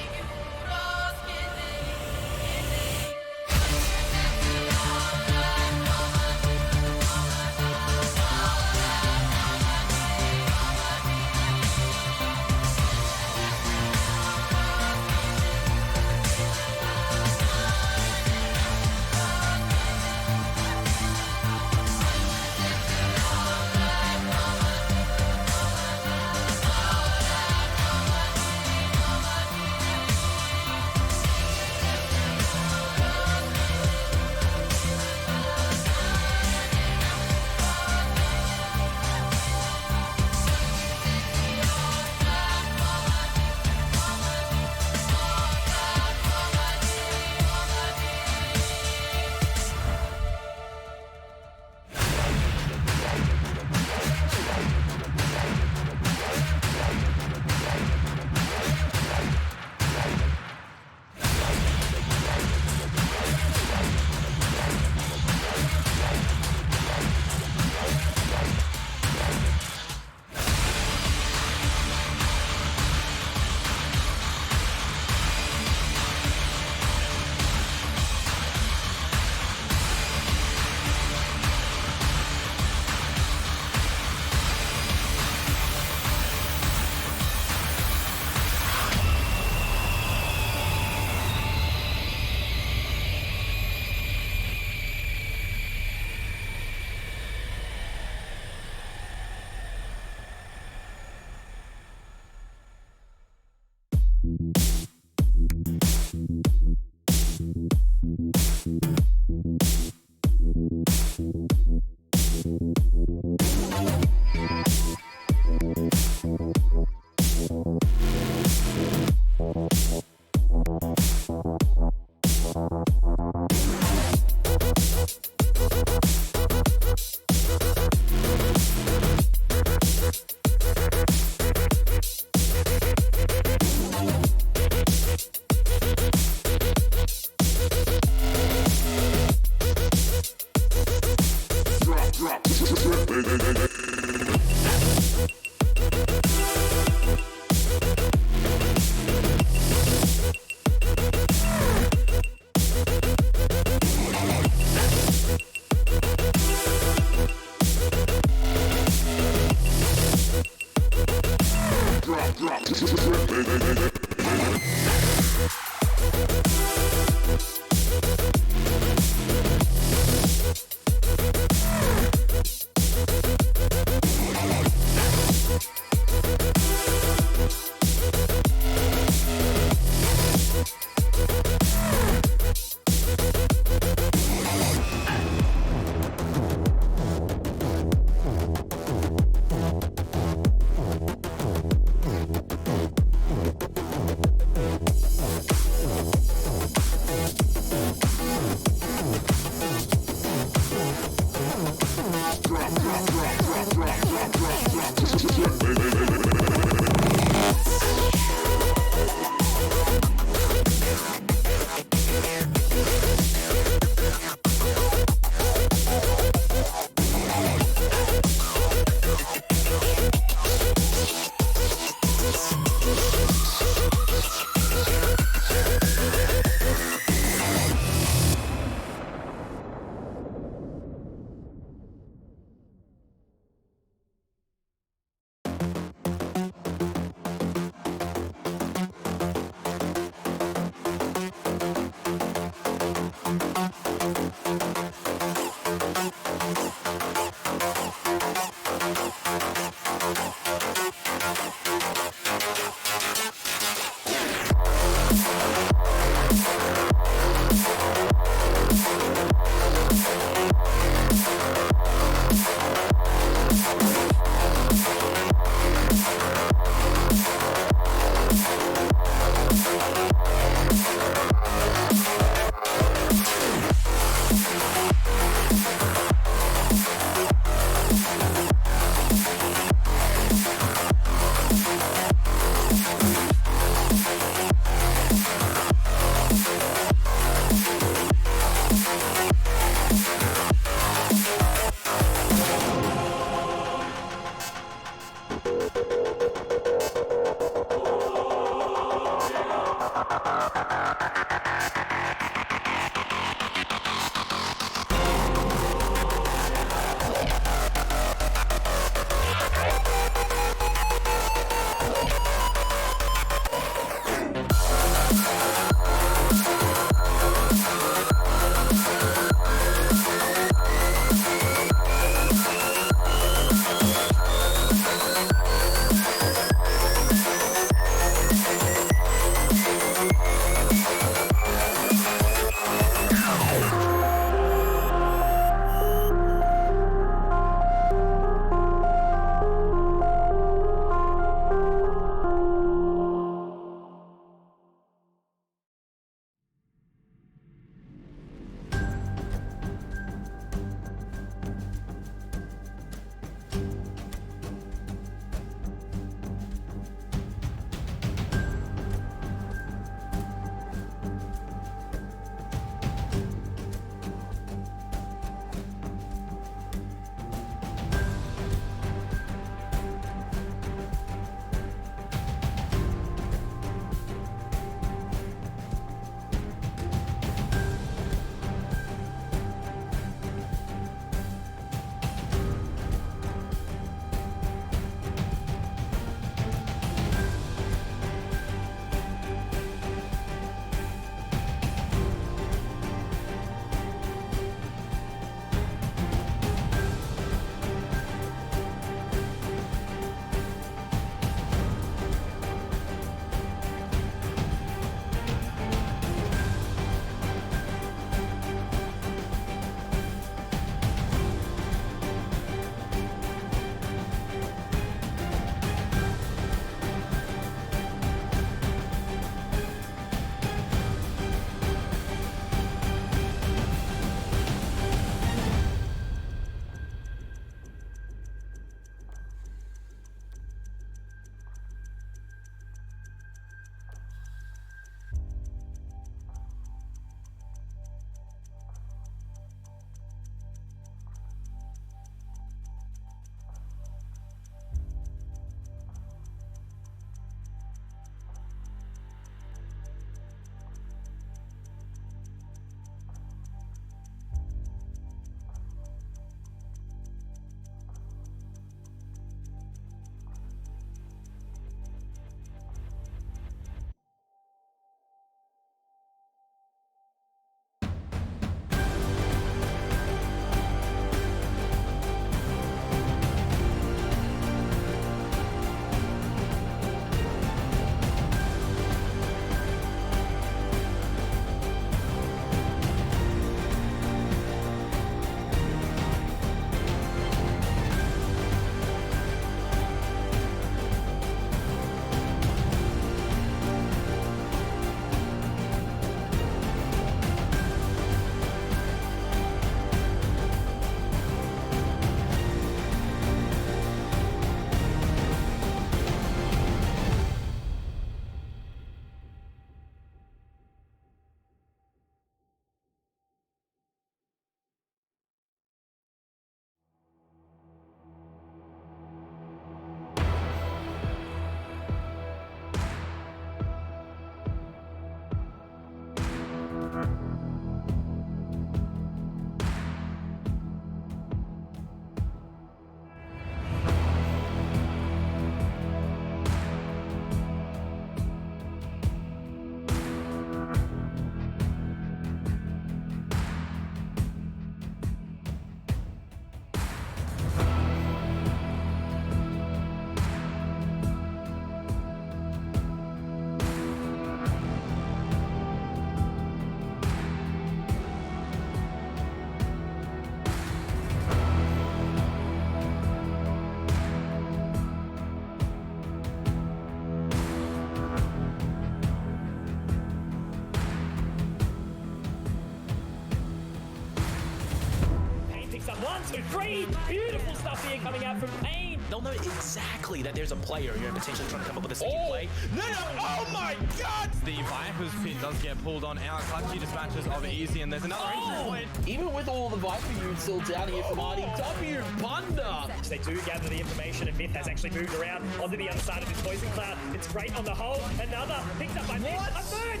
three. Beautiful stuff here coming out from Aim. They'll know exactly that there's a player here and potentially trying to come up with a sneaky play. No, oh my god! The Vi who's fit does get pulled on out. Clutchy dispatches of Easy, and there's another entry point. Even with all the Viper units still down here from RDW, Bunda! They do gather the information, and Myth has actually moved around onto the other side of this poison cloud. It's great on the hole. Another picked up by Myth. A third!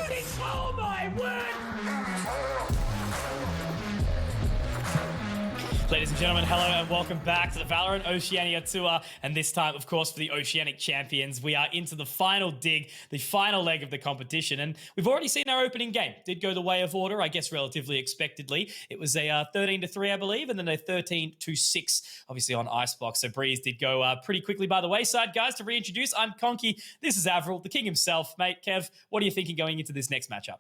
He's oh my word! Ladies and gentlemen, hello and welcome back to the VALORANT Oceania Tour. And this time, of course, for the Oceanic Champions, we are into the final dig, the final leg of the competition. And we've already seen our opening game. Did go the way of order, I guess relatively expectedly. It was a 13-3, I believe, and then a 13-6, obviously on Icebox. So Breeze did go pretty quickly by the wayside. Guys, to reintroduce, I'm Conky. This is Avril, the king himself. Mate, Kev, what are you thinking going into this next matchup?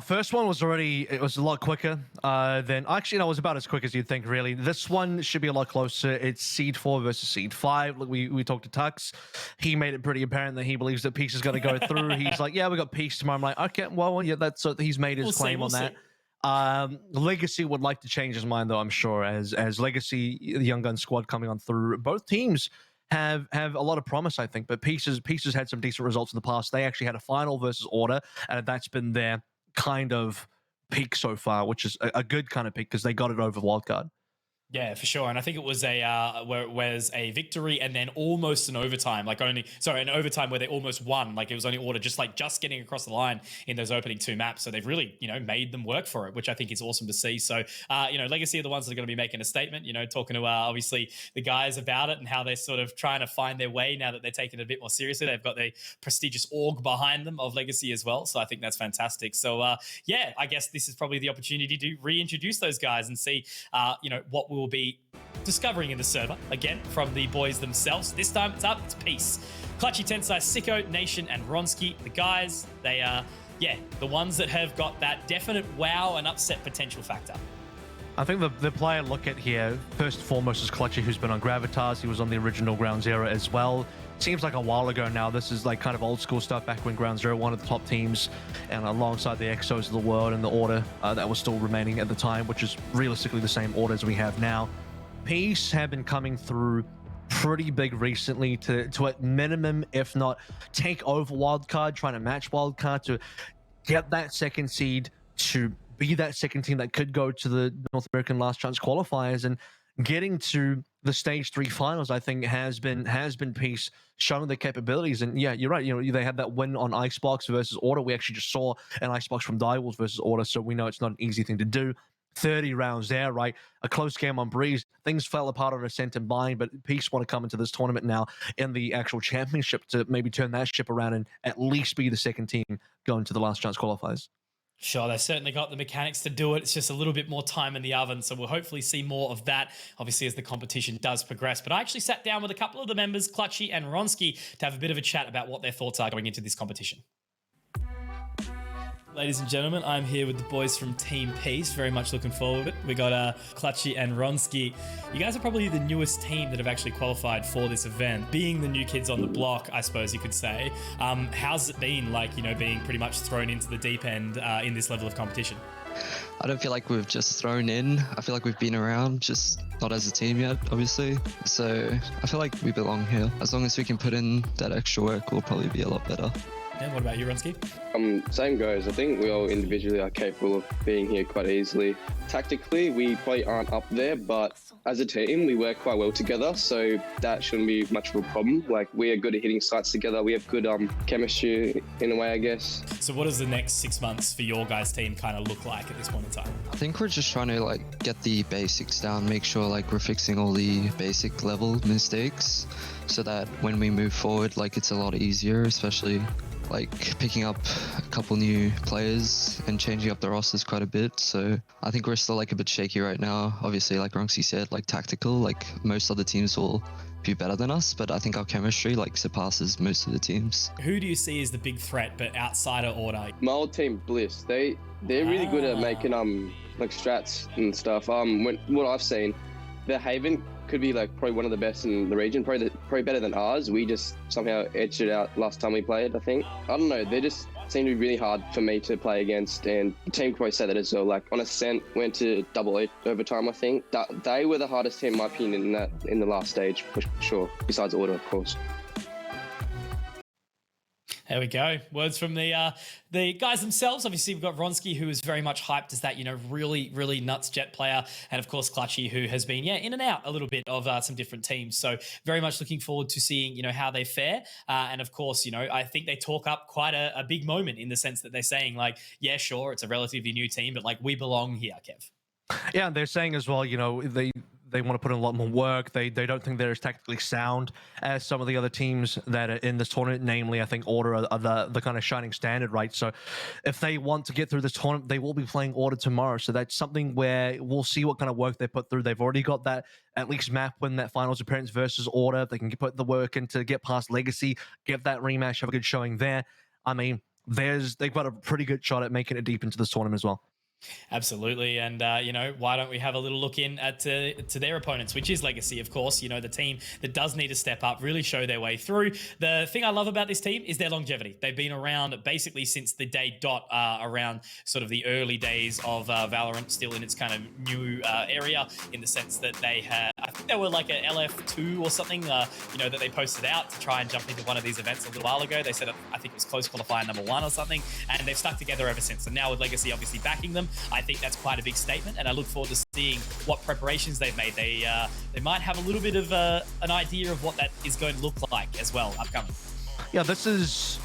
First one was it was a lot quicker than, actually, no, it was about as quick as you'd think, really. This one should be a lot closer. It's Seed 4 versus Seed 5. Look, we talked to Tux. He made it pretty apparent that he believes that Peace is going to go through. He's like, yeah, we got Peace tomorrow. I'm like, okay, well, yeah, that's, he's made his claim on that. Legacy would like to change his mind, though, I'm sure, as Legacy, the Young Gun squad coming on through. Both teams have a lot of promise, I think, but Peace has had some decent results in the past. They actually had a final versus Order, and that's been their kind of peak so far, which is a good kind of peak because they got it over wildcard. Yeah, for sure. And I think it was a victory and then almost an overtime, an overtime where they almost won. Like it was only Order just getting across the line in those opening two maps. So they've really, made them work for it, which I think is awesome to see. So, Legacy are the ones that are going to be making a statement, talking to obviously the guys about it and how they're sort of trying to find their way now that they're taking it a bit more seriously. They've got the prestigious org behind them of Legacy as well. So I think that's fantastic. So, I guess this is probably the opportunity to reintroduce those guys and see, what will be discovering in the server again from the boys themselves. This time it's Peace, Clutchy, Tensai, Sicko, Nation, and Ronsky. The guys, they are the ones that have got that definite wow and upset potential factor. I think the player look at here first and foremost is Clutchy, who's been on Gravitas. He was on the original Ground Zero as well. Seems like a while ago now. This is like kind of old school stuff back when Ground Zero, one of the top teams, and alongside the Exos of the world and the Order that was still remaining at the time, which is realistically the same Order as we have now. Peace have been coming through pretty big recently to at minimum, if not take over wildcard, trying to match wildcard to get that second seed, to be that second team that could go to the North American Last Chance qualifiers, and getting to the stage 3 finals, I think has been Peace showing their capabilities. And yeah, you're right. They had that win on Icebox versus Order. We actually just saw an Icebox from Direwolves versus Order, so we know it's not an easy thing to do. 30 rounds there, right? A close game on Breeze. Things fell apart on Ascent and Bind, but Peace want to come into this tournament now in the actual championship to maybe turn that ship around and at least be the second team going to the Last Chance qualifiers. Sure, they've certainly got the mechanics to do it. It's just a little bit more time in the oven. So we'll hopefully see more of that, obviously, as the competition does progress. But I actually sat down with a couple of the members, Clutchy and Ronsky, to have a bit of a chat about what their thoughts are going into this competition. Ladies and gentlemen, I'm here with the boys from Team Peace. Very much looking forward to it. We got Clutchy and Ronsky. You guys are probably the newest team that have actually qualified for this event. Being the new kids on the block, I suppose you could say. How's it been, being pretty much thrown into the deep end in this level of competition? I don't feel like we've just thrown in. I feel like we've been around, just not as a team yet, obviously. So I feel like we belong here. As long as we can put in that extra work, we'll probably be a lot better. And what about you, Ronsky? Same goes. I think we all individually are capable of being here quite easily. Tactically, we probably aren't up there, but as a team, we work quite well together, so that shouldn't be much of a problem. Like, we are good at hitting sites together. We have good chemistry in a way, I guess. So what does the next 6 months for your guys' team kind of look like at this point in time? I think we're just trying to get the basics down, make sure we're fixing all the basic level mistakes, so that when we move forward, it's a lot easier, especially picking up a couple new players and changing up the rosters quite a bit. So I think we're still a bit shaky right now. Obviously, like Ronksy said, tactical, most other teams will be better than us, but I think our chemistry surpasses most of the teams. Who do you see as the big threat, but outside of Order? My old team, Bliss, they're really good at making strats and stuff. What I've seen, their Haven could be probably one of the best in the region, probably better than ours. We just somehow edged it out last time we played, I think. I don't know, they're just seemed to be really hard for me to play against, and the team probably said that as well. Like on Ascent, went to double overtime. I think that they were the hardest team, in my opinion, in the last stage for sure. Besides Order, of course. There we go. Words from the guys themselves. Obviously, we've got Ronsky, who is very much hyped as that, really, really nuts jet player. And of course, Clutchy, who has been, in and out a little bit of some different teams. So very much looking forward to seeing, how they fare. And of course, I think they talk up quite a big moment in the sense that they're saying like, yeah, sure, it's a relatively new team, but like we belong here, Kev. Yeah, and they're saying as well, they want to put in a lot more work. They don't think they're as tactically sound as some of the other teams that are in this tournament. Namely, I think Order are the kind of shining standard, right? So if they want to get through this tournament, they will be playing Order tomorrow. So that's something where we'll see what kind of work they put through. They've already got that at least map win that finals appearance versus Order. They can put the work in to get past Legacy, get that rematch, have a good showing there. I mean, they've got a pretty good shot at making it deep into this tournament as well. Absolutely. And, why don't we have a little look in at to their opponents, which is Legacy, of course, the team that does need to step up, really show their way through. The thing I love about this team is their longevity. They've been around basically since the day dot, around sort of the early days of Valorant, still in its kind of new area, in the sense that they had, I think they were like a LF2 or something, that they posted out to try and jump into one of these events a little while ago. They said, I think it was close qualifier #1 or something, and they've stuck together ever since. And now with Legacy obviously backing them, I think that's quite a big statement, and I look forward to seeing what preparations they've made. They might have a little bit of an idea of what that is going to look like as well upcoming. Yeah, this is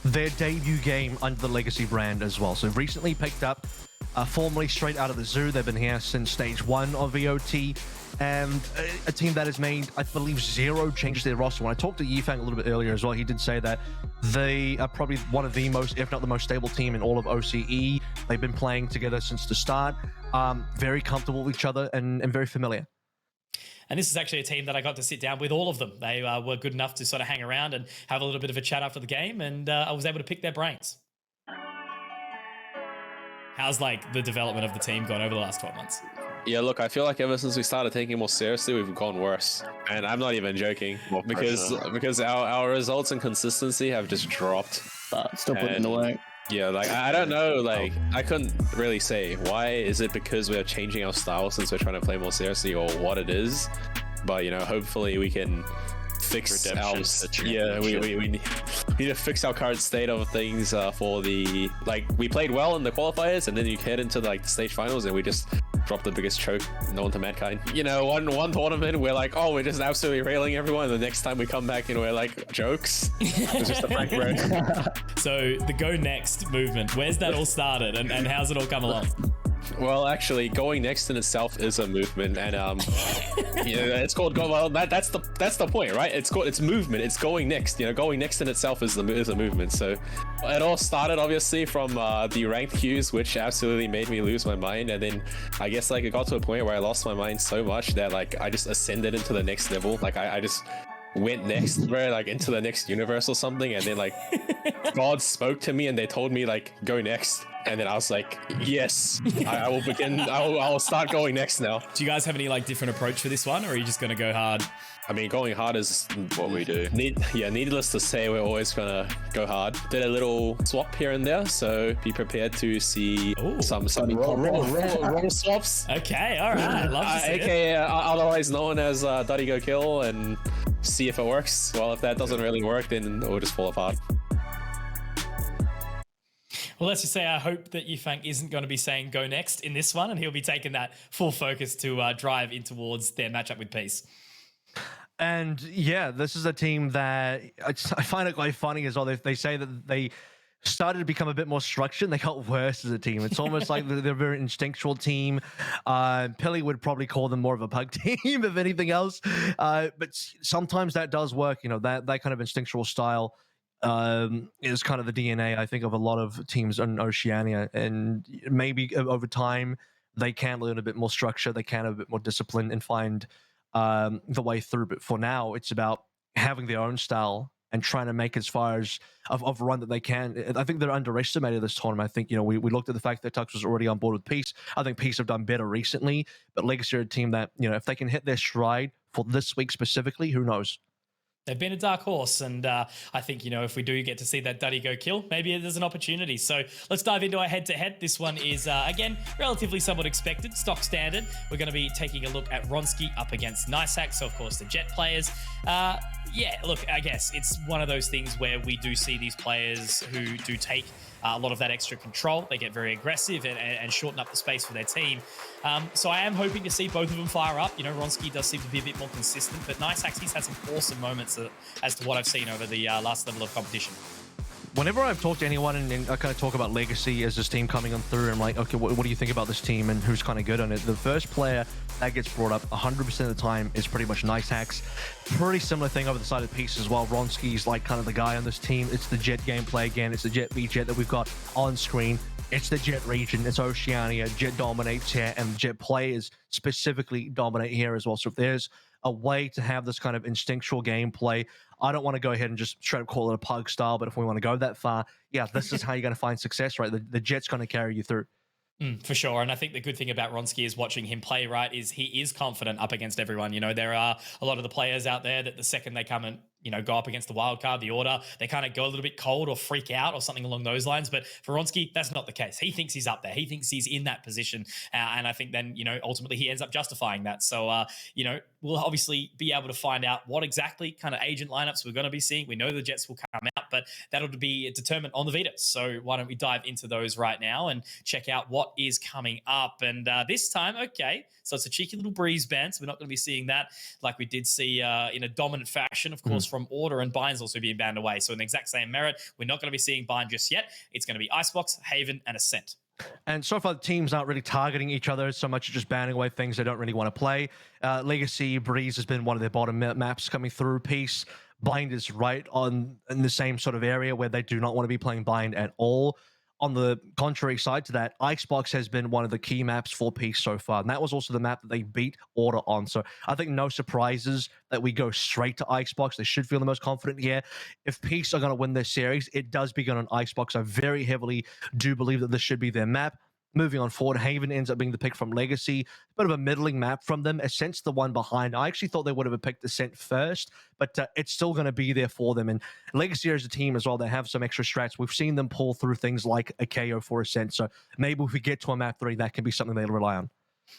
their debut game under the Legacy brand as well. So recently picked up, formally straight out of the zoo. They've been here since stage 1 of VOT, and a team that has made, I believe, 0 changes to their roster. When I talked to Yifang a little bit earlier as well, he did say that they are probably one of the most, if not the most stable team in all of OCE. They've been playing together since the start, very comfortable with each other and very familiar. And this is actually a team that I got to sit down with all of them. They were good enough to sort of hang around and have a little bit of a chat after the game, and I was able to pick their brains. How's the development of the team gone over the last 12 months? Yeah, look, I feel like ever since we started taking it more seriously, we've gone worse. And I'm not even joking, because our results and consistency have just dropped. But still putting in the work. Yeah, I don't know, I couldn't really say why. Is it because we're changing our style since we're trying to play more seriously, or what it is? But hopefully we can fix we need to fix our current state of things for the we played well in the qualifiers, and then you head into the stage finals and we just dropped the biggest choke known to mankind. One tournament we're we're just absolutely railing everyone, and the next time we come back and we're jokes. It's just a prank, bro. So the Go Next movement, where's that all started, and how's it all come along? Well, actually, going next in itself is a movement, and it's called go. Well, that's the point, right? It's movement. It's going next. Going next in itself is a movement. So it all started obviously from the ranked queues, which absolutely made me lose my mind, and then I guess it got to a point where I lost my mind so much that I just ascended into the next level. I just went next, bro, into the next universe or something, and then God spoke to me and they told me go next. And then I was like, yes, I will begin. I will start going next now. Do you guys have any different approach for this one, or are you just going to go hard? I mean, going hard is what we do. Needless to say, we're always going to go hard. Did a little swap here and there, so be prepared to see some roll swaps. Okay, all right. Love to see AKA, otherwise known as Duddy Go Kill, and see if it works. Well, if that doesn't really work, then it will just fall apart. Well, let's just say I hope that Yifang isn't going to be saying go next in this one, and he'll be taking that full focus to drive in towards their matchup with Peace. And yeah, this is a team that I find it quite funny as well. They say that they started to become a bit more structured, and they got worse as a team. It's almost like they're a very instinctual team. Pilly would probably call them more of a pug team, if anything else. But sometimes that does work. That kind of instinctual style is kind of the DNA, I think, of a lot of teams in Oceania, and maybe over time they can learn a bit more structure, they can have a bit more discipline and find the way through. But for now, it's about having their own style and trying to make as far as of run that they can. I think they're underestimated this tournament. I think we looked at the fact that Tux was already on board with Peace. I think Peace have done better recently, but Legacy are a team that if they can hit their stride for this week specifically, who knows? They've been a dark horse, and I think, if we do get to see that Duddy go kill, maybe there's an opportunity. So let's dive into our head-to-head. This one is, again, relatively somewhat expected, stock standard. We're going to be taking a look at Ronski up against NiceHack, so of course the Jet players. Yeah, look, I guess it's one of those things where we do see these players who do take a lot of that extra control. They get very aggressive and shorten up the space for their team. So I am hoping to see both of them fire up. Ronski does seem to be a bit more consistent, but NiceHack, he's had some awesome moments as to what I've seen over the last level of competition. Whenever I've talked to anyone and I kind of talk about Legacy as this team coming on through, I'm like, okay, what do you think about this team and who's kind of good on it? The first player that gets brought up 100% of the time is pretty much NiceHack's. Pretty similar thing over the side of the piece as well. Ronski's like kind of the guy on this team. It's the Jet gameplay again. It's the Jet v Jet that we've got on screen. It's the Jet region. It's Oceania. Jet dominates here, and Jet players specifically dominate here as well. So if there's a way to have this kind of instinctual gameplay, I don't want to go ahead and just straight up call it a pug style, but if we want to go that far, yeah, this is how you're going to find success, right? The Jet's going to carry you through. For sure. And I think the good thing about Ronski is watching him play, right, is he is confident up against everyone. There are a lot of the players out there that the second they come and, go up against the wild card, the order, they kind of go a little bit cold or freak out or something along those lines. But for Ronski, that's not the case. He thinks he's up there. He thinks he's in that position. And I think then, ultimately he ends up justifying that. So, we'll obviously be able to find out what exactly kind of agent lineups we're going to be seeing. We know the Jets will come out, but that'll be determined on the Vita. So why don't we dive into those right now and check out what is coming up. And this time, okay, so it's a cheeky little breeze ban. So we're not going to be seeing that like we did see in a dominant fashion, of course, from Order, and Bind's also being banned away. So in the exact same merit, we're not going to be seeing Bind just yet. It's going to be Icebox, Haven, and Ascent. And so far, the teams aren't really targeting each other so much as just banning away things they don't really want to play. Legacy, Breeze has been one of their bottom maps coming through. Peace, Bind is right in the same sort of area where they do not want to be playing Bind at all. On the contrary side to that, Icebox has been one of the key maps for Peace so far. And that was also the map that they beat Order on. So I think no surprises that we go straight to Icebox. They should feel the most confident here. If Peace are going to win this series, it does begin on Icebox. I very heavily do believe that this should be their map. Moving on forward, Haven ends up being the pick from Legacy. A bit of a middling map from them. Ascent's the one behind. I actually thought they would have picked Ascent first, but it's still going to be there for them. And Legacy as a team as well, they have some extra strats. We've seen them pull through things like a KO for Ascent. So maybe if we get to a map 3, that can be something they'll rely on.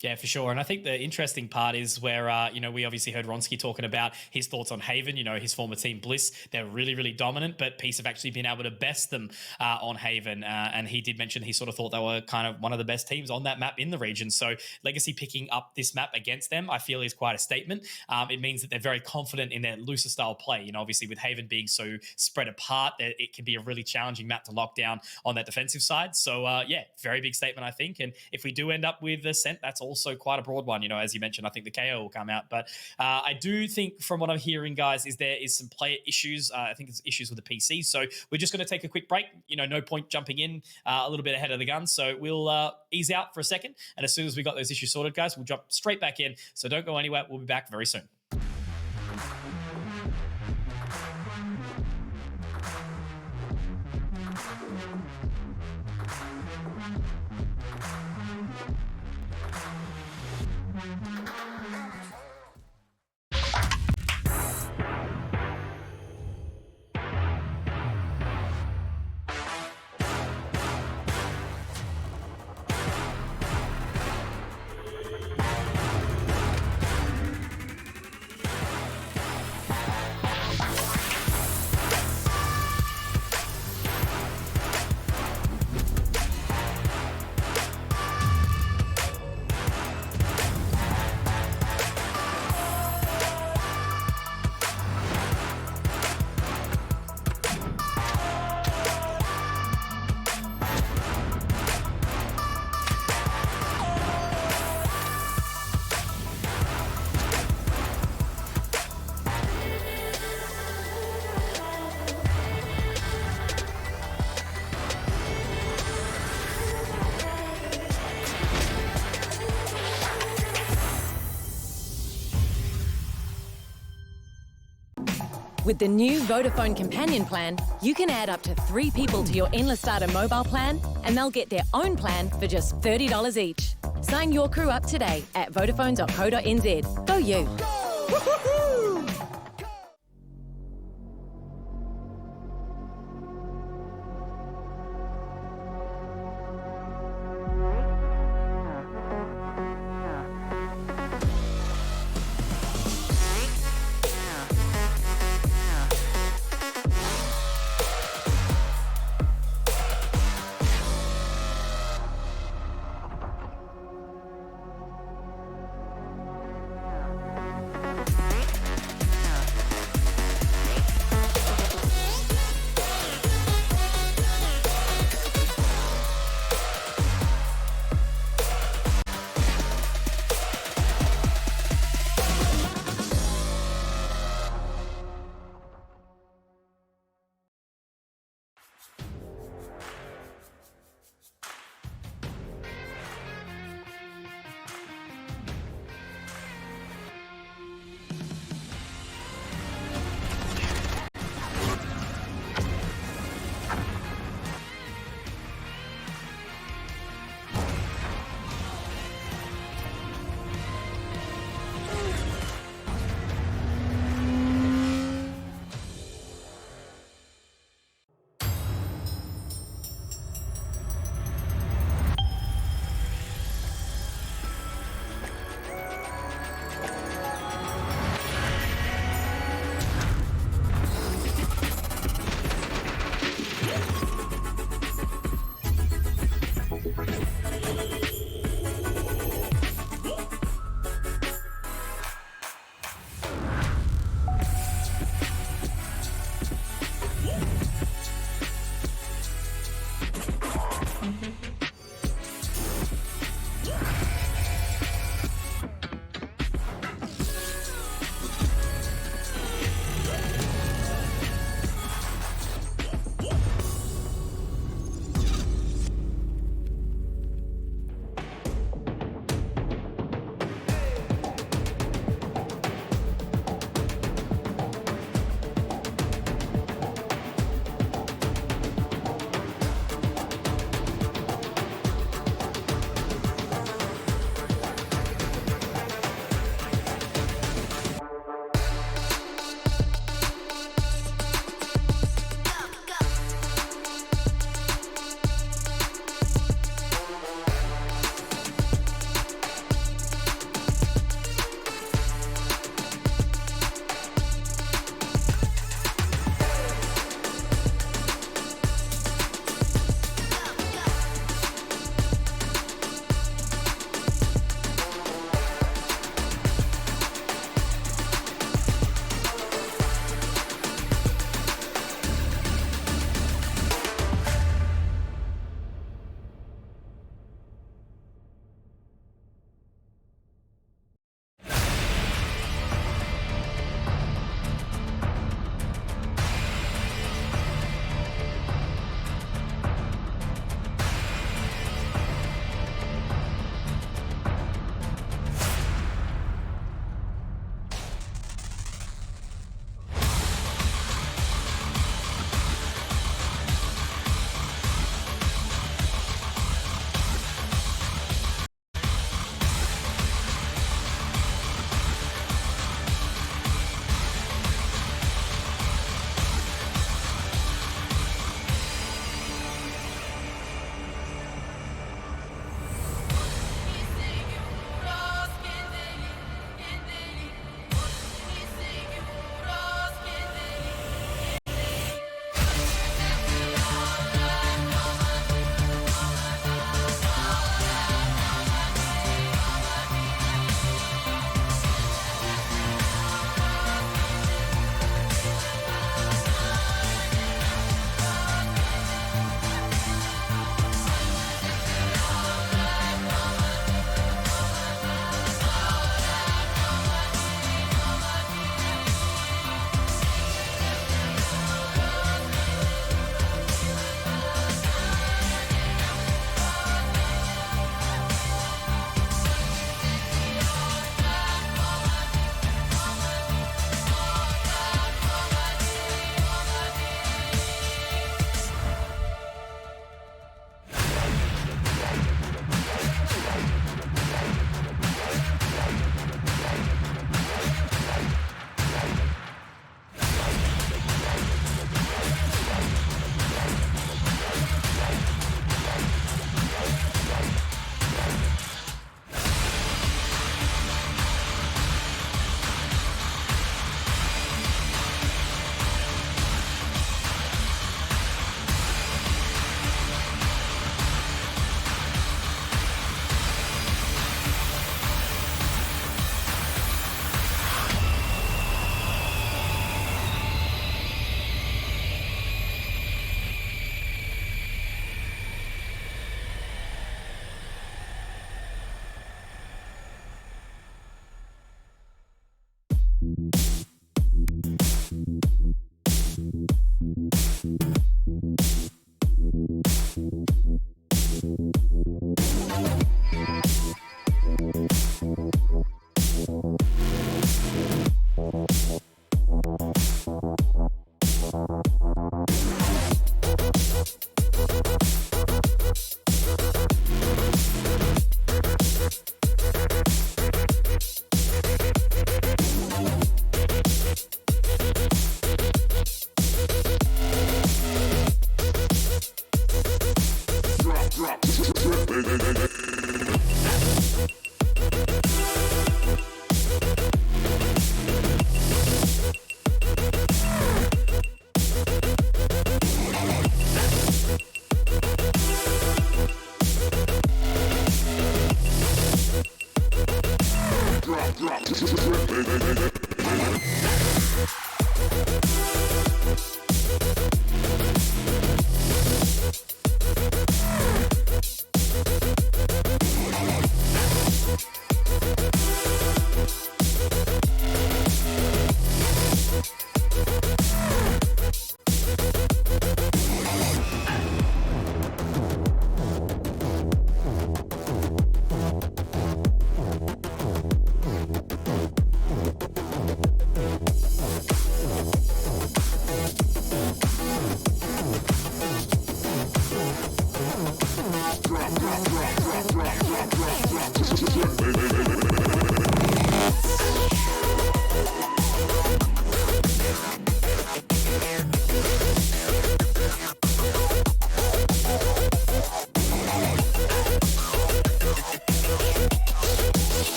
Yeah, for sure. And I think the interesting part is where, we obviously heard Ronski talking about his thoughts on Haven, his former team Bliss. They're really, really dominant, but Peace have actually been able to best them on Haven. And he did mention he sort of thought they were kind of one of the best teams on that map in the region. So Legacy picking up this map against them, I feel is quite a statement. It means that they're very confident in their looser style play. Obviously with Haven being so spread apart, it can be a really challenging map to lock down on that defensive side. So, yeah, very big statement, I think. And if we do end up with Ascent, that's also quite a broad one. As you mentioned, I think the KO will come out. But I do think from what I'm hearing, guys, is there is some player issues. I think it's issues with the PC. So we're just going to take a quick break. No point jumping in a little bit ahead of the gun. So we'll ease out for a second. And as soon as we got those issues sorted, guys, we'll jump straight back in. So don't go anywhere. We'll be back very soon. With the new Vodafone Companion plan, you can add up to 3 people to your Endless Starter mobile plan, and they'll get their own plan for just $30 each. Sign your crew up today at vodafone.co.nz. Go you!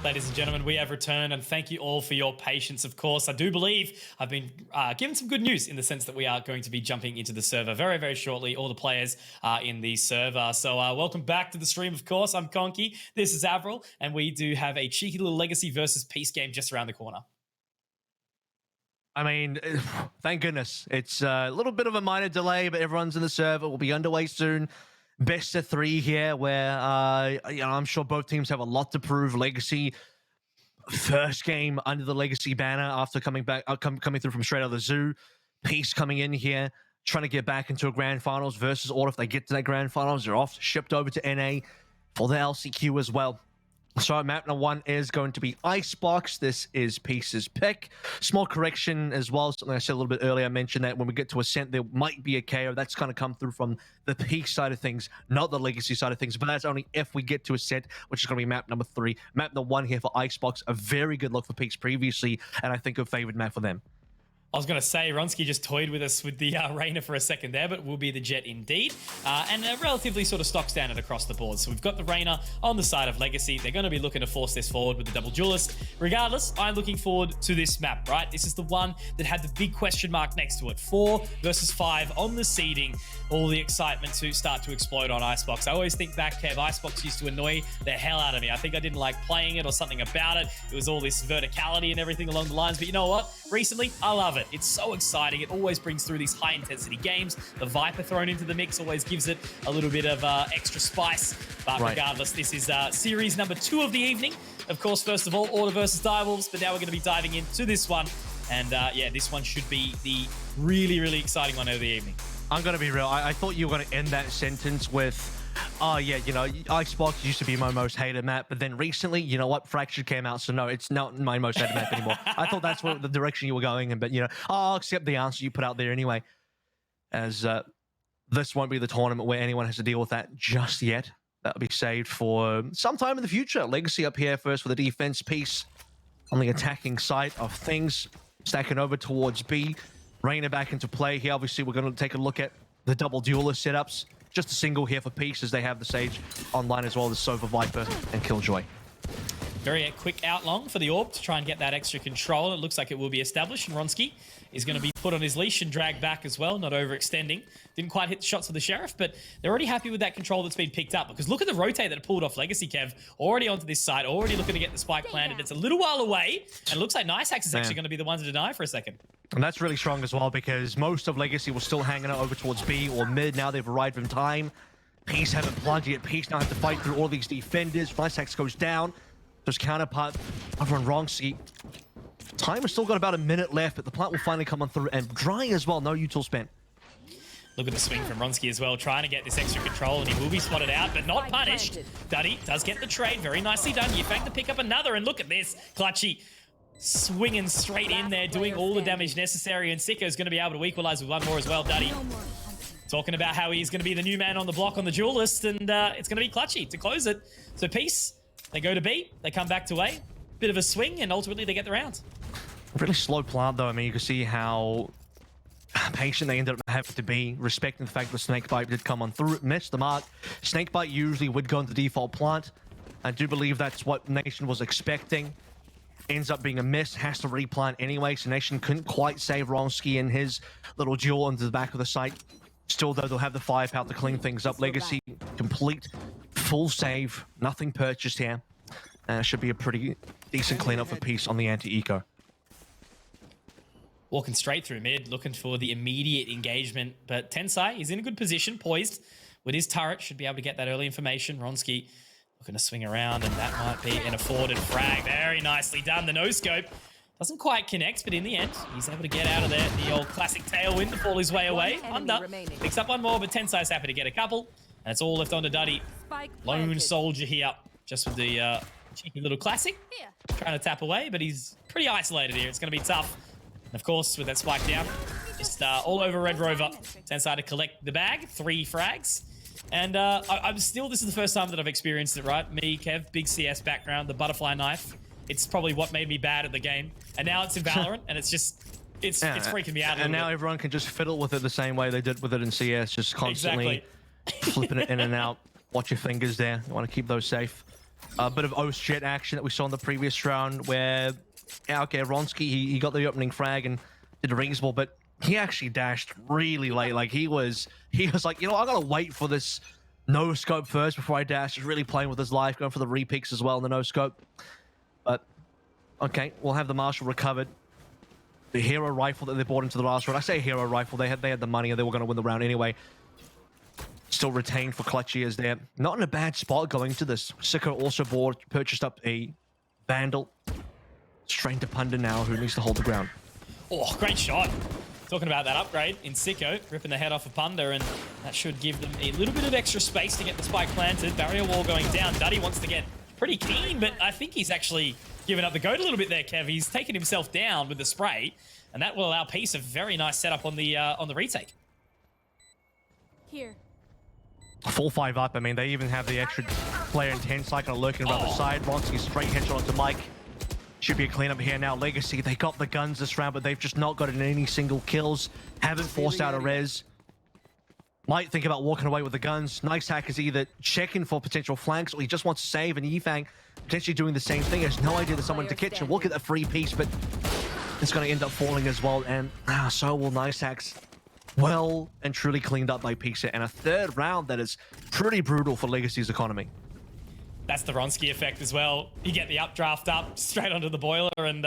Ladies and gentlemen, we have returned, and thank you all for your patience, of course. I do believe I've been given some good news in the sense that we are going to be jumping into the server very, very shortly. All the players are in the server. So welcome back to the stream, of course. I'm Conky. This is Avril, and we do have a cheeky little Legacy versus Peace game just around the corner. I mean, thank goodness. It's a little bit of a minor delay, but everyone's in the server. We'll be underway soon. Best of 3 here, where I'm sure both teams have a lot to prove. Legacy, first game under the Legacy banner after coming through from straight out of the zoo. Peace coming in here, trying to get back into a grand finals versus Order. If they get to that grand finals, they're off, shipped over to NA for the LCQ as well. So map number 1 is going to be Icebox. This is Peace's pick. Small correction as well. Something I said a little bit earlier. I mentioned that when we get to Ascent, there might be a KO. That's going to come through from the Peace side of things, not the Legacy side of things. But that's only if we get to Ascent, which is going to be map number 3. Map number 1 here for Icebox. A very good look for Peace previously, and I think a favored map for them. I was going to say, Ronsky just toyed with us with the Reyna for a second there, but will be the Jet indeed. And a relatively sort of stock standard across the board. So we've got the Reyna on the side of Legacy. They're going to be looking to force this forward with the double duelist. Regardless, I'm looking forward to this map, right? This is the one that had the big question mark next to it. 4 versus 5 on the seeding. All the excitement to start to explode on Icebox. I always think back, Kev, Icebox used to annoy the hell out of me. I think I didn't like playing it or something about it. It was all this verticality and everything along the lines. But you know what? Recently, I love it. It's so exciting. It always brings through these high-intensity games. The Viper thrown into the mix always gives it a little bit of extra spice. But regardless, this is series number 2 of the evening. Of course, first of all, Order versus Direwolves. But now we're going to be diving into this one. And yeah, this one should be the really, really exciting one of the evening. I'm going to be real. I thought you were going to end that sentence with, oh, yeah, you know, Icebox used to be my most hated map, but then recently, you know what, Fractured came out, so no, it's not my most hated map anymore. I thought that's what the direction you were going in, but, you know, I'll accept the answer you put out there anyway, as this won't be the tournament where anyone has to deal with that just yet. That'll be saved for sometime in the future. Legacy up here first for the defense piece on the attacking side of things, stacking over towards B. Reyna back into play here. Obviously, we're going to take a look at the double duelist setups. Just a single here for Peace as they have the Sage online as well as Sova, Viper, and Killjoy. Very quick outlong for the Orb to try and get that extra control. It looks like it will be established, and Ronsky is going to be put on his leash and dragged back as well, not overextending. Didn't quite hit the shots of the Sheriff, but they're already happy with that control that's been picked up, because look at the rotate that it pulled off Legacy, Kev. Already onto this side, already looking to get the spike planted. It's a little while away, and it looks like NiceHax is actually going to be the one to deny for a second. And that's really strong as well, because most of Legacy was still hanging out over towards B or mid. Now they've arrived in time. Peace haven't plugged yet. Peace now have to fight through all these defenders. NiceHax goes down. There's counterpart over on Ronsky. Time has still got about a minute left, but the plant will finally come on through. And dry as well, no util spent. Look at the swing from Ronsky as well, trying to get this extra control, and he will be spotted out, but not punished. Duddy does get the trade, very nicely done. Yifang to pick up another, and look at this. Clutchy swinging straight in there, doing all the damage necessary, and Sicko is going to be able to equalize with one more as well. Duddy talking about how he's going to be the new man on the block on the duelist, and it's going to be Clutchy to close it. So Peace, they go to B, they come back to A, bit of a swing, and ultimately they get the round. Really slow plant though. I mean, you can see how patient they ended up having to be, respecting the fact that Snakebite did come on through, missed the mark. Snakebite usually would go into default plant. I do believe that's what Nation was expecting. Ends up being a miss, has to replant anyway, so Nation couldn't quite save Ronsky in his little duel into the back of the site. Still though, they'll have the firepower to clean things up. Legacy complete, full save, nothing purchased here. Should be a pretty decent cleanup for Peace on the anti-eco. Walking straight through mid, looking for the immediate engagement, but Tensai is in a good position, poised with his turret, should be able to get that early information. Ronsky looking to swing around, and that might be an afforded frag. Very nicely done. The no-scope doesn't quite connect, but in the end, he's able to get out of there. The old classic tailwind to fall his way away. Under, picks up one more, but Tensai's happy to get a couple, and it's all left on to Duddy. Lone soldier here, just with the cheeky little classic. Trying to tap away, but he's pretty isolated here. It's going to be tough. And of course, with that spike down, just all over Red Rover. Tensai to collect the bag, 3 frags. And I'm still, this is the first time that I've experienced it, right? Me, Kev, big CS background, the butterfly knife. It's probably what made me bad at the game. And now it's in Valorant, and it's just, it's freaking me out. And now everyone can just fiddle with it the same way they did with it in CS, just constantly flipping it in and out. Watch your fingers there. You want to keep those safe. a bit of O's jet action that we saw in the previous round where, yeah, okay, Ronsky, he got the opening frag and did a reasonable, but he actually dashed really late. Like, he was like, you know, I gotta wait for this no scope first before I dash. Just really playing with his life, going for the repicks as well in the no scope. But, okay, we'll have the Marshal recovered. The hero rifle that they bought into the last round. I say hero rifle, they had the money and they were going to win the round anyway. Still retained for Clutchy as they're not in a bad spot going into this. Sicko also purchased up a Vandal. Straight to Punda now, who needs to hold the ground. Oh, great shot. Talking about that upgrade in Sicko, ripping the head off of Punda, and that should give them a little bit of extra space to get the spike planted. Barrier wall going down. Duddy wants to get pretty keen, but I think he's actually given up the goat a little bit there, Kev. He's taken himself down with the spray, and that will allow Peace a very nice setup on the retake. Here. Full 5 up. I mean, they even have the extra player in 10 cycle lurking around the side. Ronsky straight headshot onto Mike. Should be a cleanup here now. Legacy, they got the guns this round, but they've just not gotten any single kills. Haven't forced out a res. Might think about walking away with the guns. Nice Hack is either checking for potential flanks or he just wants to save, and Yifang potentially doing the same thing. He has no idea there's someone in the kitchen. We'll get a free piece, but it's going to end up falling as well. And so will Nice Hacks. Well and truly cleaned up by Pizza. And a third round that is pretty brutal for Legacy's economy. That's the Ronsky effect as well. You get the updraft up straight onto the boiler and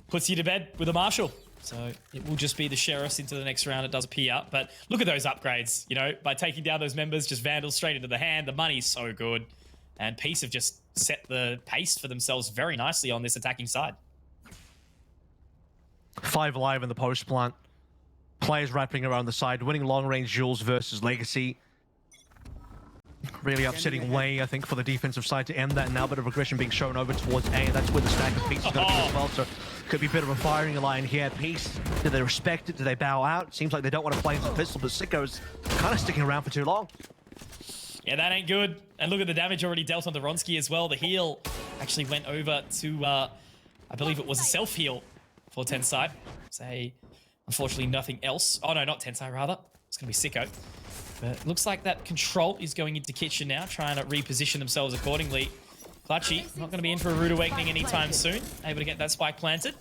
puts you to bed with a Marshal. So it will just be the Sheriffs into the next round, it does appear. But look at those upgrades, you know, by taking down those members, just Vandals straight into the hand. The money's so good. And Peace have just set the pace for themselves very nicely on this attacking side. 5 alive in the post plant. Players wrapping around the side, winning long range duels versus Legacy. Really upsetting way, I think, for the defensive side to end that. Now a bit of aggression being shown over towards A. That's where the stack of Peace is going to be as well. So could be a bit of a firing line here. Peace, do they respect it? Do they bow out? Seems like they don't want to play into the pistol, but Sicko's kind of sticking around for too long. Yeah, that ain't good. And look at the damage already dealt onto Ronsky as well. The heal actually went over to, I believe it was a self-heal for Tensai. Say, unfortunately, nothing else. Oh, no, not Tensai, rather. It's going to be Sicko. But it looks like that control is going into kitchen now, trying to reposition themselves accordingly. Clutchy, not going to be in for a rude awakening anytime soon. Able to get that spike planted.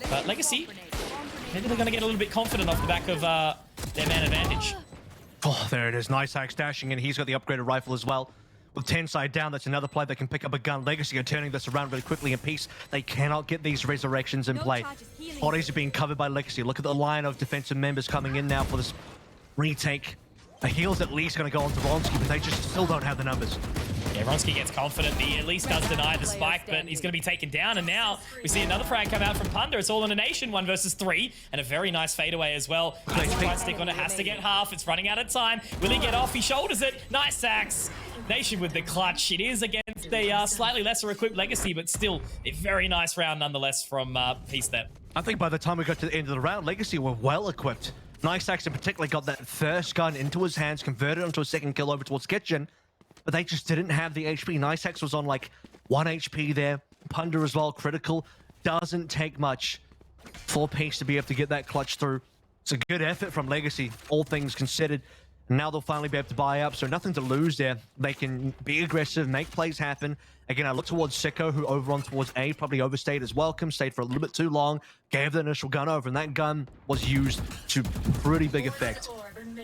But Legacy, maybe they're going to get a little bit confident off the back of their man advantage. Oh, there it is. Nice Hack dashing in. He's got the upgraded rifle as well. With Tensai down, that's another player that can pick up a gun. Legacy are turning this around really quickly in Peace. They cannot get these resurrections in play. Bodies are being covered by Legacy. Look at the line of defensive members coming in now for this retake. The heal's at least going to go on to Ronsky, but they just still don't have the numbers. Yeah, Ronsky gets confident. He at least does deny the spike, but he's going to be taken down. And now we see another frag come out from Punda. It's all in a nation, 1 versus 3, and a very nice fadeaway as well. Has to try and stick on it, has to get half. It's running out of time. Will he get off? He shoulders it. Nice sacks. Nation with the clutch. It is against a slightly lesser equipped Legacy, but still a very nice round nonetheless from Peace there. I think by the time we got to the end of the round, Legacy were well equipped. Nice Axe in particular got that first gun into his hands, converted onto a second kill over towards Kitchen, but they just didn't have the HP. Nice Axe was on like 1 HP there. Punda as well, critical. Doesn't take much for Peace to be able to get that clutch through. It's a good effort from Legacy, all things considered. Now they'll finally be able to buy up, so nothing to lose there. They can be aggressive, make plays happen. Again, I look towards Sicko, who overrun towards A, probably overstayed his welcome, stayed for a little bit too long, gave the initial gun over, and that gun was used to pretty big effect.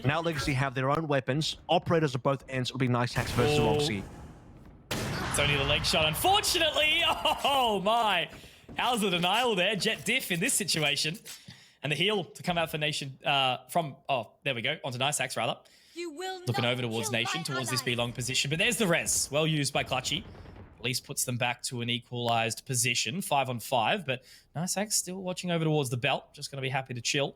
Now Legacy have their own weapons. Operators of both ends. It'll be Nice Hacks versus Roxy. It's only the leg shot, unfortunately. Oh my. How's the denial there? Jet diff in this situation. And the heal to come out for Nation from, oh, there we go, onto Nice Hacks rather. Looking over towards Nation, towards this B long position. But there's the res. Well used by Clutchy. At least puts them back to an equalized position, 5 on 5. But Nice Hacks still watching over towards the belt. Just going to be happy to chill.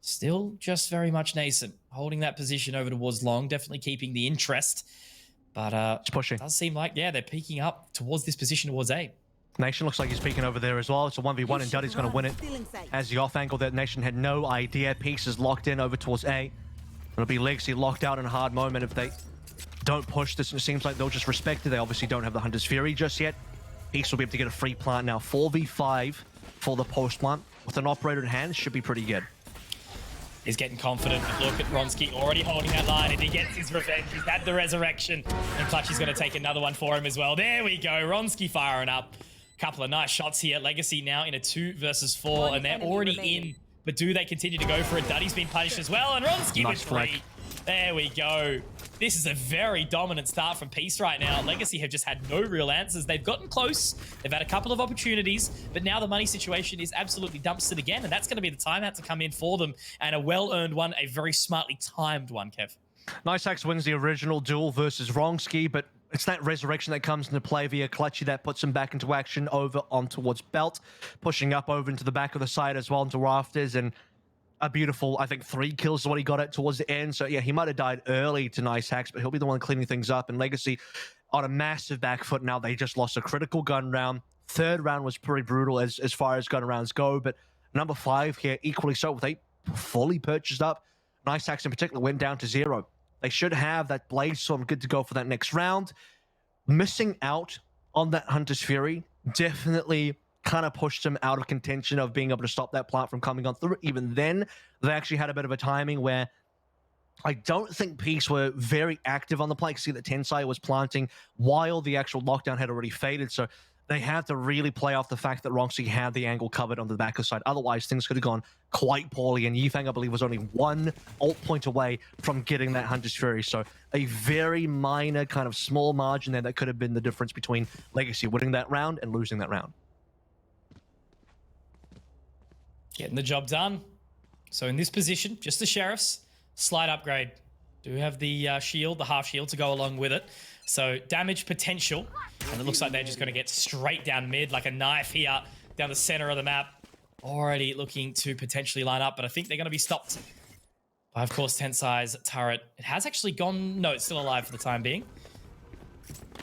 Still just very much nascent. Holding that position over towards long. Definitely keeping the interest. But it's pushing. It does seem like, yeah, they're peeking up towards this position towards A. Nation looks like he's peeking over there as well. It's a 1v1 and Duddy's going to win it. As the off angle that Nation had no idea. Peace is locked in over towards A. It'll be Legacy locked out in a hard moment if they don't push this. And it seems like they'll just respect it. They obviously don't have the Hunter's Fury just yet. Peace will be able to get a free plant now. 4v5 for the post plant. With an operator in hand, should be pretty good. He's getting confident. Look at Ronski already holding that line, and he gets his revenge. He's had the resurrection, and Clutchy's going to take another one for him as well. There we go. Ronski firing up. Couple of nice shots here. Legacy now in a 2 versus 4, and they're already in. But do they continue to go for it? Duddy's been punished as well, and Ronski with 3. There we go. This is a very dominant start from Peace right now. Legacy have just had no real answers. They've gotten close. They've had a couple of opportunities, but now the money situation is absolutely dumpstered again, and that's going to be the timeout to come in for them, and a well-earned one, a very smartly timed one, Kev. Niceaxe wins the original duel versus Ronski, but it's that resurrection that comes into play via Clutchy that puts him back into action over on towards Belt, pushing up over into the back of the side as well into Rafters, and a beautiful, I think, 3 kills is what he got at towards the end. So yeah, he might have died early to Niceaxe, but he'll be the one cleaning things up. And Legacy on a massive back foot now. They just lost a critical gun round. 3rd round was pretty brutal as far as gun rounds go, but number 5 here equally so with 8 fully purchased up. Niceaxe in particular went down to 0. They should have that Blade Storm good to go for that next round. Missing out on that Hunter's Fury definitely kind of pushed them out of contention of being able to stop that plant from coming on through. Even then, they actually had a bit of a timing where I don't think Peace were very active on the plant. You see that Tensai was planting while the actual lockdown had already faded. So they had to really play off the fact that Ronski had the angle covered on the back of the side. Otherwise, things could have gone quite poorly. And Yifeng, I believe, was only 1 ult point away from getting that Hunter's Fury. So a very minor kind of small margin there that could have been the difference between Legacy winning that round and losing that round. Getting the job done. So in this position, just the Sheriffs, slight upgrade. Do have the shield, the half shield to go along with it. So damage potential. And it looks like they're just going to get straight down mid like a knife here down the center of the map. Already looking to potentially line up, but I think they're going to be stopped by, of course, Tensai's turret. It has actually gone... No, it's still alive for the time being.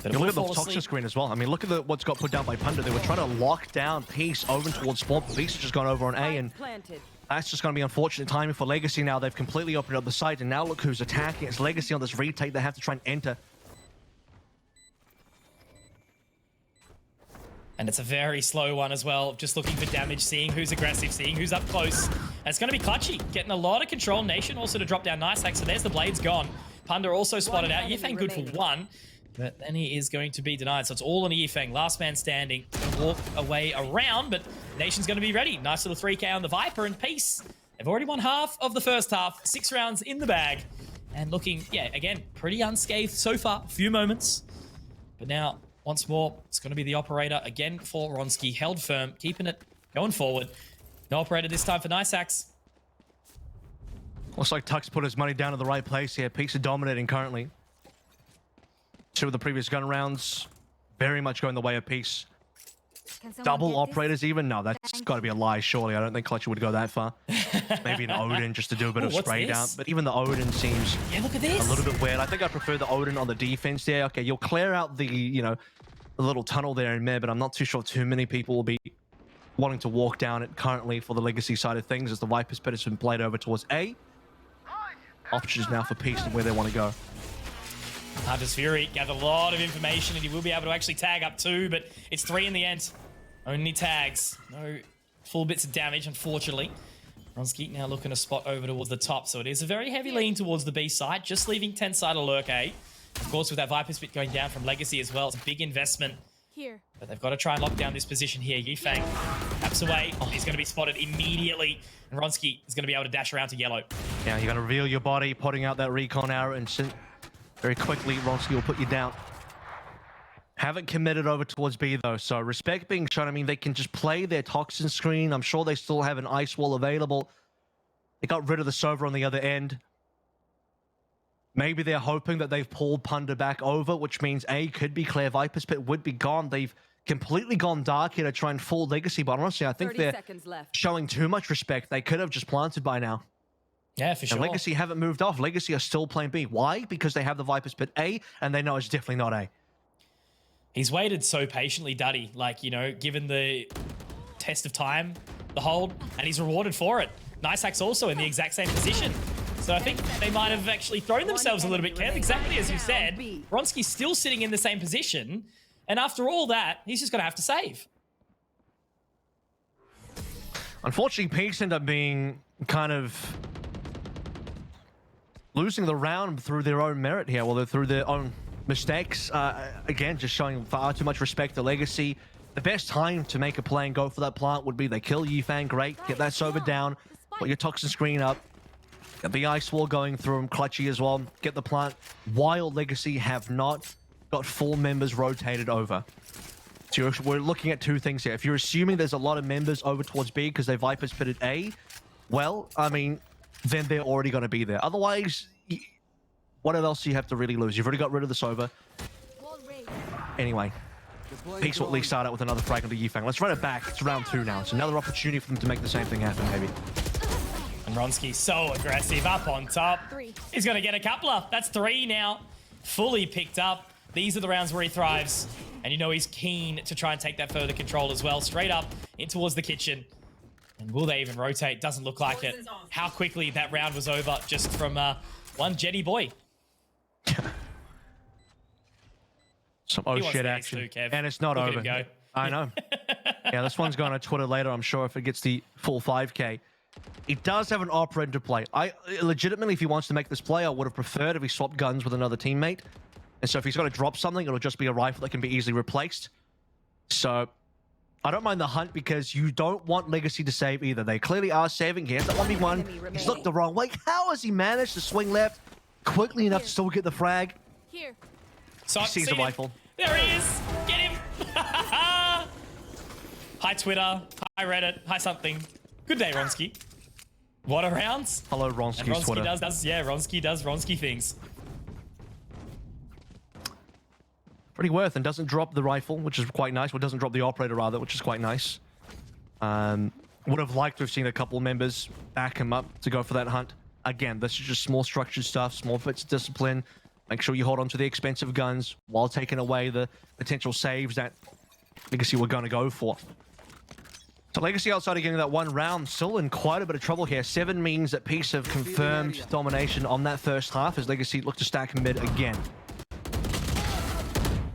You look at the toxin screen as well. I mean, look at what's got put down by Punda. They were trying to lock down Peace over towards Spawn. Peace has just gone over on A, and that's just going to be unfortunate timing for Legacy now. They've completely opened up the site, and now look who's attacking. It's Legacy on this retake. They have to try and enter. And it's a very slow one as well. Just looking for damage, seeing who's aggressive, seeing who's up close. And it's going to be Clutchy, getting a lot of control. Nation also to drop down Niceaxe. So there's the blades gone. Punda also spotted out. Yifeng good for 1. But then he is going to be denied. So it's all on Yifeng. Last man standing. Gonna walk away around, but Nation's going to be ready. Nice little 3k on the Viper and Peace. They've already won half of the first half. 6 rounds in the bag. And looking, yeah, again, pretty unscathed so far. A few moments. But now, once more, it's going to be the operator again for Ronski. Held firm, keeping it going forward. No operator this time for Niceaxe. Looks like Tux put his money down in the right place here. Peace are dominating currently. 2 of the previous gun rounds very much going the way of Peace. Double operators even? No, that's got to be a lie, surely. I don't think Clutcher would go that far. Maybe an Odin just to do a bit of spray down. But even the Odin seems look at this. A little bit weird. I think I prefer the Odin on the defense there. Okay, you'll clear out the, the little tunnel there in mid, but I'm not too sure too many people will be wanting to walk down it currently for the Legacy side of things as the Viper's pit has been played over towards A. Options now for Peace and where they want to go. Hunter's Fury gathered a lot of information, and he will be able to actually tag up 2, but it's 3 in the end. Only tags. No full bits of damage, unfortunately. Ronski now looking to spot over towards the top, so it is a very heavy lean towards the B side, just leaving Tensai to lurk A. Of course, with that Viper spit going down from Legacy as well, it's a big investment. Here. But they've got to try and lock down this position here. Yifeng taps away. He's going to be spotted immediately. And Ronski is going to be able to dash around to yellow. Yeah, you're going to reveal your body, putting out that recon arrow, and very quickly, Ronski will put you down. Haven't committed over towards B, though, so respect being shown. I mean, they can just play their toxin screen. I'm sure they still have an ice wall available. They got rid of the Sova on the other end. Maybe they're hoping that they've pulled Punda back over, which means A could be clear. Viper's Pit would be gone. They've completely gone dark here to try and fool Legacy, but honestly, I think they're showing too much respect. They could have just planted by now. Yeah, for sure. And Legacy haven't moved off. Legacy are still playing B. Why? Because they have the Viper's Pit A, and they know it's definitely not A. He's waited so patiently, Duddy. Like, given the test of time, the hold, and he's rewarded for it. Niceaxe also in the exact same position. So I think they might have actually thrown themselves a little bit, Kev, exactly as you said. Ronski's still sitting in the same position, and after all that, he's just going to have to save. Unfortunately, Peace end up being kind of losing the round through their own merit here, well, through their own mistakes. Again, just showing far too much respect to Legacy. The best time to make a play and go for that plant would be they kill Yifang, great, get that sobered down, put your toxin screen up, get the ice wall going through him, clutchy as well, get the plant, while Legacy have not got full members rotated over. So we're looking at two things here. If you're assuming there's a lot of members over towards B because they Vipers pitted A, well, I mean, then they're already going to be there. Otherwise, what else do you have to really lose? You've already got rid of the Sova. Anyway, Peace will at least start out with another frag onto Yifang. Let's run it back. It's round 2 now. It's another opportunity for them to make the same thing happen, maybe. And Ronski so aggressive up on top. He's going to get a coupler. That's 3 now. Fully picked up. These are the rounds where he thrives. And you know he's keen to try and take that further control as well. Straight up in towards the kitchen. And will they even rotate? Doesn't look like it. How quickly that round was over just from one Jetty boy. Some oh shit action. Too, and it's not Look over. At him go. I know. Yeah, this one's going on Twitter later, I'm sure, if it gets the full 5k. He does have an operator to play. Legitimately, if he wants to make this play, I would have preferred if he swapped guns with another teammate. And so if he's got to drop something, it'll just be a rifle that can be easily replaced. So I don't mind the hunt because you don't want Legacy to save either. They clearly are saving here. It's a 1v1. He's looked the wrong way. How has he managed to swing left quickly enough to still get the frag? Here. So He sees the rifle. There he is. Get him. Hi Twitter. Hi Reddit. Hi something. Good day, Ronski. What a rounds. Hello, Ronski's Twitter. Ronski does Ronski things. Pretty worth and doesn't drop the rifle, which is quite nice. Well, doesn't drop the operator rather, which is quite nice. Would have liked to have seen a couple members back him up to go for that hunt. Again, this is just small structured stuff, small bits of discipline. Make sure you hold on to the expensive guns while taking away the potential saves that Legacy were going to go for. So Legacy outside of getting that one round, still in quite a bit of trouble here. 7 means that Peace have confirmed domination on that first half as Legacy look to stack mid again.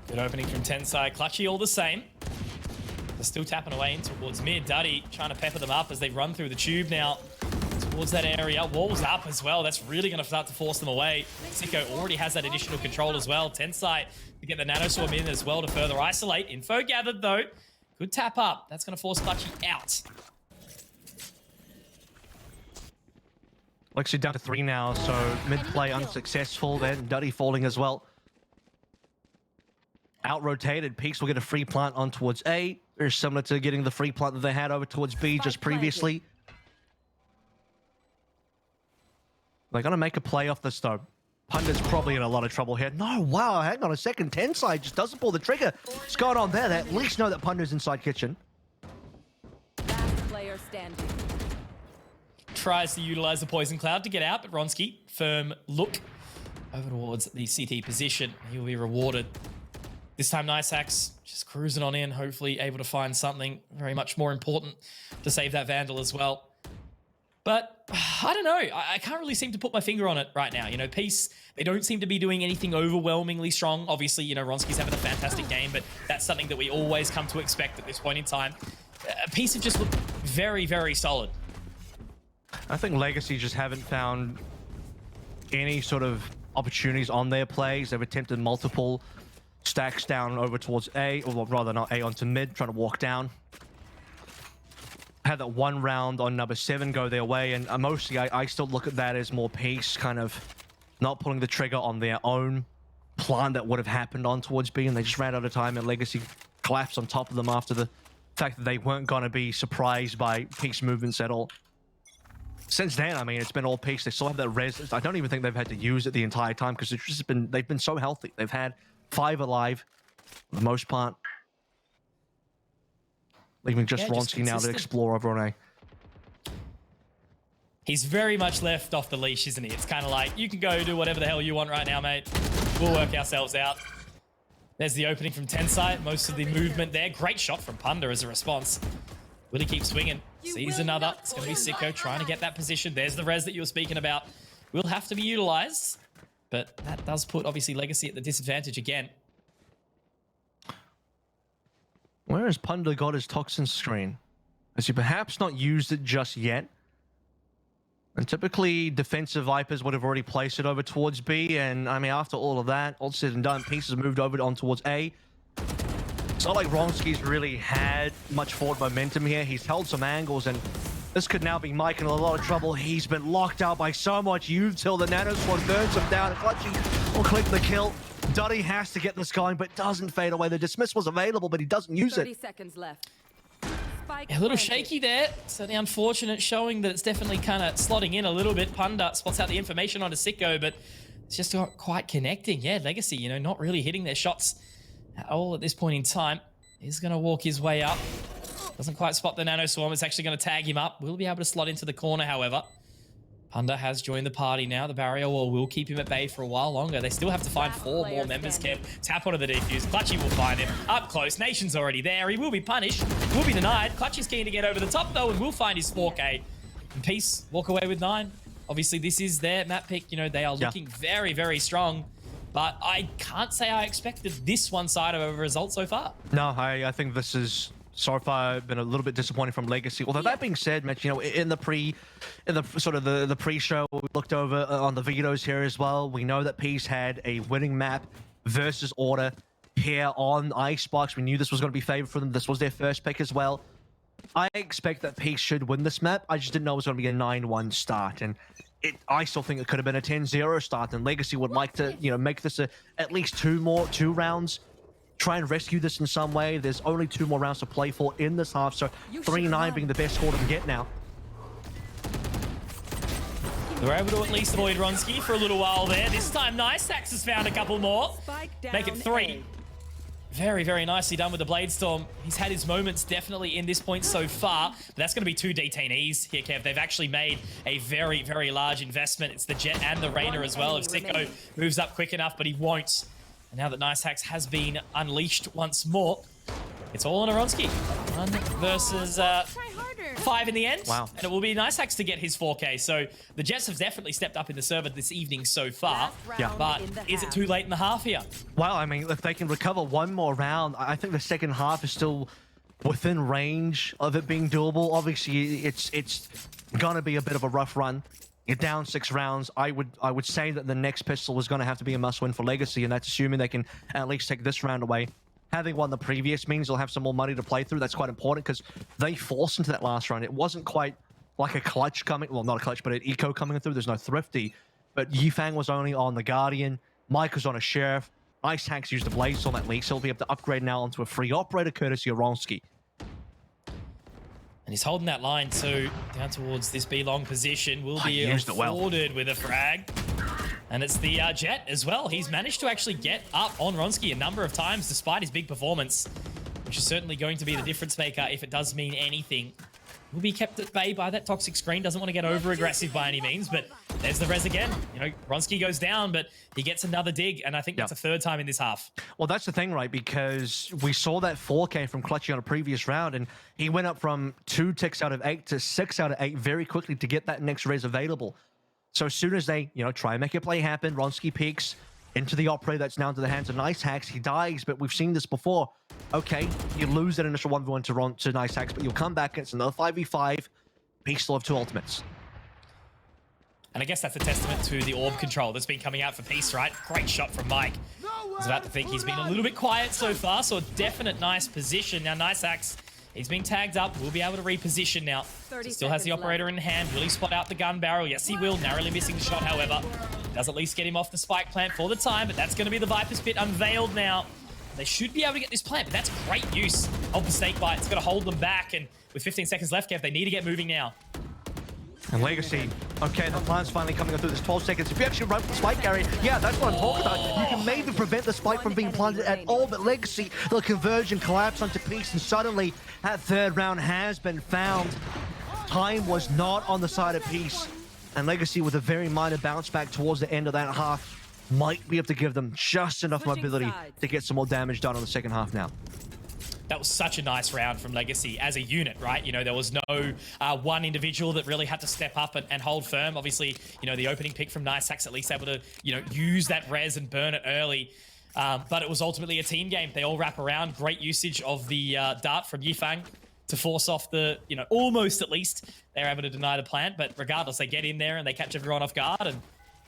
Good opening from Tensai. Clutchy all the same. They're still tapping away in towards mid. Duddy trying to pepper them up as they run through the tube now. Towards that area. Walls up as well. That's really going to start to force them away. Sicko already has that additional control as well. Tensai to get the nanoswarm in as well to further isolate. Info gathered though. Good tap up. That's going to force Clutchy out. Lexi down to 3 now, so mid play unsuccessful. Then Duddy falling as well. Out-rotated. Peaks will get a free plant on towards A. Very similar to getting the free plant that they had over towards B just previously. They're going to make a play off this, though. Punda's probably in a lot of trouble here. No, wow, hang on a second. Tensai just doesn't pull the trigger. What's going on there? They at least know that Punda's inside kitchen. Last player standing. Tries to utilize the poison cloud to get out, but Ronski, firm look over towards the CT position. He'll be rewarded. This time, Nice Axe just cruising on in, hopefully able to find something very much more important to save that Vandal as well. But I don't know. I can't really seem to put my finger on it right now. You know, Peace, they don't seem to be doing anything overwhelmingly strong. Obviously, you know, Ronski's having a fantastic game, but that's something that we always come to expect at this point in time. Peace have just looked very, very solid. I think Legacy just haven't found any sort of opportunities on their plays. They've attempted multiple stacks down over towards A, or rather not A, onto mid, trying to walk down. Had that one round on number 7 go their way, and mostly I still look at that as more Peace kind of not pulling the trigger on their own plan that would have happened on towards B, and they just ran out of time, and Legacy collapsed on top of them after the fact that they weren't going to be surprised by Peace movements at all. Since then, I mean, it's been all Peace. They still have that res. I don't even think they've had to use it the entire time because it's just been, they've been so healthy. They've had 5 alive for the most part. Leaving just Ronski now to explore over on A. He's very much left off the leash, isn't he? It's kind of like, you can go do whatever the hell you want right now, mate. We'll work ourselves out. There's the opening from Tensai. Most of the movement there. Great shot from Punda as a response. Will he keep swinging? Sees another. It's going to be Sicko trying to get that position. There's the res that you were speaking about. Will have to be utilized. But that does put, obviously, Legacy at the disadvantage again. Where has Punda got his toxin screen? Has he perhaps not used it just yet? And typically, defensive Vipers would have already placed it over towards B. And I mean, after all of that, all said and done, Pieces moved over on towards A. It's not like Ronski's really had much forward momentum here. He's held some angles, and this could now be Mike in a lot of trouble. He's been locked out by so much youth till the Nano Squad burns him down. Clutchy will click the kill. Duddy has to get this going, but doesn't fade away. The dismiss was available, but he doesn't use it. 30 seconds left. A little shaky there. So the unfortunate showing that it's definitely kind of slotting in a little bit. Punda spots out the information on a Sicko, but it's just not quite connecting. Yeah, Legacy, you know, not really hitting their shots at all at this point in time. He's going to walk his way up. Doesn't quite spot the Nano Swarm. It's actually going to tag him up. Will be able to slot into the corner, however. Punda has joined the party now. The barrier wall will keep him at bay for a while longer. They still have to find 4 more members, Kev. Tap onto the defuse. Clutchy will find him. Up close. Nation's already there. He will be punished. Will be denied. Clutchy's keen to get over the top, though, and will find his 4K. And Peace walk away with 9. Obviously, this is their map pick. You know, they are looking very, very strong. But I can't say I expected this one-sided of a result so far. No, I think this is so far been a little bit disappointing from Legacy. Although that being said, Mitch, you know, in the pre-show, we looked over on the videos here as well. We know that Peace had a winning map versus Order here on Icebox. We knew this was going to be favored for them. This was their first pick as well. I expect that Peace should win this map. I just didn't know it was going to be a 9-1 start, and I still think it could have been a 10-0 start. And Legacy would like to, you know, make this at least 2 rounds. Try and rescue this in some way. There's only 2 more rounds to play for in this half, so 3-9 being the best score to get now. They're able to at least avoid Ronski for a little while there. This time, Niceax has found a couple more. Make it 3. Very, very nicely done with the Blade Storm. He's had his moments definitely in this point so far, but that's going to be 2 detainees here, Kev. They've actually made a very, very large investment. It's the Jet and the Rainer as well. If Sicko moves up quick enough, but he won't. And now that Niceax has been unleashed once more, it's all on Aronski. 1 versus 5 in the end. Wow. And it will be Niceax to get his 4K. So the Jets have definitely stepped up in the server this evening so far. Yeah. But is it too late in the half here? Well, I mean, if they can recover 1 more round, I think the second half is still within range of it being doable. Obviously, it's gonna be a bit of a rough run. You're down 6 rounds. I would say that the next pistol is going to have to be a must-win for Legacy, and that's assuming they can at least take this round away. Having won the previous means they'll have some more money to play through. That's quite important because they forced into that last round. It wasn't quite like a clutch coming, well, not a clutch, but an eco coming through. There's no Thrifty, but Yifang was only on the Guardian. Mike was on a Sheriff. Niceax used the Blaze Storm at least, so he'll be able to upgrade now onto a free operator courtesy of Ronski. And he's holding that line too, down towards this B-long position. Will be afforded with a frag. And it's the Jet as well. He's managed to actually get up on Ronski a number of times despite his big performance, which is certainly going to be the difference maker if it does mean anything. Will be kept at bay by that toxic screen. Doesn't want to get over-aggressive by any means, but there's the res again. You know, Ronski goes down, but he gets another dig, and I think that's a 3rd time in this half. Well, that's the thing, right? Because we saw that 4K from Clutchy on a previous round, and he went up from 2 ticks out of 8 to 6 out of 8 very quickly to get that next res available. So as soon as they, you know, try and make a play happen, Ronski peeks into the operator that's now into the hands of Niceax. He dies, but we've seen this before. Okay, you lose that initial 1v1 to Niceax, but you'll come back, it's another 5v5. Peace still have 2 ultimates. And I guess that's a testament to the orb control that's been coming out for Peace, right? Great shot from Mike. I was about to think he's been a little bit quiet so far, so a definite nice position. Now Niceax, he's being tagged up. We'll be able to reposition now. Still has the operator in hand. Will he spot out the gun barrel? Yes, he will. Narrowly missing the shot, however. Does at least get him off the spike plant for the time, but that's going to be the Viper's Pit unveiled now. They should be able to get this plant, but that's great use of the snake bite. It's going to hold them back, and with 15 seconds left, Kev, they need to get moving now. And Legacy, okay, the plan's finally coming through. There's 12 seconds. If you actually run the spike, Gary, yeah, that's what I'm talking about. You can maybe prevent the spike from being planted at all, but Legacy, they'll converge and collapse onto Peace, and suddenly that 3rd round has been found. Time was not on the side of Peace, and Legacy, with a very minor bounce back towards the end of that half, might be able to give them just enough mobility to get some more damage done on the second half now. That was such a nice round from Legacy as a unit, right? You know, there was no one individual that really had to step up and hold firm. Obviously, you know, the opening pick from Niceax at least able to, you know, use that res and burn it early. But it was ultimately a team game. They all wrap around. Great usage of the dart from Yifang to force off the, almost at least, they're able to deny the plant. But regardless, they get in there and they catch everyone off guard. And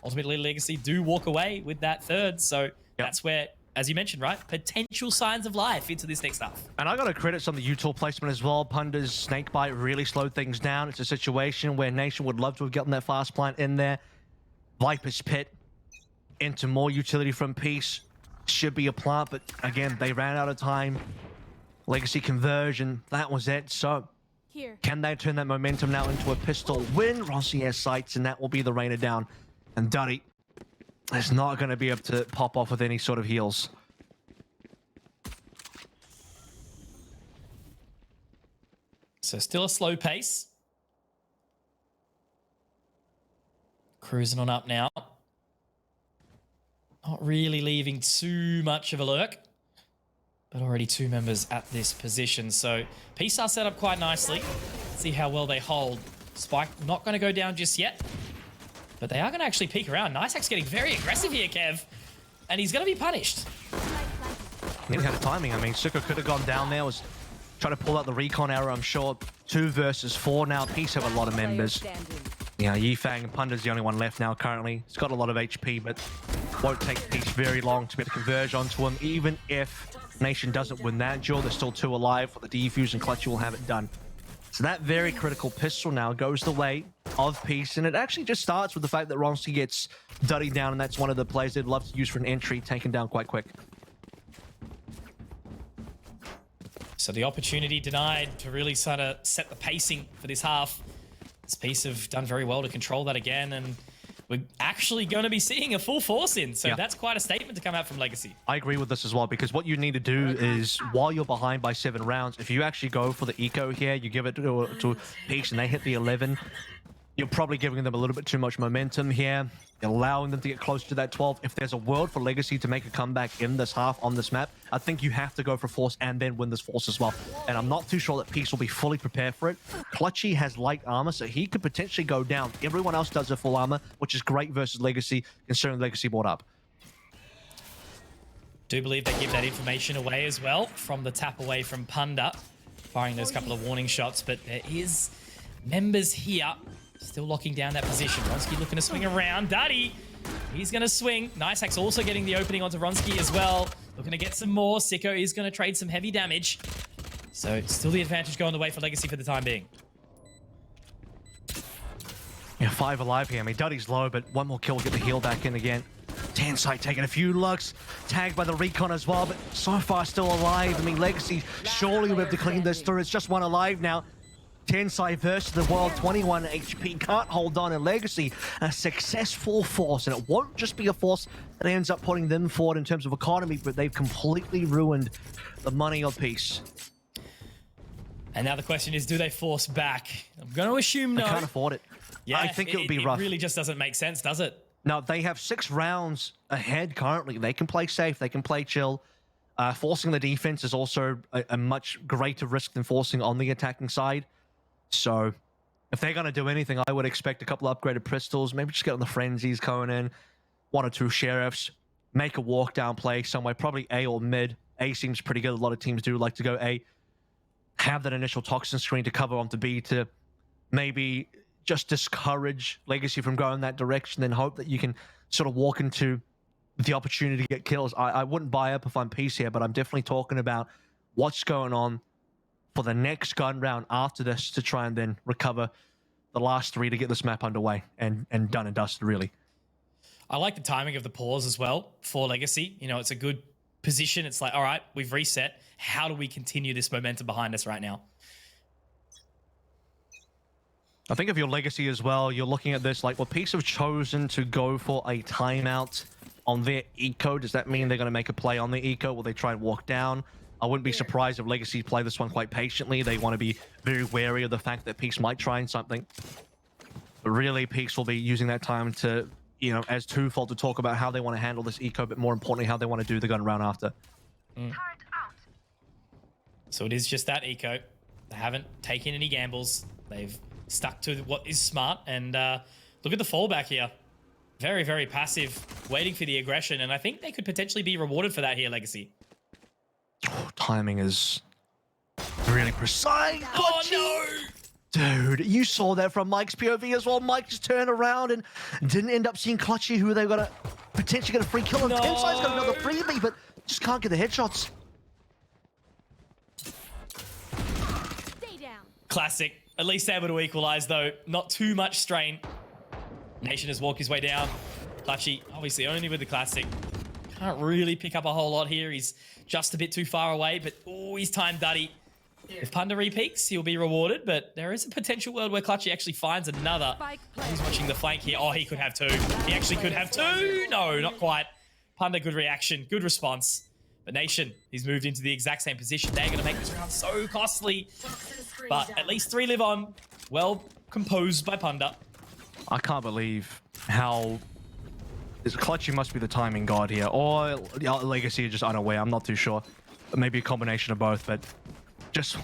ultimately, Legacy do walk away with that third. So that's where, as you mentioned, right, potential signs of life into this next half. And I got to credit some of the util placement as well. Punda's Snakebite really slowed things down. It's a situation where Nation would love to have gotten that fast plant in there. Viper's Pit into more utility from Peace. Should be a plant, but again, they ran out of time. Legacy conversion, that was it. So can they turn that momentum now into a pistol win? Rossi has sights, and that will be the rainer down. And Duddy is not going to be able to pop off with any sort of heals. So still a slow pace. Cruising on up now. Not really leaving too much of a lurk. But already 2 members at this position. So Peace are set up quite nicely. See how well they hold. Spike not going to go down just yet. But they are going to actually peek around. Nicehack's getting very aggressive here, Kev. And he's going to be punished. He had a timing. I mean, Suko could have gone down there. Was trying to pull out the recon arrow, I'm sure. 2 versus 4 now. Peace have a lot of members. Yeah, Yifang and Punda's the only one left now currently. He's got a lot of HP, but won't take Peace very long to be able to converge onto him. Even if Nation doesn't win that duel, there's still 2 alive. For the defuse and Clutchy will have it done. So that very critical pistol now goes the way of Peace, and it actually just starts with the fact that Ronsky gets Duddy down, and that's one of the plays they'd love to use for an entry, taken down quite quick. So the opportunity denied to really sort of set the pacing for this half. This Peace have done very well to control that again, and we're actually going to be seeing a full force in. So that's quite a statement to come out from Legacy. I agree with this as well, because what you need to do is, while you're behind by 7 rounds, if you actually go for the eco here, you give it to Peace and they hit the 11, you're probably giving them a little bit too much momentum here, allowing them to get close to that 12. If there's a world for Legacy to make a comeback in this half on this map, I think you have to go for force and then win this force as well. And I'm not too sure that Peace will be fully prepared for it. Clutchy has light armor, so he could potentially go down. Everyone else does a full armor, which is great versus Legacy, considering Legacy brought up. Do believe they give that information away as well from the tap away from Punda, firing those couple of warning shots, but there is members here still locking down that position. Ronsky looking to swing around. Duddy, he's going to swing. Nicehack's also getting the opening onto Ronsky as well. Looking to get some more. Sicko is going to trade some heavy damage. So still the advantage going the way for Legacy for the time being. Yeah, 5 alive here. I mean, Duddy's low, but 1 more kill will get the heal back in again. Tanside taking a few looks, tagged by the recon as well, but so far still alive. I mean, Legacy surely will be able to clean this through. It's just 1 alive now. Tensai versus the world, 21 HP, can't hold on, and Legacy, a successful force, and it won't just be a force that ends up putting them forward in terms of economy, but they've completely ruined the money of Peace. And now the question is, do they force back? I'm going to assume no. They can't afford it. Yeah, I think it would be rough. It really just doesn't make sense, does it? No, they have 6 rounds ahead currently. They can play safe, they can play chill. Forcing the defense is also a much greater risk than forcing on the attacking side. So if they're going to do anything, I would expect a couple of upgraded pistols, maybe just get on the frenzies going in, 1 or 2 sheriffs, make a walk down play somewhere, probably A or mid. A seems pretty good. A lot of teams do like to go A. Have that initial toxin screen to cover onto B to maybe just discourage Legacy from going that direction, then hope that you can sort of walk into the opportunity to get kills. I wouldn't buy up if I'm Peace here, but I'm definitely talking about what's going on for the next gun round after this to try and then recover the last 3 to get this map underway and done and dusted, really. I like the timing of the pause as well for Legacy. You know, it's a good position. It's like, all right, we've reset. How do we continue this momentum behind us right now? I think if you're Legacy as well, you're looking at this like, well, Peace have chosen to go for a timeout on their eco. Does that mean they're going to make a play on the eco? Will they try and walk down? I wouldn't be surprised if Legacy play this one quite patiently. They want to be very wary of the fact that Peace might try and something. But really, Peace will be using that time to, you know, as twofold to talk about how they want to handle this eco, but more importantly, how they want to do the gun round after. So it is just that eco. They haven't taken any gambles. They've stuck to what is smart. And look at the fallback here. Very, very passive, waiting for the aggression. And I think they could potentially be rewarded for that here, Legacy. Timing is Really precise. Oh no! Dude, you saw that from Mike's POV as well. Mike just turned around and didn't end up seeing Clutchy, who they got to potentially get a free kill on. No. Tenside's got another freebie, but just can't get the headshots. Classic. At least able to equalize, though. Not too much strain. Nation has walked his way down. Clutchy, obviously only with the classic. Can't really pick up a whole lot here. He's just a bit too far away, but oh, he's timed Duddy. If Punda repeaks, he'll be rewarded, but there is a potential world where Clutchy actually finds another. He's watching the flank here. Oh, he could have two. He actually could have two. No, not quite. Punda, good reaction, good response. But Nation, he's moved into the exact same position. They're going to make this round so costly. But at least 3 live on. Well composed by Punda. I can't believe how... Clutchy must be the timing god here. Or Legacy are just unaware. I'm not too sure. Maybe a combination of both, but... Just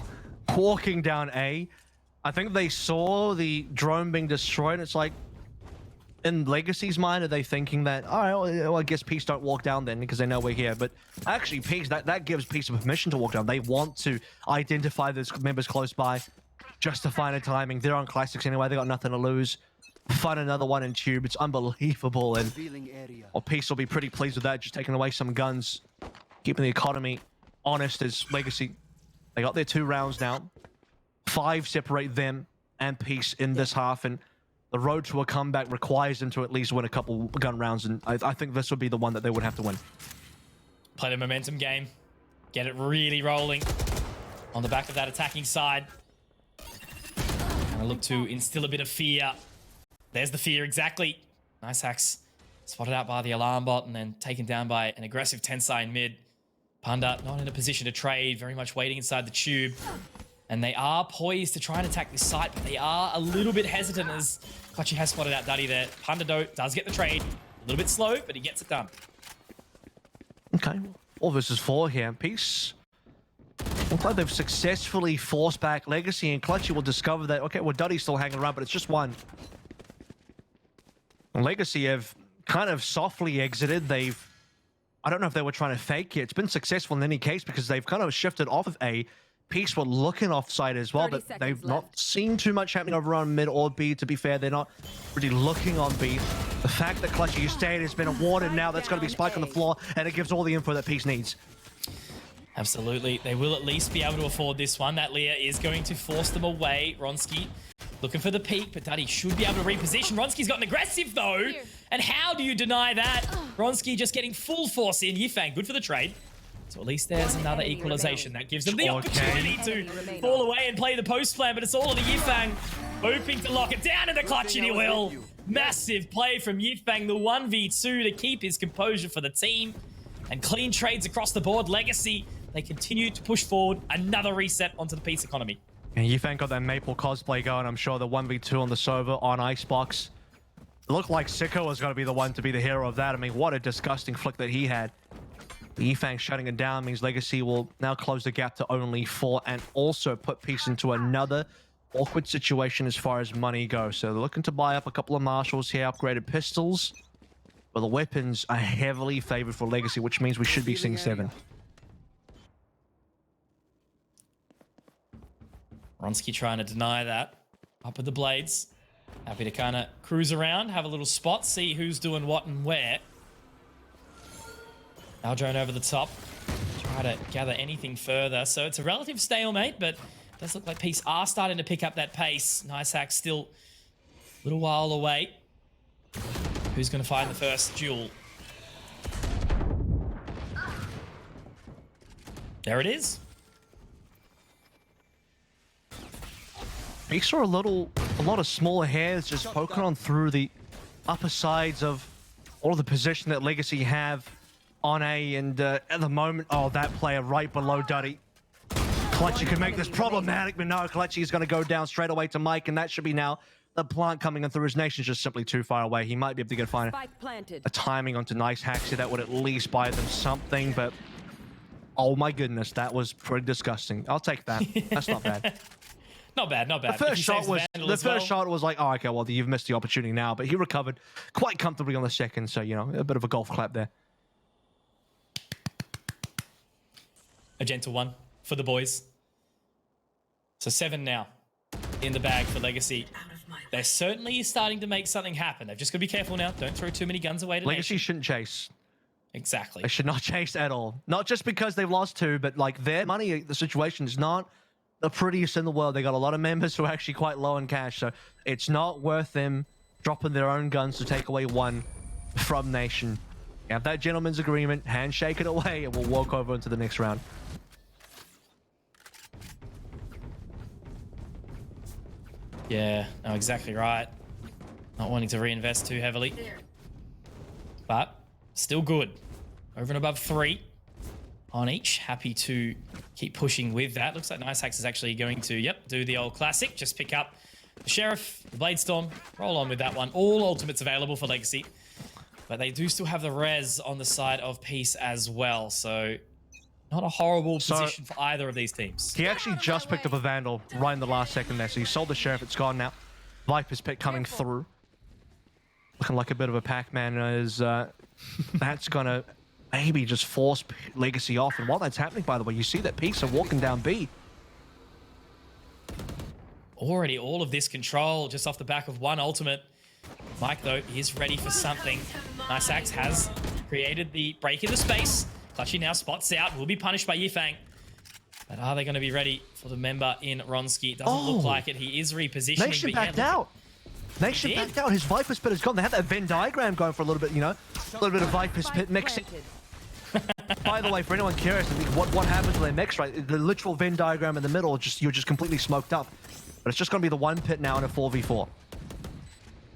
walking down A. I think they saw the drone being destroyed. It's like... In Legacy's mind, are they thinking that, all right, well, I guess Peace don't walk down then because they know we're here. But actually, Peace, that gives Peace a permission to walk down. They want to identify those members close by just to find a timing. They're on Classics anyway. They got nothing to lose. Find another one in Tube. It's unbelievable. And Peace will be pretty pleased with that, just taking away some guns, keeping the economy honest as Legacy. They got their 2 rounds now. 5 separate them and Peace in this half. And the road to a comeback requires them to at least win a couple gun rounds, and I think this would be the one that they would have to win. Play the momentum game. Get it really rolling on the back of that attacking side. Gonna look to instill a bit of fear. There's the fear, exactly. Nice hacks. Spotted out by the alarm bot and then taken down by an aggressive Tensai in mid. Punda not in a position to trade, very much waiting inside the tube. And they are poised to try and attack this site, but they are a little bit hesitant as Clutchy has spotted out Duddy there. Punda does get the trade. A little bit slow, but he gets it done. Okay, 4 versus 4 here. Peace. Looks like they've successfully forced back Legacy, and Clutchy will discover that, okay, well, Duddy's still hanging around, but it's just one. And Legacy have kind of softly exited. I don't know if they were trying to fake it. It's been successful in any case because they've kind of shifted off of A. Peace were looking offside as well, but they've not seen too much happening over on mid or B, to be fair. They're not really looking on B. The fact that Clutchy stayed has been awarded now. That's going to be Spike on the floor, and it gives all the info that Peace needs. Absolutely. They will at least be able to afford this one. That Leah is going to force them away. Ronski looking for the peak, but Duddy should be able to reposition. Ronski's gotten aggressive, though. And how do you deny that? Ronski just getting full force in. Yifang, good for the trade. So at least there's another equalization that gives them the opportunity to fall away and play the post plan, but it's all of the Yifang hoping to lock it down in the clutch, and he will. Massive play from Yifang, the 1v2 to keep his composure for the team. And clean trades across the board. Legacy, they continue to push forward. Another reset onto the Peace economy. And Yifang got that Maple cosplay going. I'm sure the 1v2 on the server on Icebox. It looked like Sicko was going to be the one to be the hero of that. I mean, what a disgusting flick that he had. Yifang shutting it down means Legacy will now close the gap to only 4 and also put Peace into another awkward situation as far as money goes. So they're looking to buy up a couple of marshals here, upgraded pistols. But the weapons are heavily favored for Legacy, which means we should be seeing 7. Ronski trying to deny that. Up with the blades. Happy to kind of cruise around, have a little spot, see who's doing what and where. Aldrone over the top. Try to gather anything further. So it's a relative stalemate, but it does look like Peace are starting to pick up that pace. Nice hack, still a little while away. Who's going to find the first duel? There it is. Peace saw a lot of smaller hairs just poking on through the upper sides of all of the position that Legacy have on A, and at the moment, oh, that player right below Duddy. Clutchy could make this problematic, but no, Clutchy is going to go down straight away to Mike, and that should be now the plant coming in through. His nation's just simply too far away. He might be able to find a timing onto nice hacks here that would at least buy them something, but oh my goodness, that was pretty disgusting. I'll take that. That's not bad. Not bad, not bad. The first shot was like, oh, okay, well, you've missed the opportunity now, but he recovered quite comfortably on the second, so, you know, a bit of a golf clap there. A gentle one for the boys. So 7 now in the bag for Legacy. They're certainly starting to make something happen. They've just got to be careful now. Don't throw too many guns away to Legacy Nation. shouldn't chase. Exactly. They should not chase at all. Not just because they've lost 2, but like their money, the situation is not the prettiest in the world. They got a lot of members who are actually quite low in cash, so it's not worth them dropping their own guns to take away 1 from Nation. You have that gentleman's agreement, handshake it away, and we'll walk over into the next round. Yeah, no, exactly right. Not wanting to reinvest too heavily. But still good. Over and above 3 on each. Happy to keep pushing with that. Looks like Nice Hacks is actually going to, yep, do the old classic. Just pick up the Sheriff, the Bladestorm, roll on with that one. All ultimates available for Legacy. But they do still have the res on the side of Peace as well. So not a horrible position for either of these teams. He actually just picked up a Vandal right in the last second there. So he sold the Sheriff. It's gone now. Viper's pick coming through. Looking like a bit of a Pac-Man as that's going to maybe just force Legacy off. And while that's happening, by the way, you see that Peace are walking down B. Already all of this control just off the back of 1 ultimate. Mike, though, is ready for something. Nice Axe has created the break in the space. Clutchy now spots out, will be punished by Yifang. But are they going to be ready for the member in Ronski? Doesn't look like it. He is repositioning. Nation backed out. Nation backed out. His Viper Spit is gone. They had that Venn diagram going for a little bit, you know, a little bit of Viper Spit mixing. By the way, for anyone curious, what happens when they mix, right? The literal Venn diagram in the middle, you're just completely smoked up. But it's just going to be the 1 pit now in a 4v4.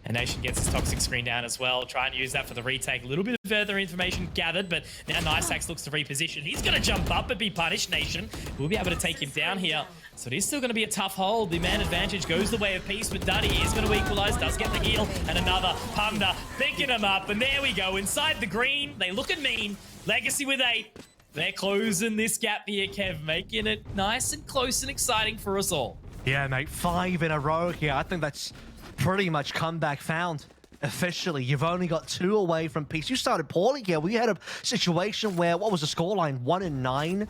And Nation gets his toxic screen down as well. Try and use that for the retake. A little bit of further information gathered, but now Nice Axe looks to reposition. He's going to jump up but be punished. Nation will be able to take him down here. So it is still going to be a tough hold. The man advantage goes the way of Peace, but Duddy is going to equalize, does get the heal, and another Punda picking him up. And there we go, inside the green. They look at mean. Legacy with 8. They're closing this gap here, Kev, making it nice and close and exciting for us all. Yeah, mate, 5 in a row here. I think that's pretty much comeback found. Officially, you've only got 2 away from Peace. You started poorly here. We had a situation where, what was the scoreline? 1-9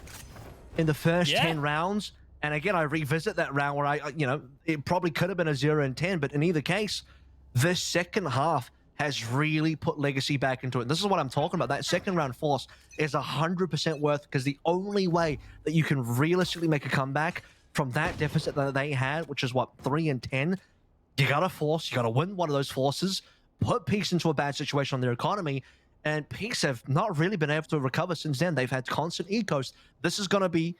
in the first 10 rounds. And again, I revisit that round where it probably could have been a 0-10, but in either case, this second half has really put Legacy back into it. This is what I'm talking about. That second round force is 100% worth, because the only way that you can realistically make a comeback from that deficit that they had, which is what, 3-10, you gotta force, you gotta win one of those forces, put Peace into a bad situation on their economy, and Peace have not really been able to recover since then. They've had constant ecos. This is gonna be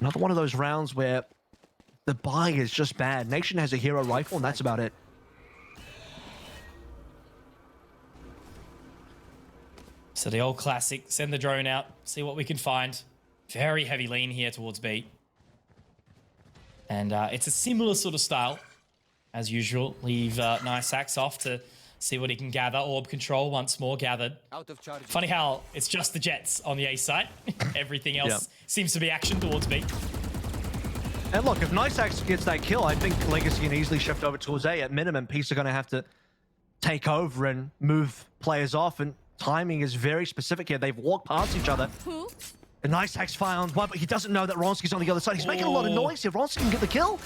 another one of those rounds where the buy is just bad. Nation has a hero rifle, and that's about it. So the old classic, send the drone out, see what we can find. Very heavy lean here towards B. And it's a similar sort of style. As usual, leave Nice Axe off to see what he can gather. Orb control once more gathered. Funny how it's just the Jets on the A site. Everything else seems to be action towards B. And look, if Nice Axe gets that kill, I think Legacy can easily shift over towards A. At minimum, Peace are going to have to take over and move players off, and timing is very specific here. They've walked past each other. And Nice Axe found one, but he doesn't know that Ronski's on the other side. He's making a lot of noise here. Ronski can get the kill.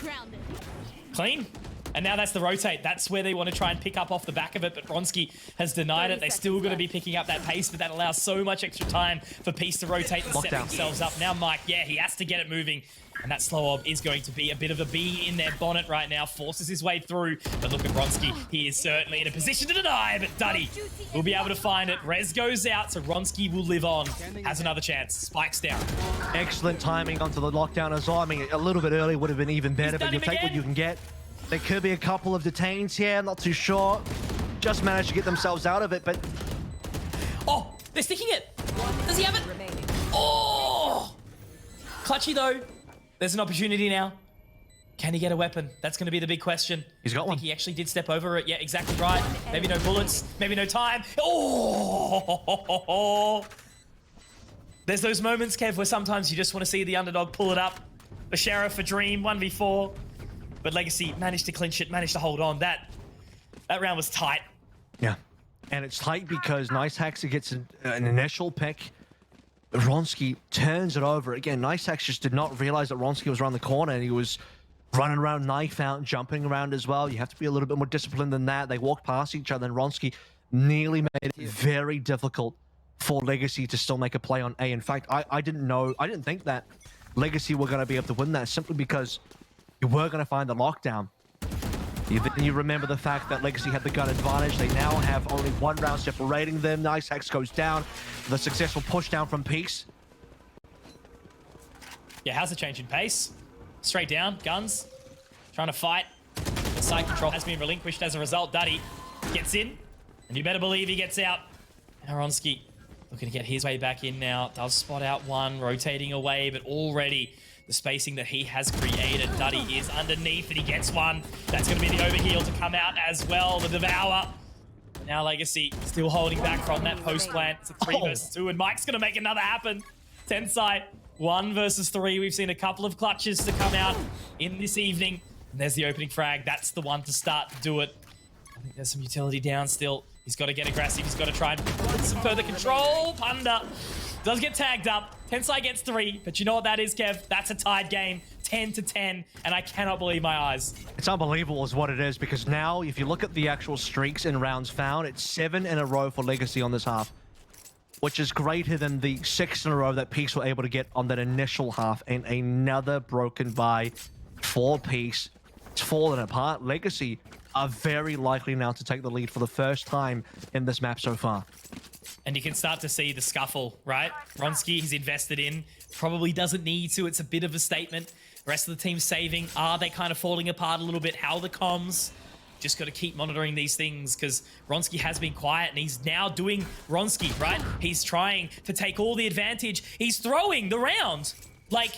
Clean. And now that's the rotate. That's where they want to try and pick up off the back of it, but Ronski has denied it. They're still going to be picking up that pace, but that allows so much extra time for Peace to rotate and set themselves up. Now Mike, he has to get it moving. And that slow orb is going to be a bit of a bee in their bonnet right now. Forces his way through. But look at Ronski. He is certainly in a position to deny, but Duddy will be able to find it. Rez goes out, so Ronski will live on. Has another chance. Spikes down. Excellent timing onto the lockdown as well. I mean, a little bit early would have been even better, but you'll take what you can get. There could be a couple of detains here. I'm not too sure. Just managed to get themselves out of it, but... Oh, they're sticking it. Does he have it? Oh! Clutchy, though. There's an opportunity now. Can he get a weapon? That's going to be the big question. He's got one. I think he actually did step over it. Yeah, exactly right. Maybe no bullets. Maybe no time. Oh! There's those moments, Kev, where sometimes you just want to see the underdog pull it up. The Sheriff, a dream, 1v4. But Legacy managed to clinch it, managed to hold on. That round was tight. Yeah. And it's tight because Nice Hacks gets an initial pick Ronski turns it over. Again, Niceax just did not realize that Ronski was around the corner, and he was running around, knife out, jumping around as well. You have to be a little bit more disciplined than that. They walked past each other, and Ronski nearly made it very difficult for Legacy to still make a play on A. In fact, I didn't think that Legacy were going to be able to win that, simply because you were going to find the lockdown. You remember the fact that Legacy had the gun advantage. They now have only 1 round separating them. Niceax goes down. The successful push down from Peace. Yeah, how's the change in pace? Straight down, guns, trying to fight. The side control has been relinquished as a result. Duddy gets in, and you better believe he gets out. Aronski looking to get his way back in now. Does spot out one, rotating away, but already the spacing that he has created. Duddy is underneath, and he gets one. That's going to be the overheal to come out as well. The Devour. Now Legacy still holding back from that post plant. It's a 3 versus 2, and Mike's going to make another happen. Tensai, 1 versus 3. We've seen a couple of clutches to come out in this evening. And there's the opening frag. That's the one to start to do it. I think there's some utility down still. He's got to get aggressive. He's got to try and put some further control. Panda does get tagged up. Tensai gets 3, but you know what that is, Kev? That's a tied game, 10-10, and I cannot believe my eyes. It's unbelievable is what it is, because now, if you look at the actual streaks in rounds found, it's 7 in a row for Legacy on this half, which is greater than the 6 in a row that Peace were able to get on that initial half, and another broken buy for Peace. It's fallen apart. Legacy are very likely now to take the lead for the first time in this map so far. And you can start to see the scuffle, right? Ronski, he's invested in, probably doesn't need to. It's a bit of a statement. The rest of the team saving. Are they kind of falling apart a little bit? How are the comms? Just got to keep monitoring these things, because Ronski has been quiet, and he's now doing Ronski, right? He's trying to take all the advantage. He's throwing the round. Like,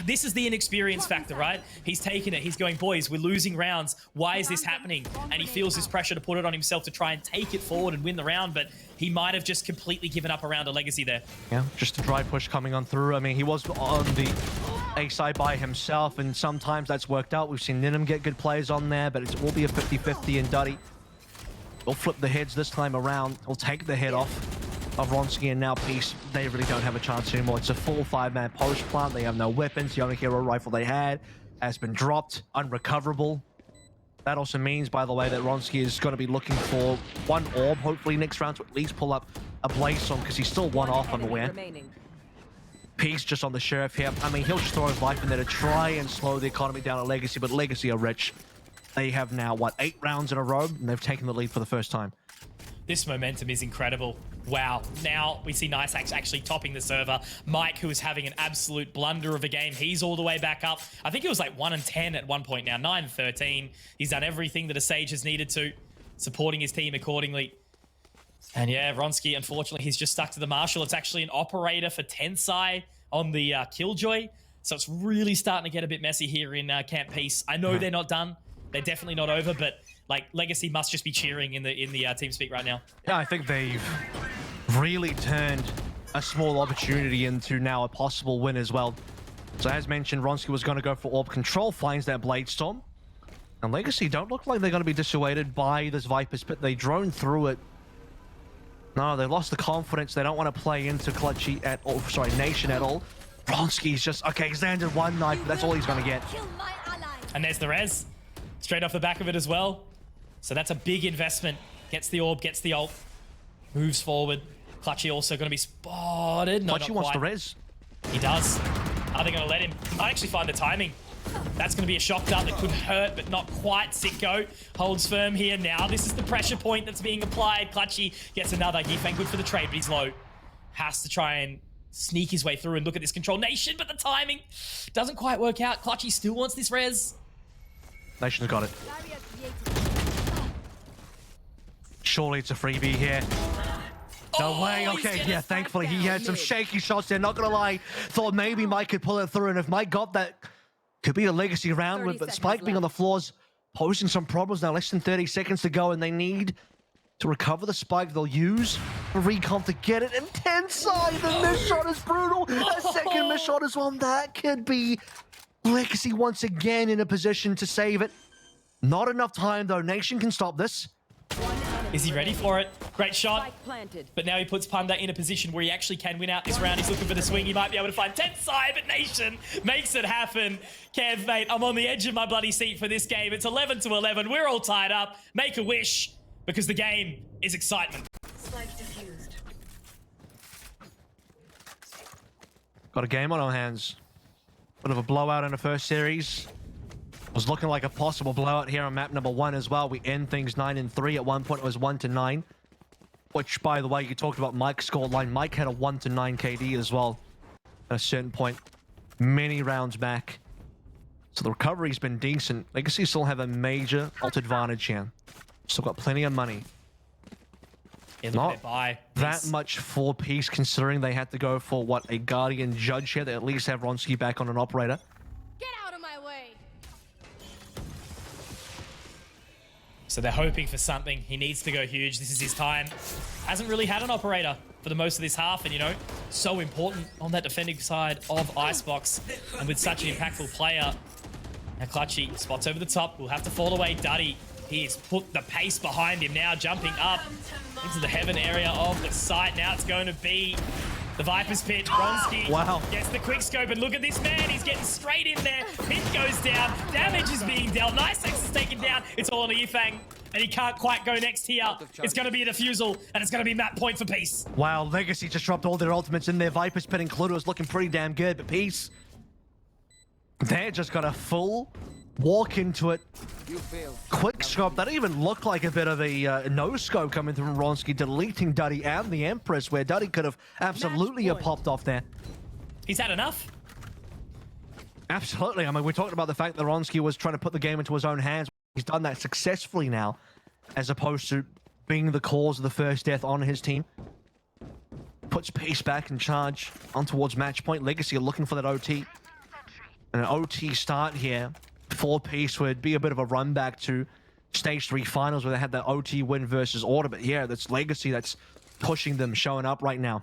this is the inexperience factor, right? He's taking it. He's going, boys, we're losing rounds. Why is this happening? And he feels this pressure to put it on himself to try and take it forward and win the round, but he might have just completely given up around a Legacy there. Yeah, just a dry push coming on through. I mean, he was on the A side by himself, and sometimes that's worked out. We've seen Ninum get good plays on there, but it will be a 50-50, and Duddy will flip the heads this time around. He'll take the head off of Ronski, and now Peace, they really don't have a chance anymore. It's a full 5-man post plant. They have no weapons. The only hero rifle they had has been dropped, unrecoverable. That also means, by the way, that Ronski is going to be looking for 1 orb, hopefully next round, to at least pull up a Blaze Storm, because he's still 1 off unaware. Peace just on the Sheriff here. I mean, he'll just throw his life in there to try and slow the economy down at Legacy, but Legacy are rich. They have now, what, 8 rounds in a row, and they've taken the lead for the first time. This momentum is incredible. Wow. Now we see Niceax actually topping the server. Mike, who is having an absolute blunder of a game, he's all the way back up. I think it was like 1-10 at one point now, 9-13. He's done everything that a Sage has needed to, supporting his team accordingly. And yeah, Ronski, unfortunately, he's just stuck to the Marshal. It's actually an operator for Tensai on the Killjoy. So it's really starting to get a bit messy here in Camp Peace. I know they're not done. They're definitely not over, but like Legacy must just be cheering in the TeamSpeak right now. Yeah, I think they've really turned a small opportunity into now a possible win as well. So as mentioned, Ronski was going to go for orb control, finds that Blade Storm. And Legacy don't look like they're going to be dissuaded by this Viper's Pit. They drone through it. No, they lost the confidence. They don't want to play into Clutchy at all. Sorry, Nation at all. Ronski's just, okay, he's landed 1 knife, but that's all he's going to get. And there's the res. Straight off the back of it as well. So that's a big investment. Gets the orb, gets the ult. Moves forward. Clutchy also going to be spotted. No, Clutchy wants the res. He does. Are they going to let him? I actually find the timing. That's going to be a shock dart that could hurt, but not quite. Sicko holds firm here now. This is the pressure point that's being applied. Clutchy gets another. Gifang good for the trade, but he's low. Has to try and sneak his way through and look at this control. Nation, but the timing doesn't quite work out. Clutchy still wants this res. Nation's got it. Surely it's a freebie here. No way. Okay, yeah, thankfully he had some shaky shots there. Not gonna lie. Thought maybe Mike could pull it through, and if Mike got that, could be a Legacy round win, but Spike being on the floors, posing some problems now. Less than 30 seconds to go, and they need to recover the Spike. They'll use a recon to get it, and Tensai, the miss shot is brutal. A second miss shot as well. That could be Legacy once again in a position to save it. Not enough time, though. Nation can stop this. Is he ready for it? Great shot. Spike planted. But now he puts Panda in a position where he actually can win out this round. He's looking for the swing. He might be able to find Tensai, but Nation makes it happen. Kev, mate, I'm on the edge of my bloody seat for this game. It's 11-11. We're all tied up. Make a wish, because the game is excitement. Spike diffused. Got a game on our hands. Bit of a blowout in the first series. Was looking like a possible blowout here on map number 1 as well. We end things 9-3. At one point it was 1-9. Which, by the way, you talked about Mike's scoreline. Mike had a 1-9 KD as well at a certain point. Many rounds back. So the recovery's been decent. Legacy still have a major ult advantage here. Still got plenty of money. Yeah, Not buy. that much for piece, considering they had to go for, what, a Guardian Judge here. They at least have Ronski back on an Operator. Get out of my way. So they're hoping for something. He needs to go huge. This is his time. Hasn't really had an Operator for the most of this half, and, you know, so important on that defending side of Icebox. And with such an impactful player, now Clutchy spots over the top. Will have to fall away. Duddy, he's put the pace behind him now, jumping up into the heaven area of the site. Now it's going to be the Viper's Pit. Bronski gets the quick scope, and look at this man. He's getting straight in there. Pit goes down. Damage is being dealt. Nice X is taken down. It's all on Yifang, and he can't quite go next here. It's going to be a defusal, and it's going to be map point for Peace. Wow, Legacy just dropped all their ultimates in there. Viper's Pit included was looking pretty damn good, but Peace, they just got a full walk into it. Quick scope. That even looked like a bit of a no-scope coming through from Ronski, deleting Duddy and the Empress, where Duddy could have absolutely popped off there. He's had enough. Absolutely. I mean, we're talking about the fact that Ronski was trying to put the game into his own hands. He's done that successfully now, as opposed to being the cause of the first death on his team. Puts Peace back in charge on towards match point. Legacy are looking for that OT. And an OT start here for Peace would be a bit of a run back to Stage 3 finals where they had that OT win versus Order. But yeah, that's Legacy that's pushing them, showing up right now.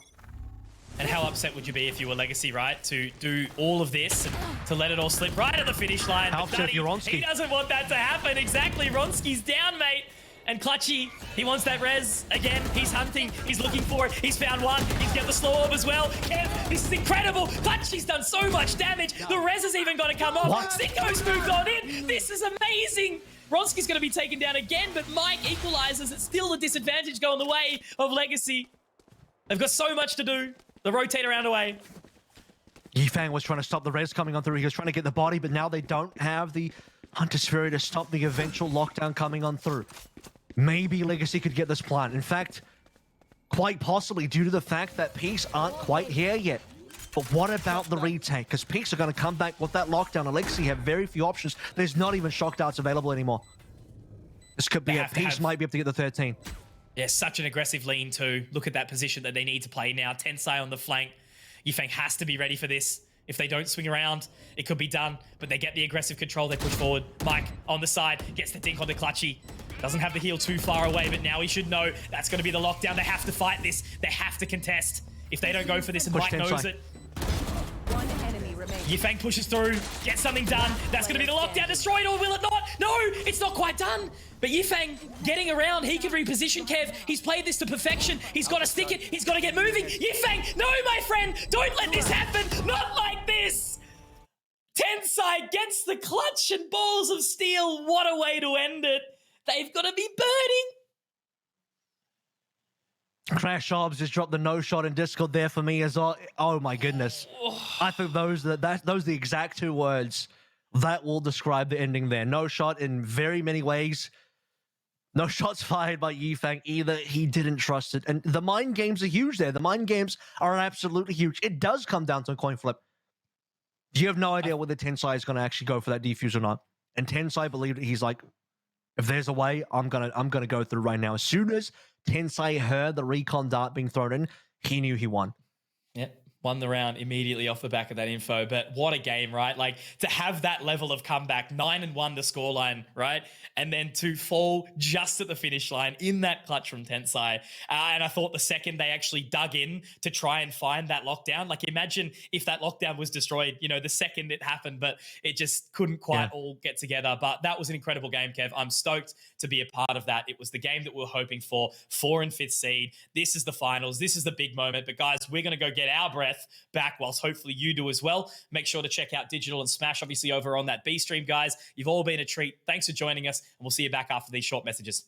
And how upset would you be if you were Legacy, right? To do all of this and to let it all slip right at the finish line. How upset if you're Ronski? He doesn't want that to happen. Exactly. Ronski's down, mate. And Clutchy, he wants that res. Again, he's hunting. He's looking for it. He's found one. He's got the slow orb as well. Kev, this is incredible. Clutchy's done so much damage. The res has even got to come off. Sicko's moved on in. This is amazing. Ronski's going to be taken down again, but Mike equalizes. It's still a disadvantage going the way of Legacy. They've got so much to do. The rotate around away. Yifang was trying to stop the res coming on through. He was trying to get the body, but now they don't have the Hunter's Fury to stop the eventual lockdown coming on through. Maybe Legacy could get this plant. In fact, quite possibly due to the fact that Peace aren't quite here yet. But what about the retake? Because Peace are going to come back with that lockdown. And Legacy have very few options. There's not even shock darts available anymore. This could be it. Peace might be able to get the 13. Yeah, such an aggressive lean too. Look at that position that they need to play now. Tensai on the flank. Yifang has to be ready for this. If they don't swing around, it could be done. But they get the aggressive control. They push forward. Mike on the side gets the dink on the Clutchy. Doesn't have the heal too far away, but now he should know that's going to be the lockdown. They have to fight this. They have to contest. If they don't go for this, and Mike knows it. One enemy remains. Yifang pushes through, gets something done. That's going to be the lockdown destroyed, or will it not? No, it's not quite done. But Yifang getting around, he can reposition Kev. He's played this to perfection. He's got to stick it. He's got to get moving. Yifang, no, my friend, don't let this happen. Not like this. Tensai gets the clutch and balls of steel. What a way to end it. They've got to be burning. Crash Hobbs just dropped the no shot in Discord there for me as well. Oh my goodness. I think those are the exact 2 words that will describe the ending there. No shot in very many ways. No shots fired by Yifang either. He didn't trust it. And the mind games are huge there. The mind games are absolutely huge. It does come down to a coin flip. You have no idea whether Tensai is going to actually go for that defuse or not. And Tensai believed it. He's like, if there's a way, I'm gonna go through right now. As soon as Tensai heard the recon dart being thrown in, he knew he won. Yep. won the round immediately off the back of that info. But what a game, right? Like to have that level of comeback, 9-1 the scoreline, right? And then to fall just at the finish line in that clutch from Tensai. And I thought the second they actually dug in to try and find that lockdown, like imagine if that lockdown was destroyed, you know, the second it happened, but it just couldn't quite all get together. But that was an incredible game, Kev. I'm stoked to be a part of that. It was the game that we were hoping for, 4 and 5th seed. This is the finals. This is the big moment. But guys, we're going to go get our breath back whilst hopefully you do as well. Make sure to check out Digital and Smash, obviously over on that B stream, guys. You've all been a treat. Thanks for joining us, and we'll see you back after these short messages.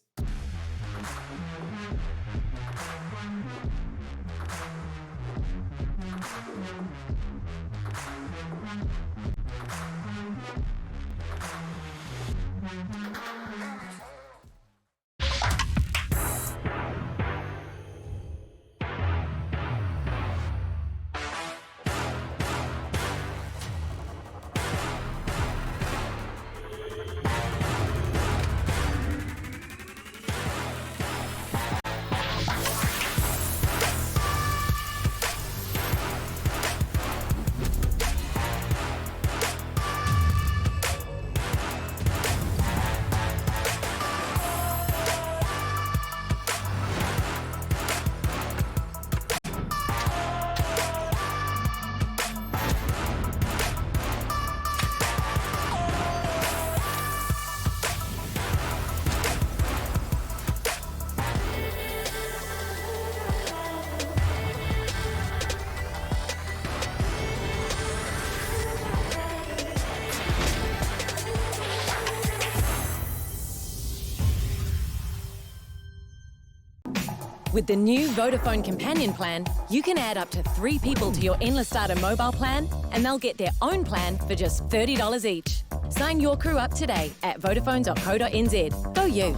With the new Vodafone Companion plan, you can add up to 3 people to your Endless Starter mobile plan, and they'll get their own plan for just $30 each. Sign your crew up today at vodafone.co.nz. Go you!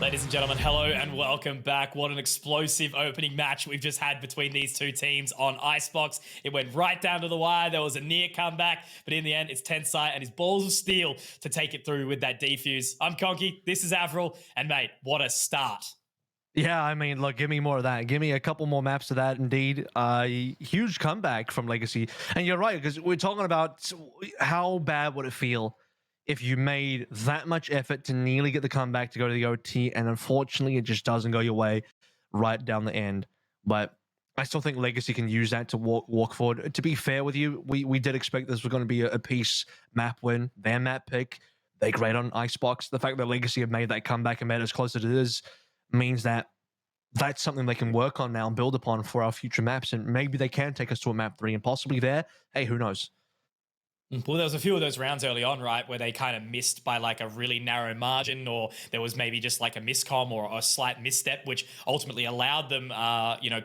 Ladies and gentlemen, hello and welcome back. What an explosive opening match we've just had between these two teams on Icebox. It went right down to the wire. There was a near comeback, but in the end, it's Tensai and his balls of steel to take it through with that defuse. I'm Conky, this is Avril, and mate, what a start. Yeah, I mean, look, give me more of that. Give me a couple more maps of that, indeed. Huge comeback from Legacy. And you're right, because we're talking about how bad would it feel if you made that much effort to nearly get the comeback to go to the OT, and unfortunately it just doesn't go your way right down the end. But I still think Legacy can use that to walk forward. To be fair with you, we did expect this was going to be a piece map win, their map pick. They're great on Icebox. The fact that Legacy have made that comeback and made it as close as it is means that that's something they can work on now and build upon for our future maps. And maybe they can take us to a map 3 and possibly there. Hey, who knows? Well, there was a few of those rounds early on, right, where they kind of missed by like a really narrow margin, or there was maybe just like a miscomm or a slight misstep, which ultimately allowed them,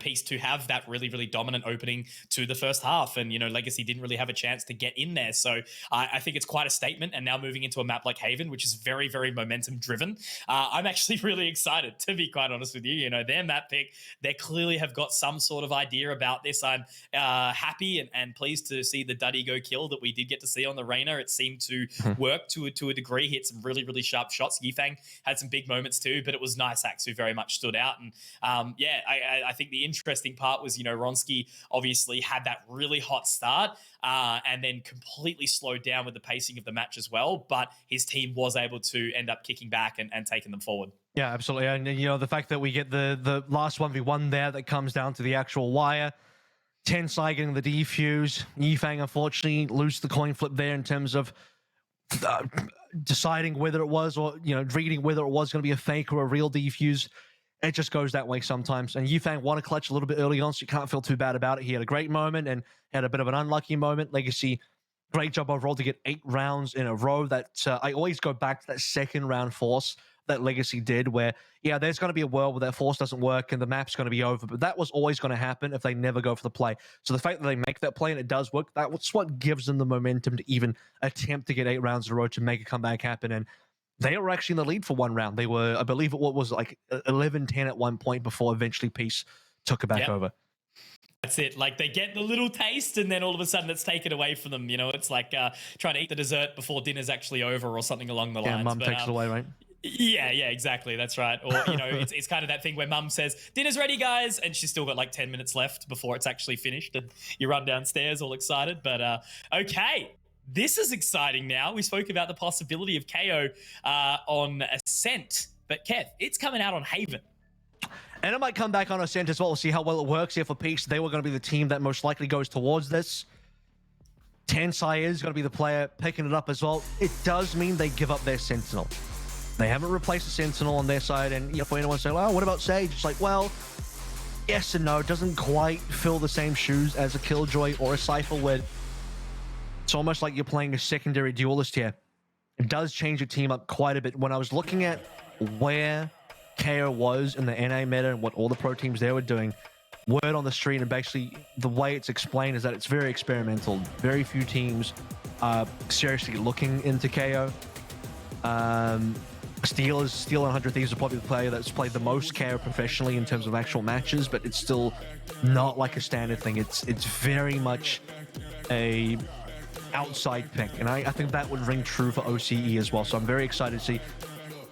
Peace to have that really, really dominant opening to the first half. And, Legacy didn't really have a chance to get in there. So I think it's quite a statement. And now moving into a map like Haven, which is very, very momentum driven, I'm actually really excited, to be quite honest with you. Their map pick, they clearly have got some sort of idea about this. I'm happy and pleased to see the Duddy go kill that we did get to see on the Reyna. It seemed to work to a degree, hit some really, really sharp shots. Yifang had some big moments too, but it was Niceaxe who very much stood out. And I think the interesting part was, Ronski obviously had that really hot start and then completely slowed down with the pacing of the match as well. But his team was able to end up kicking back and taking them forward. Yeah, absolutely. And, the fact that we get the last 1v1 there that comes down to the actual wire, Tensai getting the defuse. Yifang, unfortunately, lose the coin flip there in terms of deciding whether it was or, reading whether it was going to be a fake or a real defuse. It just goes that way sometimes. And Yifang won a clutch a little bit early on, so you can't feel too bad about it. He had a great moment and had a bit of an unlucky moment. Legacy, great job overall to get 8 rounds in a row. That I always go back to that second round force that Legacy did, where, there's going to be a world where that force doesn't work and the map's going to be over, but that was always going to happen if they never go for the play. So the fact that they make that play and it does work, that's what gives them the momentum to even attempt to get 8 rounds in a row to make a comeback happen. And they were actually in the lead for one round. They were, I believe it was like 11-10 at one point before eventually Peace took it back over. That's it. Like, they get the little taste and then all of a sudden it's taken away from them. It's like trying to eat the dessert before dinner's actually over or something along the lines. Yeah, mum takes it away, right? Yeah, exactly. That's right. Or, it's kind of that thing where mum says, dinner's ready, guys. And she's still got like 10 minutes left before it's actually finished. And you run downstairs all excited. But okay, this is exciting now. We spoke about the possibility of KO on Ascent. But Kev, it's coming out on Haven. And it might come back on Ascent as well. We'll see how well it works here for Peace. They were going to be the team that most likely goes towards this. Tensai is going to be the player picking it up as well. It does mean they give up their Sentinel. They haven't replaced the Sentinel on their side, and for anyone saying, "Oh, what about Sage?" It's like, well, yes and no. It doesn't quite fill the same shoes as a Killjoy or a Cypher, where it's almost like you're playing a secondary duelist here. It does change your team up quite a bit. When I was looking at where KO was in the NA meta and what all the pro teams there were doing, word on the street, and basically the way it's explained is that it's very experimental. Very few teams are seriously looking into KO. Steel and 100 Thieves are probably the player that's played the most KO professionally in terms of actual matches, but it's still not like a standard thing. It's very much a outside pick, and I think that would ring true for OCE as well. So I'm very excited to see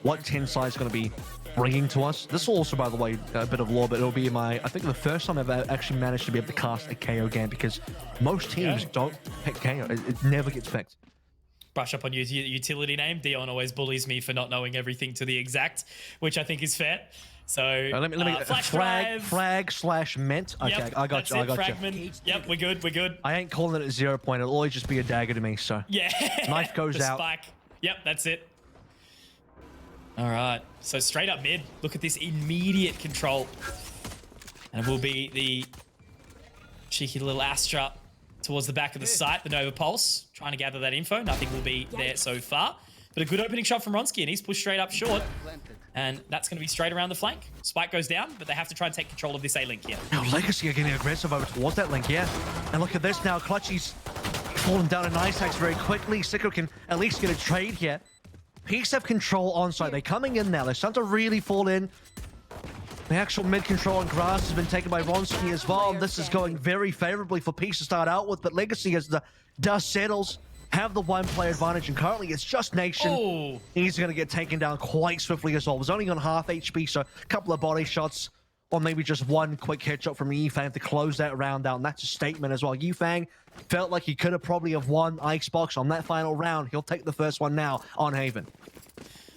what Tensai is going to be bringing to us. This will also, by the way, a bit of lore, but it'll be I think the first time I've actually managed to be able to cast a KO game, because most teams don't pick KO. It never gets picked. Brush up on your utility name. Dion always bullies me for not knowing everything to the exact, which I think is fair. So let me frag/ment. Okay, yep, I got you. I got fragment. you. Yep, we're good. We're good. I ain't calling it a 0 point. It'll always just be a dagger to me. So yeah, knife goes the out. Spike. Yep, that's it. All right. So straight up mid. Look at this immediate control, and will be the cheeky little Astra towards the back of the site, the Nova Pulse, trying to gather that info. Nothing will be there so far. But a good opening shot from Ronski, and he's pushed straight up short. And that's going to be straight around the flank. Spike goes down, but they have to try and take control of this A-Link here. Now Legacy are getting aggressive over towards that link, yeah. And look at this now. Clutchy's fallen down a Niceaxe very quickly. Sicko can at least get a trade here. Peace have control on site. They're coming in now. They're starting to really fall in. The actual mid control on grass has been taken by Ronski as well. This is going very favorably for Peace to start out with, but Legacy, as the dust settles, have the one player advantage, and currently it's just Nation. Oh. He's going to get taken down quite swiftly as well. Was only on half HP, so a couple of body shots, or maybe just one quick headshot from Yifang to close that round out. And that's a statement as well. Yifang felt like he could have probably have won Icebox on that final round. He'll take the first one now on Haven.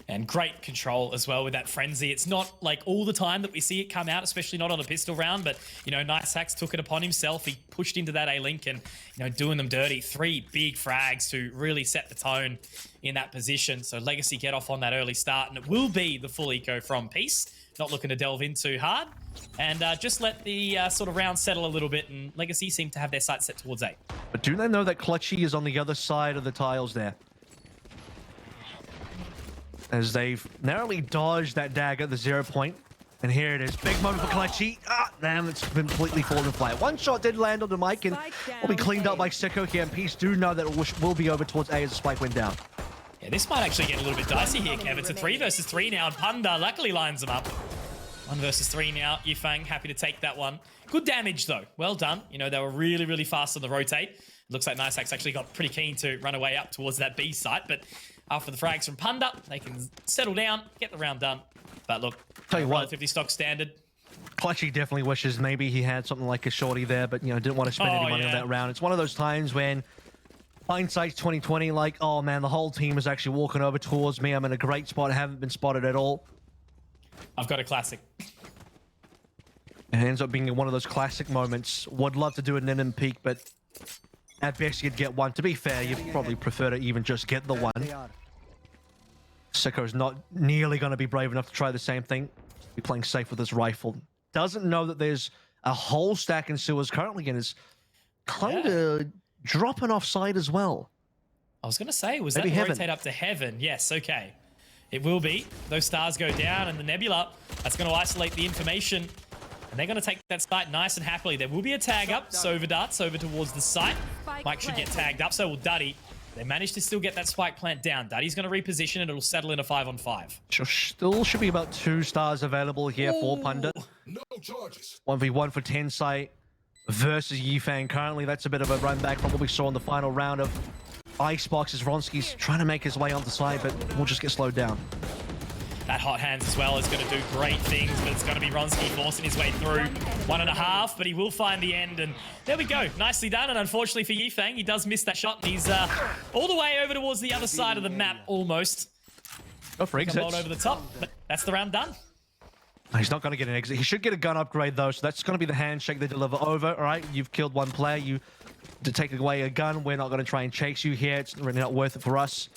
And great control as well with that frenzy. It's not like all the time that we see it come out, especially not on a pistol round, but, you know, Nice Hacks took it upon himself. He pushed into that A-Link and, you know, doing them dirty. 3 big frags to really set the tone in that position. So Legacy get off on that early start, and it will be the full eco from Peace. Not looking to delve in too hard. And just let the sort of round settle a little bit, and Legacy seem to have their sights set towards A. But do they know that Clutchy is on the other side of the tiles there? As they've narrowly dodged that dagger at the 0 point. And here it is. Big moment for Clutchy. Ah, damn, it's completely fallen flat. One shot did land on the mic and will be cleaned up by Sicko here. And Peace do know that it will be over towards A as the spike went down. Yeah, this might actually get a little bit dicey here, Kev. It's a 3 versus 3 now, and Panda luckily lines them up. 1 versus 3 now. Yifang happy to take that one. Good damage, though. Well done. You know, they were really, really fast on the rotate. It looks like Nice Hacks actually got pretty keen to run away up towards that B site, but after the frags from Panda, they can settle down, get the round done. But look, tell you what, relatively stock standard. Clutchy definitely wishes maybe he had something like a shorty there, but, you know, didn't want to spend any money on that round. It's one of those times when hindsight's 2020, like, oh man, the whole team is actually walking over towards me. I'm in a great spot, haven't been spotted at all. I've got a classic. It ends up being one of those classic moments. Would love to do an in peak, but at best you'd get one. To be fair, you'd probably prefer to even just get the one. Sicko's not nearly going to be brave enough to try the same thing. Be playing safe with his rifle. Doesn't know that there's a whole stack in sewers currently, and is kind of dropping off side as well. I was going to say, was Maybe that Heaven. rotate up to Heaven? Yes, okay. It will be. Those stars go down, and the Nebula, that's going to isolate the information. And they're going to take that site nice and happily. There will be a tag up. Sova darts over towards the site. Mike should get tagged up, so will Duddy. They managed to still get that spike plant down. Duddy's going to reposition, and it'll settle in a 5-on-5. Still should be about 2 stars available here for Punda. No charges. 1v1 for Tensai versus Yifang. Currently, that's a bit of a run back from what we saw in the final round of Icebox, as Ronski's trying to make his way onto side, but we'll just get slowed down. That hot hands as well is going to do great things, but it's going to be Ronski forcing his way through. 1.5, but he will find the end, and there we go. Nicely done, and unfortunately for Yifang, he does miss that shot, and he's all the way over towards the other side of the map, almost. Go for exits. Over the top, but that's the round done. He's not going to get an exit. He should get a gun upgrade, though, so that's going to be the handshake they deliver over. All right, you've killed one player. You to take away a gun. We're not going to try and chase you here. It's really not worth it for us.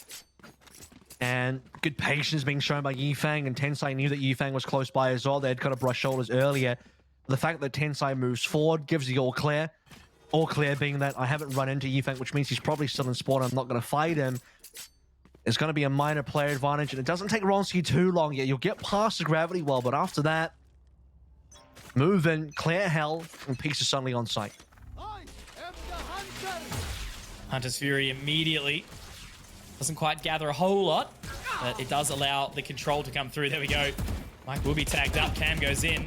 And good patience being shown by Yifang, and Tensai knew that Yifang was close by as well. They had kind of brushed shoulders earlier. The fact that Tensai moves forward gives the all clear. All clear being that I haven't run into Yifang, which means he's probably still in spawn. I'm not going to fight him. It's going to be a minor player advantage, and it doesn't take Ronski too long yet. You'll get past the gravity well, but after that, move in, clear hell, and Peace is suddenly on site. Hunter's Fury immediately doesn't quite gather a whole lot, but it does allow the control to come through. There we go. Mike will be tagged up. Cam goes in.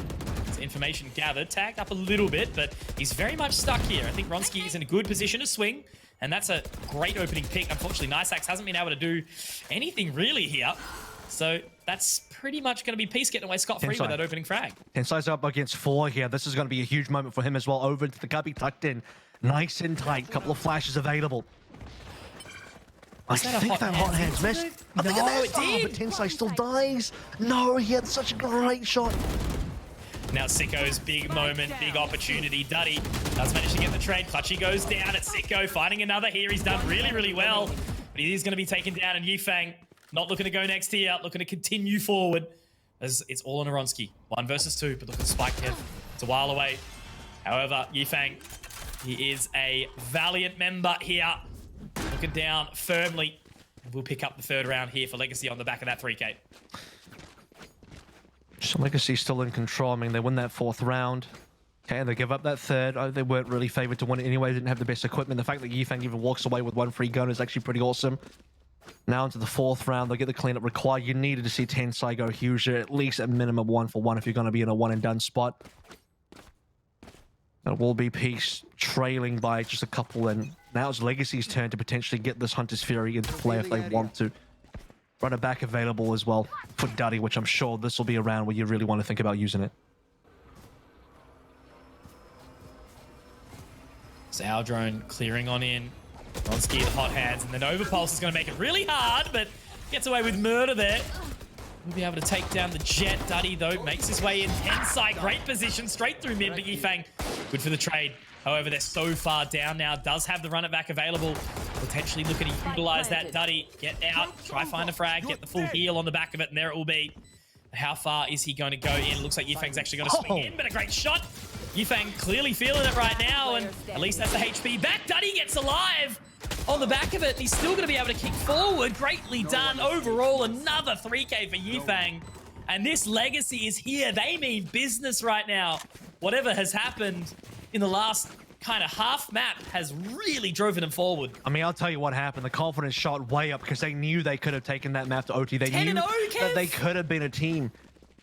It's information gathered. Tagged up a little bit, but he's very much stuck here. I think Ronski is in a good position to swing, and that's a great opening pick. Unfortunately, Nice Axe hasn't been able to do anything really here. So that's pretty much going to be Peace getting away scot-free with that opening frag. Tensai's up against 4 here. This is going to be a huge moment for him as well. Over into the cubby, tucked in. Nice and tight. Couple of flashes available. I think that hot hands missed. No, it did. Oh, but Tensai still dies. No, he had such a great shot. Now Sicko's big moment, big opportunity. Duddy does manage to get the trade. Clutchy goes down at Sicko, finding another here. He's done really, really well. But he is going to be taken down, and Yifang not looking to go next here, looking to continue forward. As it's all on Aronski. 1 versus 2, but look at the spike here. It's a while away. However, Yifang, he is a valiant member here. Looking down firmly. We'll pick up the 3rd round here for Legacy on the back of that 3K. So Legacy still in control. I mean, they win that 4th round. Okay, they give up that 3rd. Oh, they weren't really favored to win it anyway. They didn't have the best equipment. The fact that Yifang even walks away with 1 free gun is actually pretty awesome. Now into the 4th round, they'll get the cleanup required. You needed to see Tensai go huge, at least at minimum 1-for-1 if you're going to be in a one-and-done spot. It will be Peace trailing by just a couple, and now it's Legacy's turn to potentially get this Hunter's Fury into play if they want to. Run it back available as well for Duddy, which I'm sure this will be a round where you really want to think about using it. So our drone clearing on in. Ronsky, the hot hands, and then Overpulse is going to make it really hard, but gets away with murder there. We'll be able to take down the Jet. Duddy, though, makes his way in. Tensai, great position, straight through mid, but Yifang, good for the trade. However, they're so far down now. Does have the run it back available. Potentially looking to utilize that. Duddy, get out, try find a frag, get the full heal on the back of it, and there it will be. How far is he going to go in? Looks like Yifang's actually going to swing in, but a great shot. Yifang clearly feeling it right now, and at least that's the HP back. Duddy gets alive on the back of it. He's still going to be able to kick forward. Greatly done. Overall, another 3K for Yifang. And this Legacy is here. They mean business right now. Whatever has happened in the last kind of half map has really driven them forward. I mean, I'll tell you what happened. The confidence shot way up because they knew they could have taken that map to OT. They knew that they could have been a team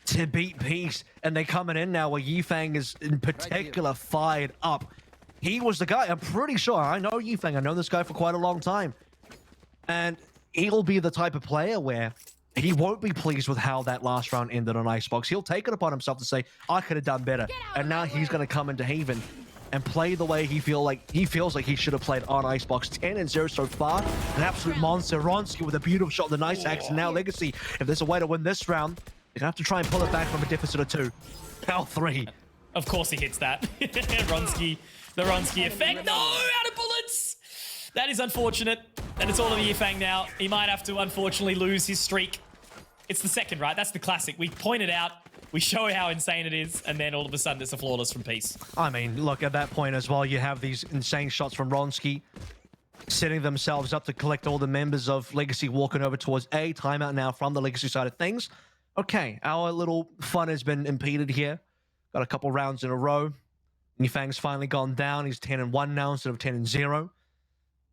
to beat Peace. And they're coming in now where Yifang is in particular fired up. He was the guy. I'm pretty sure. I know Yifang. I know this guy for quite a long time. And he'll be the type of player where he won't be pleased with how that last round ended on Icebox. He'll take it upon himself to say, I could have done better. And now he's going to come into Haven and play the way he feels like he should have played on Icebox. 10-0 so far. An absolute monster. Ronsky with a beautiful shot, the nice axe, and now Legacy. If there's a way to win this round, they're going to have to try and pull it back from a deficit of 2. Now 3. Of course he hits that. Ronsky, the Ronsky effect. No, out of bullets. That is unfortunate. And it's all in the Yifang now. He might have to, unfortunately, lose his streak. It's the second, right? That's the classic. We point it out. We show how insane it is, and then all of a sudden it's a flawless from Peace. I mean, look, at that point as well, you have these insane shots from Ronsky setting themselves up to collect all the members of Legacy walking over towards A. Timeout now from the Legacy side of things. Okay, our little fun has been impeded here. Got a couple rounds in a row. Yifang's finally gone down. He's 10-1 now instead of 10-0.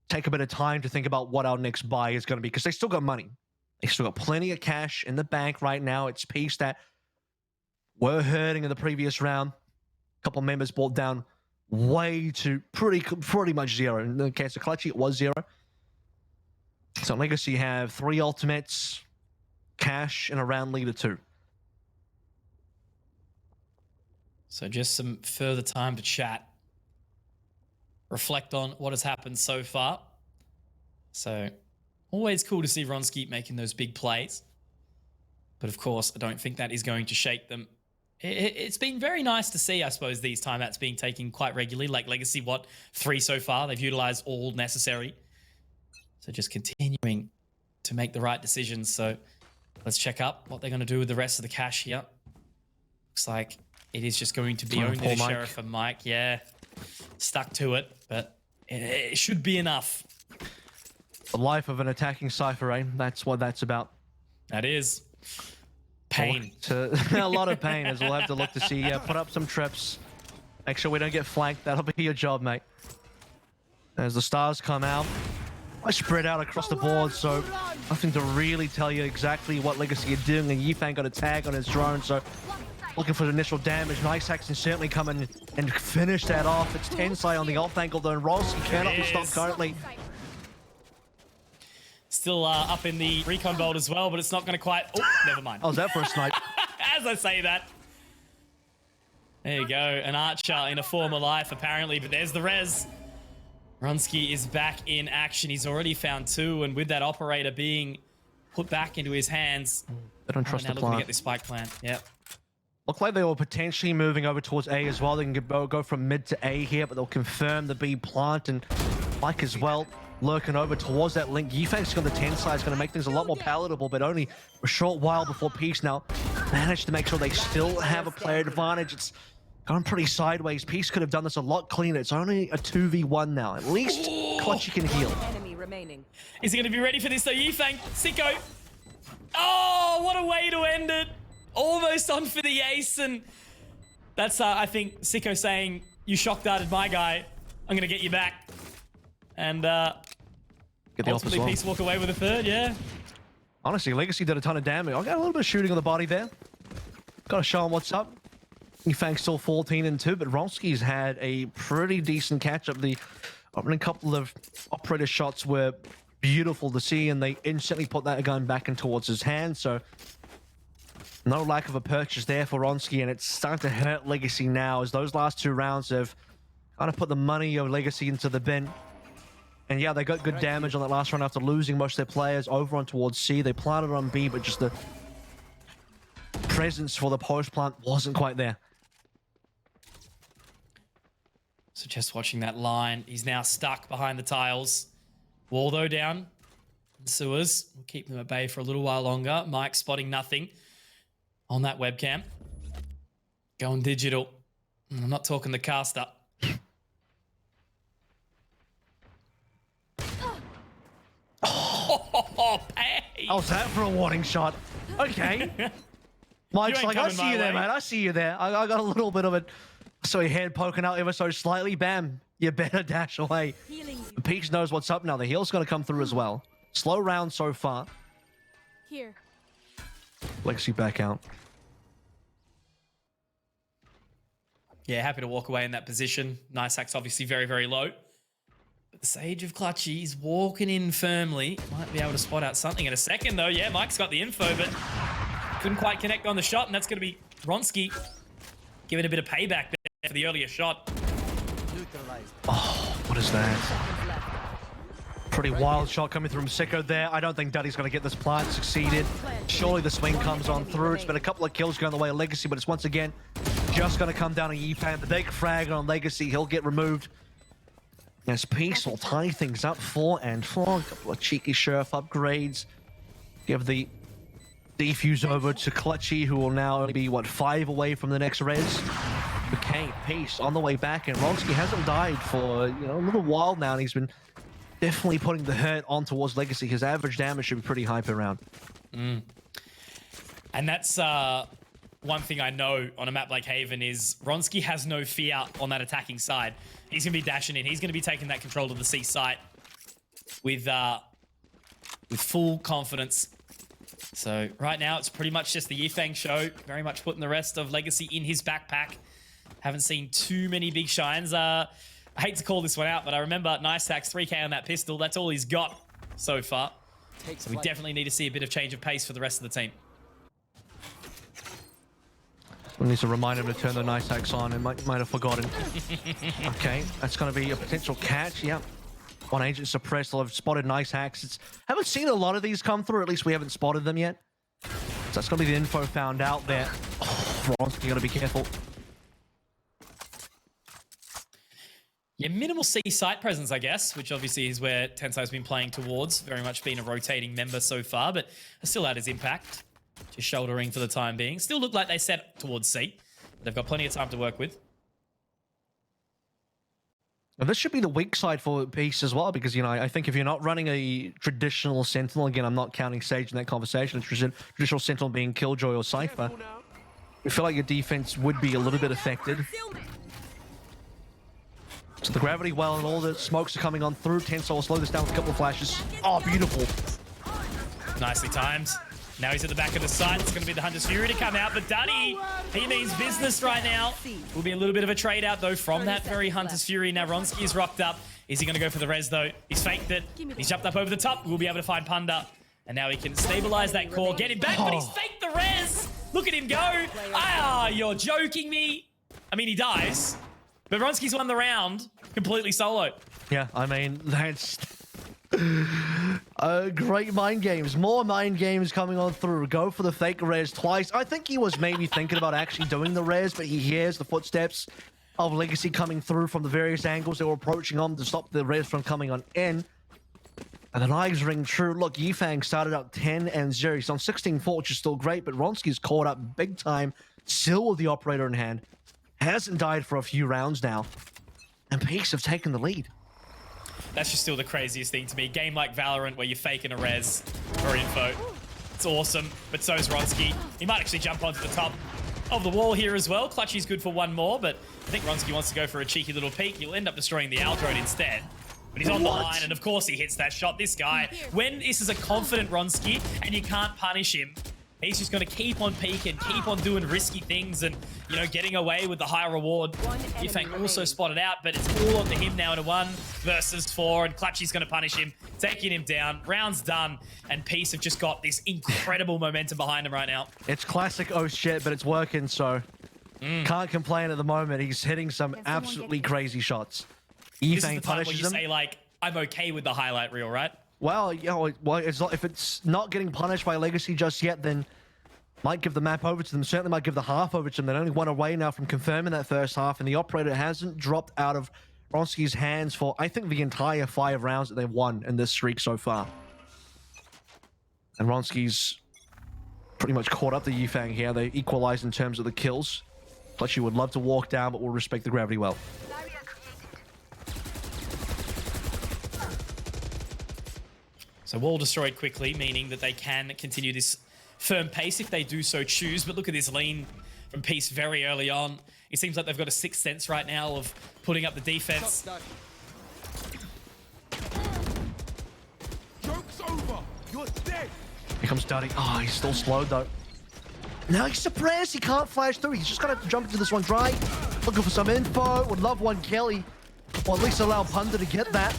Take a bit of time to think about what our next buy is going to be, because they still got money. They still got plenty of cash in the bank right now. It's Peace that were hurting in the previous round. A couple members brought down way to pretty much 0. In the case of Clutchy, it was 0. So Legacy have 3 ultimates, cash, and a round lead of 2. So just some further time to chat. Reflect on what has happened so far. So always cool to see Ronsky making those big plays. But of course, I don't think that is going to shake them. It's been very nice to see, I suppose, these timeouts being taken quite regularly. Like Legacy, 3 so far? They've utilized all necessary. So just continuing to make the right decisions. So let's check up what they're going to do with the rest of the cash here. Looks like it is just going to be only the Sheriff and Mike. Yeah, stuck to it, but it should be enough. The life of an attacking Cypher, eh? That's what that's about. That is. Pain. A lot of pain, as we'll have to look to see. Yeah, put up some trips. Make sure we don't get flanked. That'll be your job, mate. As the stars come out, I spread out across the board, so nothing to really tell you exactly what Legacy are doing. And Yifang got a tag on his drone, so looking for the initial damage. Nice Axe can certainly come in and finish that off. It's Tensai on the off angle, though, and Ronsky cannot be stopped currently. Still up in the recon bolt as well, but it's not going to quite... Oh, never mind. Oh, was that for a snipe? As I say that. There you go. An Archer in a former life, apparently, but there's the res. Ronsky is back in action. He's already found 2, and with that operator being put back into his hands... They don't trust the looking plant. to get this spike plant. Yep. Look like they were potentially moving over towards A as well. They can go from mid to A here, but they'll confirm the B plant, and Mike as well lurking over towards that link. Yifang's on the 10 side is going to make things a lot more palatable, but only a short while before Peace now managed to make sure they still have a player advantage. It's gone pretty sideways. Peace could have done this a lot cleaner. It's only a 2v1 now. At least Clutchy can heal. Is he going to be ready for this though? Yifang, Sicko. Oh, what a way to end it. Almost on for the ace, and that's, I think, Sicko saying, you shock darted my guy. I'm going to get you back. And get the off as Ultimately, well. Peace walk away with a third, yeah. Honestly, Legacy did a ton of damage. I got a little bit of shooting on the body there. Got to show him what's up. Yifang's still 14-2, but Ronski's had a pretty decent catch-up. The opening couple of operator shots were beautiful to see, and they instantly put that gun back in towards his hand, so no lack of a purchase there for Ronski, and it's starting to hurt Legacy now, as those last 2 rounds have kind of put the money of Legacy into the bin. And yeah, they got good damage on that last round after losing most of their players over on towards C. They planted on B, but just the presence for the post plant wasn't quite there. So just watching that line, he's now stuck behind the tiles. Waldo down. Sewers will keep them at bay for a little while longer. Mike spotting nothing on that webcam. Going digital. I'm not talking the caster. Oh, Paige! How's that for a warning shot? Okay. Mike's ain't like, I coming see my you there, way." man. I see you there. I got a little bit of it. So your head poking out ever so slightly. Bam. You better dash away. Peach knows what's up now. The heal's going to come through as well. Slow round so far. Here. Legacy back out. Yeah, happy to walk away in that position. Nice hack's obviously very, very low. But the Sage of Clutchy, he's walking in firmly. Might be able to spot out something in a second, though. Yeah, Mike's got the info, but couldn't quite connect on the shot, and that's going to be Ronski giving a bit of payback there for the earlier shot. Oh, what is that? Pretty wild shot coming through from Sicko there. I don't think Daddy's going to get this plant succeeded. Surely the swing comes on through. It's been a couple of kills going the way of Legacy, but it's once again just going to come down to Yifang. The big frag on Legacy. He'll get removed. As Peace will tie things up 4-4. A couple of cheeky Sheriff upgrades. Give the defuse over to Clutchy, who will now only be, what, 5 away from the next res. Okay, Peace on the way back, and Ronski hasn't died for, you know, a little while now, and he's been definitely putting the hurt on towards Legacy. His average damage should be pretty high per round. And that's one thing I know on a map like Haven is Ronski has no fear on that attacking side. He's going to be dashing in. He's going to be taking that control of the C site with full confidence. So right now, it's pretty much just the Yifang show. Very much putting the rest of Legacy in his backpack. Haven't seen too many big shines. I hate to call this one out, but I remember Nice Hacks 3K on that pistol. That's all he's got so far. So we definitely need to see a bit of change of pace for the rest of the team. We need to remind him to turn the Nice Hacks on, and might have forgotten. Okay, that's going to be a potential catch. Yep. One agent suppressed. They'll have spotted Nice Hacks. Haven't seen a lot of these come through. At least we haven't spotted them yet. So that's going to be the info found out there. Oh, Ronski, you got to be careful. Yeah, minimal C site presence, I guess, which obviously is where Tensai's been playing towards. Very much been a rotating member so far, but still had his impact. Just shouldering for the time being. Still look like they set towards C. They've got plenty of time to work with. And this should be the weak side for Peace as well, because, you know, I think if you're not running a traditional Sentinel, again, I'm not counting Sage in that conversation, traditional Sentinel being Killjoy or Cypher, I feel like your defense would be a little bit affected. So the gravity well and all the smokes are coming on through. Tensai will slow this down with a couple of flashes. Oh, beautiful. Nicely timed. Now he's at the back of the site. It's going to be the Hunter's Fury to come out. But Dunny, he means business right now. Will be a little bit of a trade out, though, from that very Hunter's Fury. Now Ronski's rocked up. Is he going to go for the res, though? He's faked it. He's jumped up over the top. We'll be able to find Punda. And now he can stabilize that core, get him back, but he's faked the res. Look at him go. Ah, you're joking me. I mean, he dies. But Ronski's won the round completely solo. Yeah, I mean, that's great mind games. More mind games coming on through. Go for the fake res twice. I think he was maybe thinking about actually doing the res, but he hears the footsteps of Legacy coming through from the various angles that were approaching him to stop the res from coming on in. And the knives ring true. Look, Yifang started out 10-0. He's on 16-4, which is still great, but Ronski's caught up big time, still with the operator in hand. Hasn't died for a few rounds now. And Peace have taken the lead. That's just still the craziest thing to me. Game like Valorant where you're faking a res for info. It's awesome, but so's Ronski. He might actually jump onto the top of the wall here as well. Clutchy's good for one more, but I think Ronski wants to go for a cheeky little peek. He'll end up destroying the Aldrone instead. But he's on the line, and of course he hits that shot. This guy, when this is a confident Ronski and you can't punish him, he's just going to keep on peeking, keep on doing risky things and, you know, getting away with the high reward. Yifeng also spotted out, but it's all onto him now in a 1 versus 4, and Clutchy's going to punish him, taking him down. Round's done, and Peace have just got this incredible momentum behind him right now. It's classic oh shit, but it's working, so can't complain at the moment. He's hitting some absolutely crazy shots. This is the Yifeng time where punishes you him. say, like, I'm okay with the highlight reel, right? Well, you know, if it's not getting punished by Legacy just yet, then might give the map over to them. Certainly might give the half over to them. They're only 1 away now from confirming that first half, and the operator hasn't dropped out of Ronski's hands for, I think, the entire 5 rounds that they've won in this streak so far. And Ronski's pretty much caught up to Yifeng here. They equalize in terms of the kills. Clutchy would love to walk down, but will respect the gravity well. So wall destroyed quickly, meaning that they can continue this firm pace if they do so choose. But look at this lean from Peace very early on. It seems like they've got a 6th sense right now of putting up the defense. Joke's over. You're dead. Here comes Duddy. Oh, he's still slowed though. Now he's suppressed. He can't flash through. He's just gonna have to jump into this one dry. Looking for some info. Would love one Kelly. Or at least allow Punda to get that.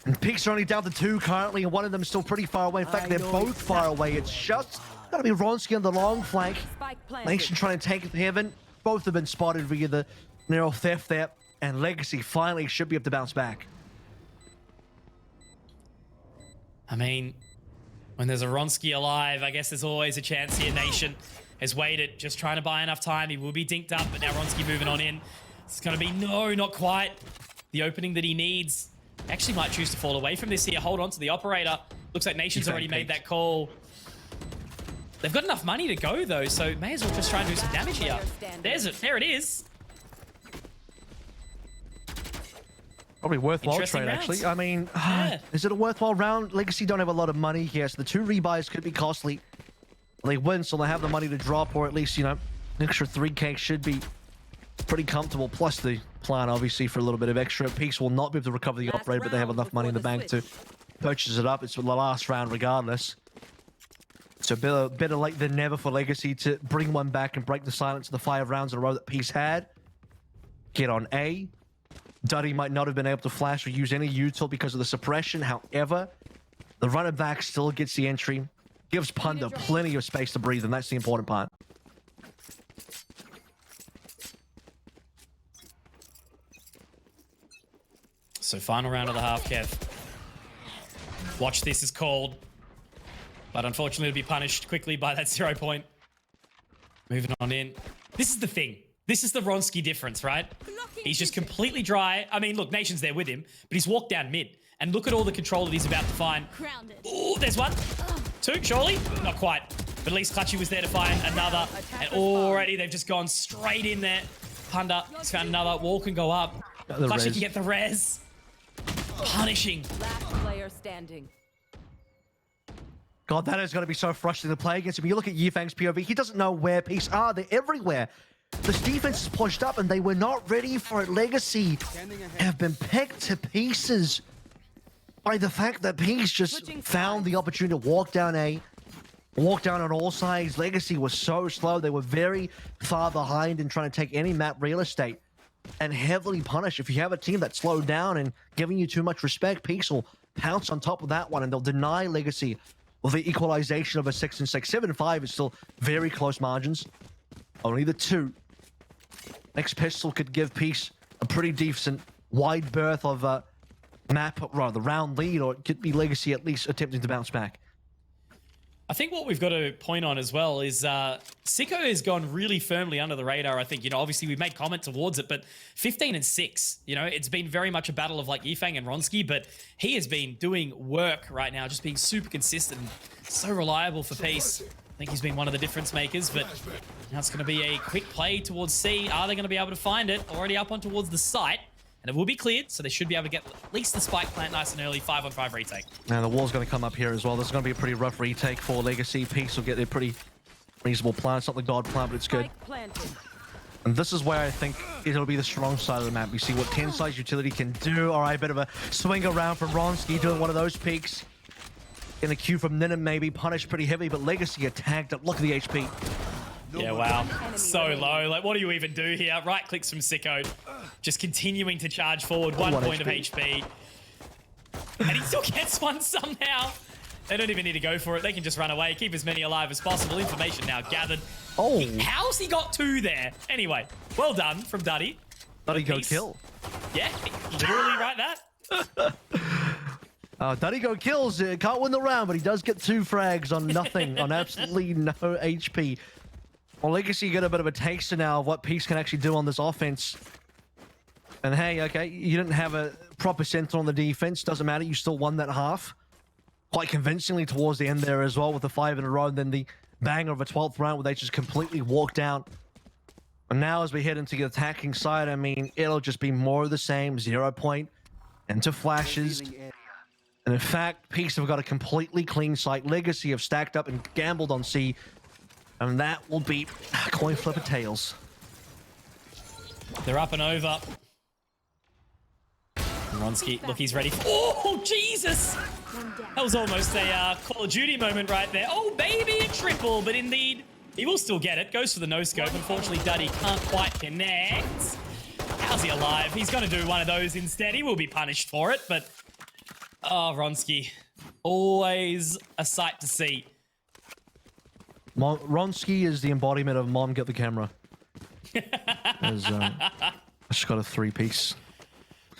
And Peaks are only down to 2 currently, and one of them is still pretty far away. In fact, they're both far away. It's just gotta be Ronski on the long flank. Nation trying to take it to heaven. Both have been spotted via the narrow theft there, and Legacy finally should be able to bounce back. I mean, when there's a Ronski alive, I guess there's always a chance here. Nation has waited, just trying to buy enough time. He will be dinked up, but now Ronski moving on in. It's gonna be, no, not quite the opening that he needs. Actually might choose to fall away from this here. Hold on to the operator. Looks like Nation's already made that call. They've got enough money to go, though, so may as well just try and do some damage here. There it is. Probably worthwhile Interesting trade, rounds. actually. I mean, Yeah. is it a worthwhile round? Legacy don't have a lot of money here, so the 2 rebuys could be costly. They win, so they have the money to drop, or at least, you know, an extra 3K should be pretty comfortable, plus the plan, obviously, for a little bit of extra. Peace will not be able to recover the operator, but they have enough money in the bank to purchase it up. It's the last round regardless. So better late than never for Legacy to bring one back and break the silence of the 5 rounds in a row that Peace had. Get on A. Duddy might not have been able to flash or use any util because of the suppression. However, the runner back still gets the entry. Gives Punda plenty of space to breathe, and that's the important part. So final round of the half, Kev. Watch this is called. But unfortunately, it'll be punished quickly by that 0 point. Moving on in. This is the thing. This is the Ronski difference, right? He's just completely dry. I mean, look, Nation's there with him, but he's walked down mid. And look at all the control that he's about to find. Oh, there's 1. 2, surely? Not quite. But at least Clutchy was there to find another. And already they've just gone straight in there. Punda has found another. Wall can go up. Clutchy can get the res. Punishing. Last player standing. God, that is going to be so frustrating to play against him. You look at Yifeng's POV, he doesn't know where Peace are. They're everywhere. This defense is pushed up and they were not ready for it. Legacy have been picked to pieces by the fact that Peace just found the opportunity to walk down A, walk down on all sides. Legacy was so slow. They were very far behind in trying to take any map real estate and heavily punish. If you have a team that's slowed down and giving you too much respect, Peace will pounce on top of that one and they'll deny Legacy. Well, the equalization of a 6 and 6, 7 and 5 is still very close margins. Only the 2. Next pistol could give Peace a pretty decent wide berth of a map, rather round lead, or it could be Legacy at least attempting to bounce back. I think what we've got to point on as well is Sicko has gone really firmly under the radar. I think, you know, obviously we've made comment towards it, but 15 and 6, you know, it's been very much a battle of like Yifeng and Ronski, but he has been doing work right now, just being super consistent, so reliable for Peace. I think he's been one of the difference makers, but now it's going to be a quick play towards C. Are they going to be able to find it? Already up on towards the site. And it will be cleared, so they should be able to get at least the spike plant nice and early. 5-on-5 retake. And the wall's going to come up here as well. This is going to be a pretty rough retake for Legacy. Peace will get their pretty reasonable plan. It's not the god plan, but it's good. And this is where I think it'll be the strong side of the map. We see what Tensai's utility can do. All right, bit of a swing around from Ronski doing one of those peaks. In the queue from Ninim maybe, punished pretty heavily, but Legacy attacked up. Look at the HP. Yeah, wow. So low. Like, what do you even do here? Right clicks from Sicko. Just continuing to charge forward. 1 point of HP. And he still gets one somehow. They don't even need to go for it. They can just run away, keep as many alive as possible. Information now gathered. Oh. How's he got 2 there? Anyway, well done from Duddy. Duddy go kill. Yeah, literally right that. Duddy go kills. Can't win the round, but he does get 2 frags on nothing, on absolutely no HP. Well, Legacy get a bit of a taster now of what Peace can actually do on this offense. And hey, okay, you didn't have a proper center on the defense. Doesn't matter. You still won that half. Quite convincingly towards the end there as well with the 5 in a row. And then the banger of a 12th round where they just completely walked down. And now as we head into the attacking side, I mean, it'll just be more of the same. 0 point into flashes. And in fact, Peace have got a completely clean site. Legacy have stacked up and gambled on C. And that will be coin flip of tails. They're up and over. Ronski, look, he's ready. Oh, Jesus! That was almost a Call of Duty moment right there. Oh, baby, a triple, but indeed, he will still get it. Goes for the no-scope. Unfortunately, Duddy can't quite connect. How's he alive? He's going to do one of those instead. He will be punished for it, but... Oh, Ronski. Always a sight to see. Ronski is the embodiment of Mom, get the camera. I just got a 3-piece.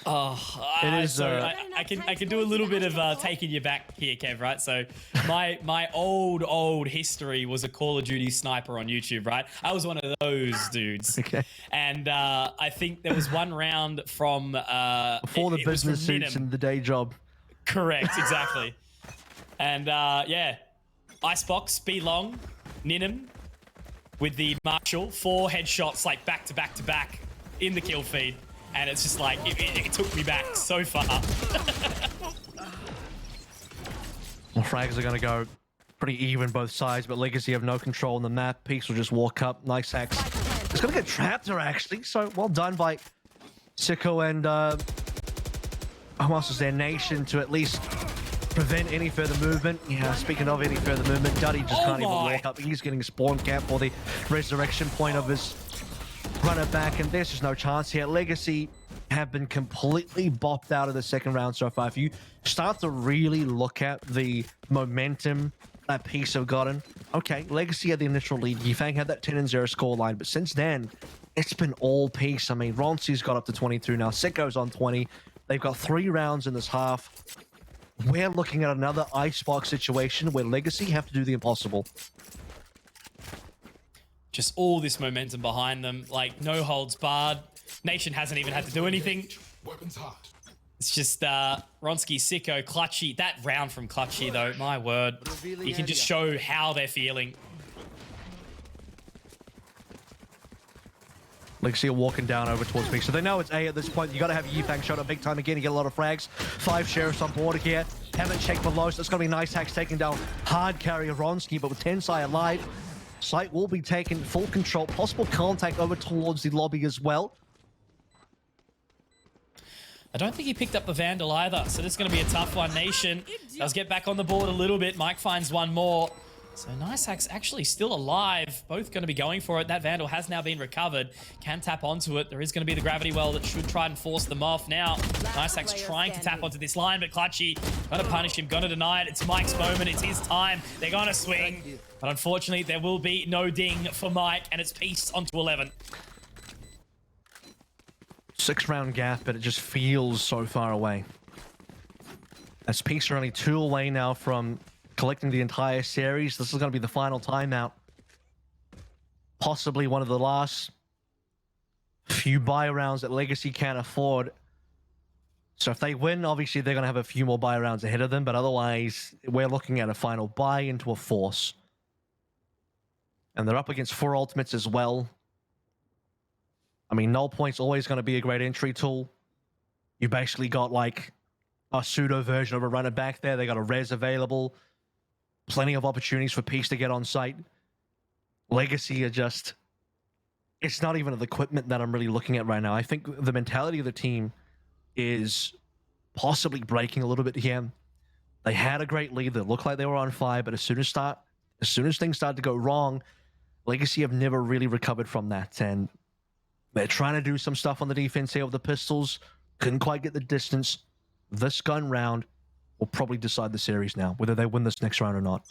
Oh, it is. So I can do a little bit of taking you back here, Kev. Right. So my old history was a Call of Duty sniper on YouTube. Right. I was one of those dudes. Okay. And I think there was one round from before the business suits and the day job. Correct. Exactly. And yeah, Icebox, B long, Ninim with the Marshall, 4 headshots like back to back to back in the kill feed. And it's just like, it took me back so far. Well, frags are going to go pretty even both sides, but Legacy have no control on the map. Peace will just walk up. Nice hacks. It's going to get trapped there, actually. So, well done by Sicko and who else is there? Nation to at least prevent any further movement. Yeah, speaking of any further movement, Duddy just can't even walk up. He's getting spawn camp for the resurrection point of his runner back, and there's just no chance here. Legacy have been completely bopped out of the second round so far. If you start to really look at the momentum that Peace have gotten, okay, Legacy had the initial lead. Yifang had that 10-0 scoreline, but since then, it's been all Peace. I mean, Ronsi's got up to 22 now. Sicko's on 20. They've got 3 rounds in this half. We're looking at another icebox situation where Legacy have to do the impossible. Just all this momentum behind them, like no holds barred. Nation hasn't even had to do anything. It's just Ronski, Sicko, Clutchy. That round from Clutchy, though, my word. You can just show how they're feeling. Legacy are walking down over towards Peace. So they know it's A at this point. You got to have Yifang shot up big time again. You get a lot of frags. 5 sheriffs on board here. Haven't checked below, so it's going to be nice hacks taking down hard carrier Ronski, but with Tensai alive, site will be taken full control. Possible contact over towards the lobby as well. I don't think he picked up the Vandal either, so this is going to be a tough one. Nation does get back on the board a little bit. Mike finds one more. So Nice Hack's actually still alive. Both going to be going for it. That Vandal has now been recovered. Can tap onto it. There is going to be the gravity well that should try and force them off. Now, Nice Hack's trying to tap onto this line, but Clutchy going to punish him, going to deny it. It's Mike's moment. It's his time. They're going to swing. But unfortunately, there will be no ding for Mike, and it's Peace onto 11. 6-round gap, but it just feels so far away. As Peace are only 2 away now from collecting the entire series. This is going to be the final timeout. Possibly one of the last few buy rounds that Legacy can't afford. So if they win, obviously they're going to have a few more buy rounds ahead of them, but otherwise we're looking at a final buy into a force. And they're up against 4 ultimates as well. I mean, null point's always going to be a great entry tool. You basically got like a pseudo version of a runner back there. They got a res available. Plenty of opportunities for Peace to get on site. Legacy are just it's not even the equipment that I'm really looking at right now. I think the mentality of the team is possibly breaking a little bit here. They had a great lead. They looked like they were on fire, but as soon as things started to go wrong, Legacy have never really recovered from that. And they're trying to do some stuff on the defense here with the pistols. Couldn't quite get the distance. This gun round will probably decide the series now, whether they win this next round or not.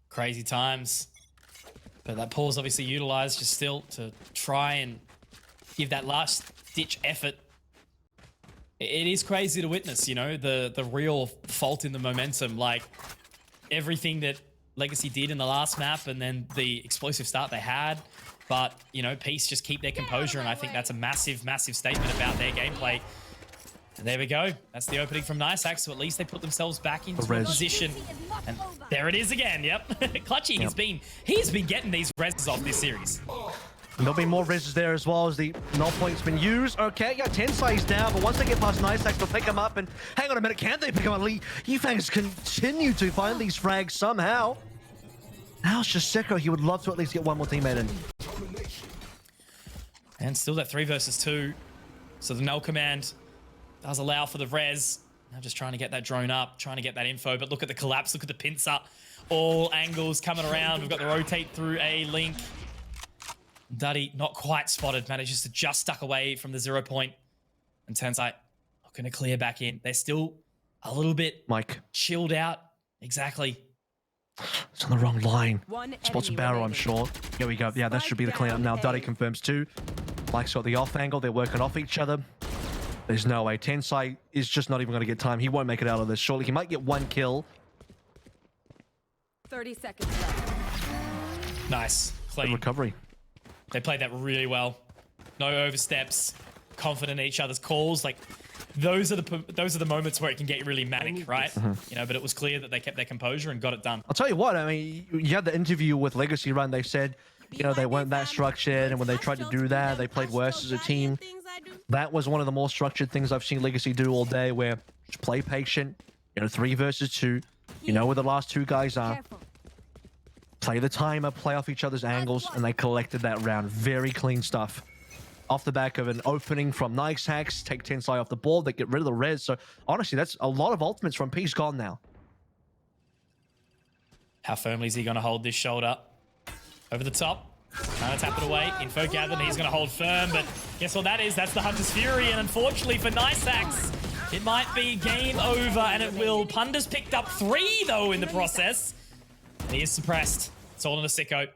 Crazy times. But that pause obviously utilized just still to try and give that last ditch effort. It is crazy to witness, you know, the real fault in the momentum. Like everything that Legacy did in the last map and then the explosive start they had. But, you know, Peace just keep their composure, and I think that's a massive, massive statement about their gameplay. And there we go. That's the opening from NiceHack, so at least they put themselves back into a position. And there it is again, yep. Clutchy, he's been getting these reses off this series. There'll be more reses there as well as the null point's been used. Okay, yeah, Tensai's down, but once they get past NiceHack, they'll pick him up. And hang on a minute, can they pick him up? Yufangs continue to find these frags somehow. Now it's just Sekiro. He would love to at least get one more teammate in. And still that 3 versus 2. So the null command does allow for the res. Now just trying to get that drone up, trying to get that info. But look at the collapse, look at the pincer. All angles coming around. We've got the rotate through a link. Duddy not quite spotted, manages to just stuck away from the 0 point. And Tensai not going to clear back in. They're still a little bit chilled out. Exactly. It's on the wrong line. Spots a barrel, I'm sure. Here we go. Yeah, that should be the cleanup now. Duddy confirms 2. Mike's got the off angle. They're working off each other. There's no way. Tensai is just not even going to get time. He won't make it out of this. Surely he might get 1 kill. 30 seconds left. Nice. Clean. Good recovery. They played that really well. No oversteps. Confident in each other's calls. Like, those are the moments where it can get really manic, right? You know, but it was clear that they kept their composure and got it done. I'll tell you what, I mean, you had the interview with Legacy Run. They said, you know, they weren't that structured, and when they tried to do that, they played worse as a team. That was one of the more structured things I've seen Legacy do all day, where just play patient, you know, 3 versus 2. You know where the last 2 guys are. Play the timer, play off each other's angles, and they collected that round. Very clean stuff. Off the back of an opening from NiceHack, take Tensai off the board, they get rid of the res. So honestly, that's a lot of ultimates from Peace gone now. How firmly is he going to hold this shoulder? Over the top. Trying to tap it away. Info gathered. He's going to hold firm, but guess what that is? That's the Hunter's Fury, and unfortunately for NiceHack, it might be game over, and it will. Punda's picked up 3, though, in the process. He is suppressed. It's all on a sicko.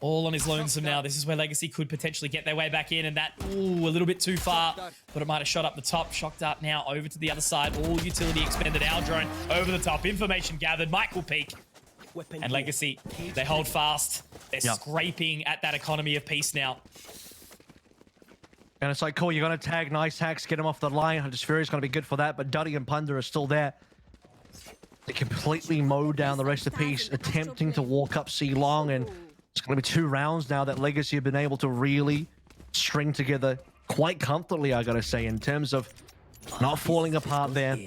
All on his lonesome now. This is where Legacy could potentially get their way back in, and that, ooh, a little bit too far. But it might have shot up the top. Shock dart now over to the other side. All utility expended. Our drone over the top. Information gathered. Michael peek. And Legacy, they hold fast. They're scraping at that economy of peace now. And it's like, cool, you're going to tag NiceHack, get him off the line. Hunter's Fury is going to be good for that, but Duddy and Punda are still there. They completely mowed down the rest of Peace, attempting to walk up C-Long, and it's going to be 2 rounds now that Legacy have been able to really string together quite comfortably, I got to say, in terms of not falling apart there.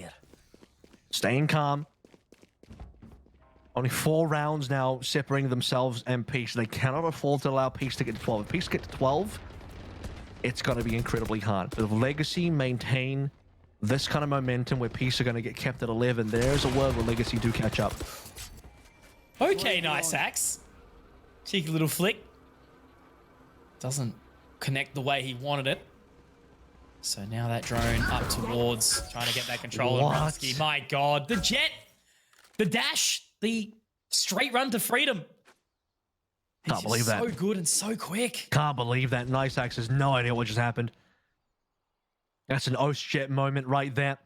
Staying calm. Only 4 rounds now separating themselves and Peace. They cannot afford to allow Peace to get to 12. If Peace get to 12, it's going to be incredibly hard. But if Legacy maintain this kind of momentum where Peace are going to get kept at 11, there's a world where Legacy do catch up. Okay, NiceHack. Cheeky little flick. Doesn't connect the way he wanted it. So now that drone up towards trying to get that control of Runsky. My God, the jet, the dash, the straight run to freedom. Can't believe that. So good and so quick. Can't believe that. NiceHack has no idea what just happened. That's an Oceania moment right there.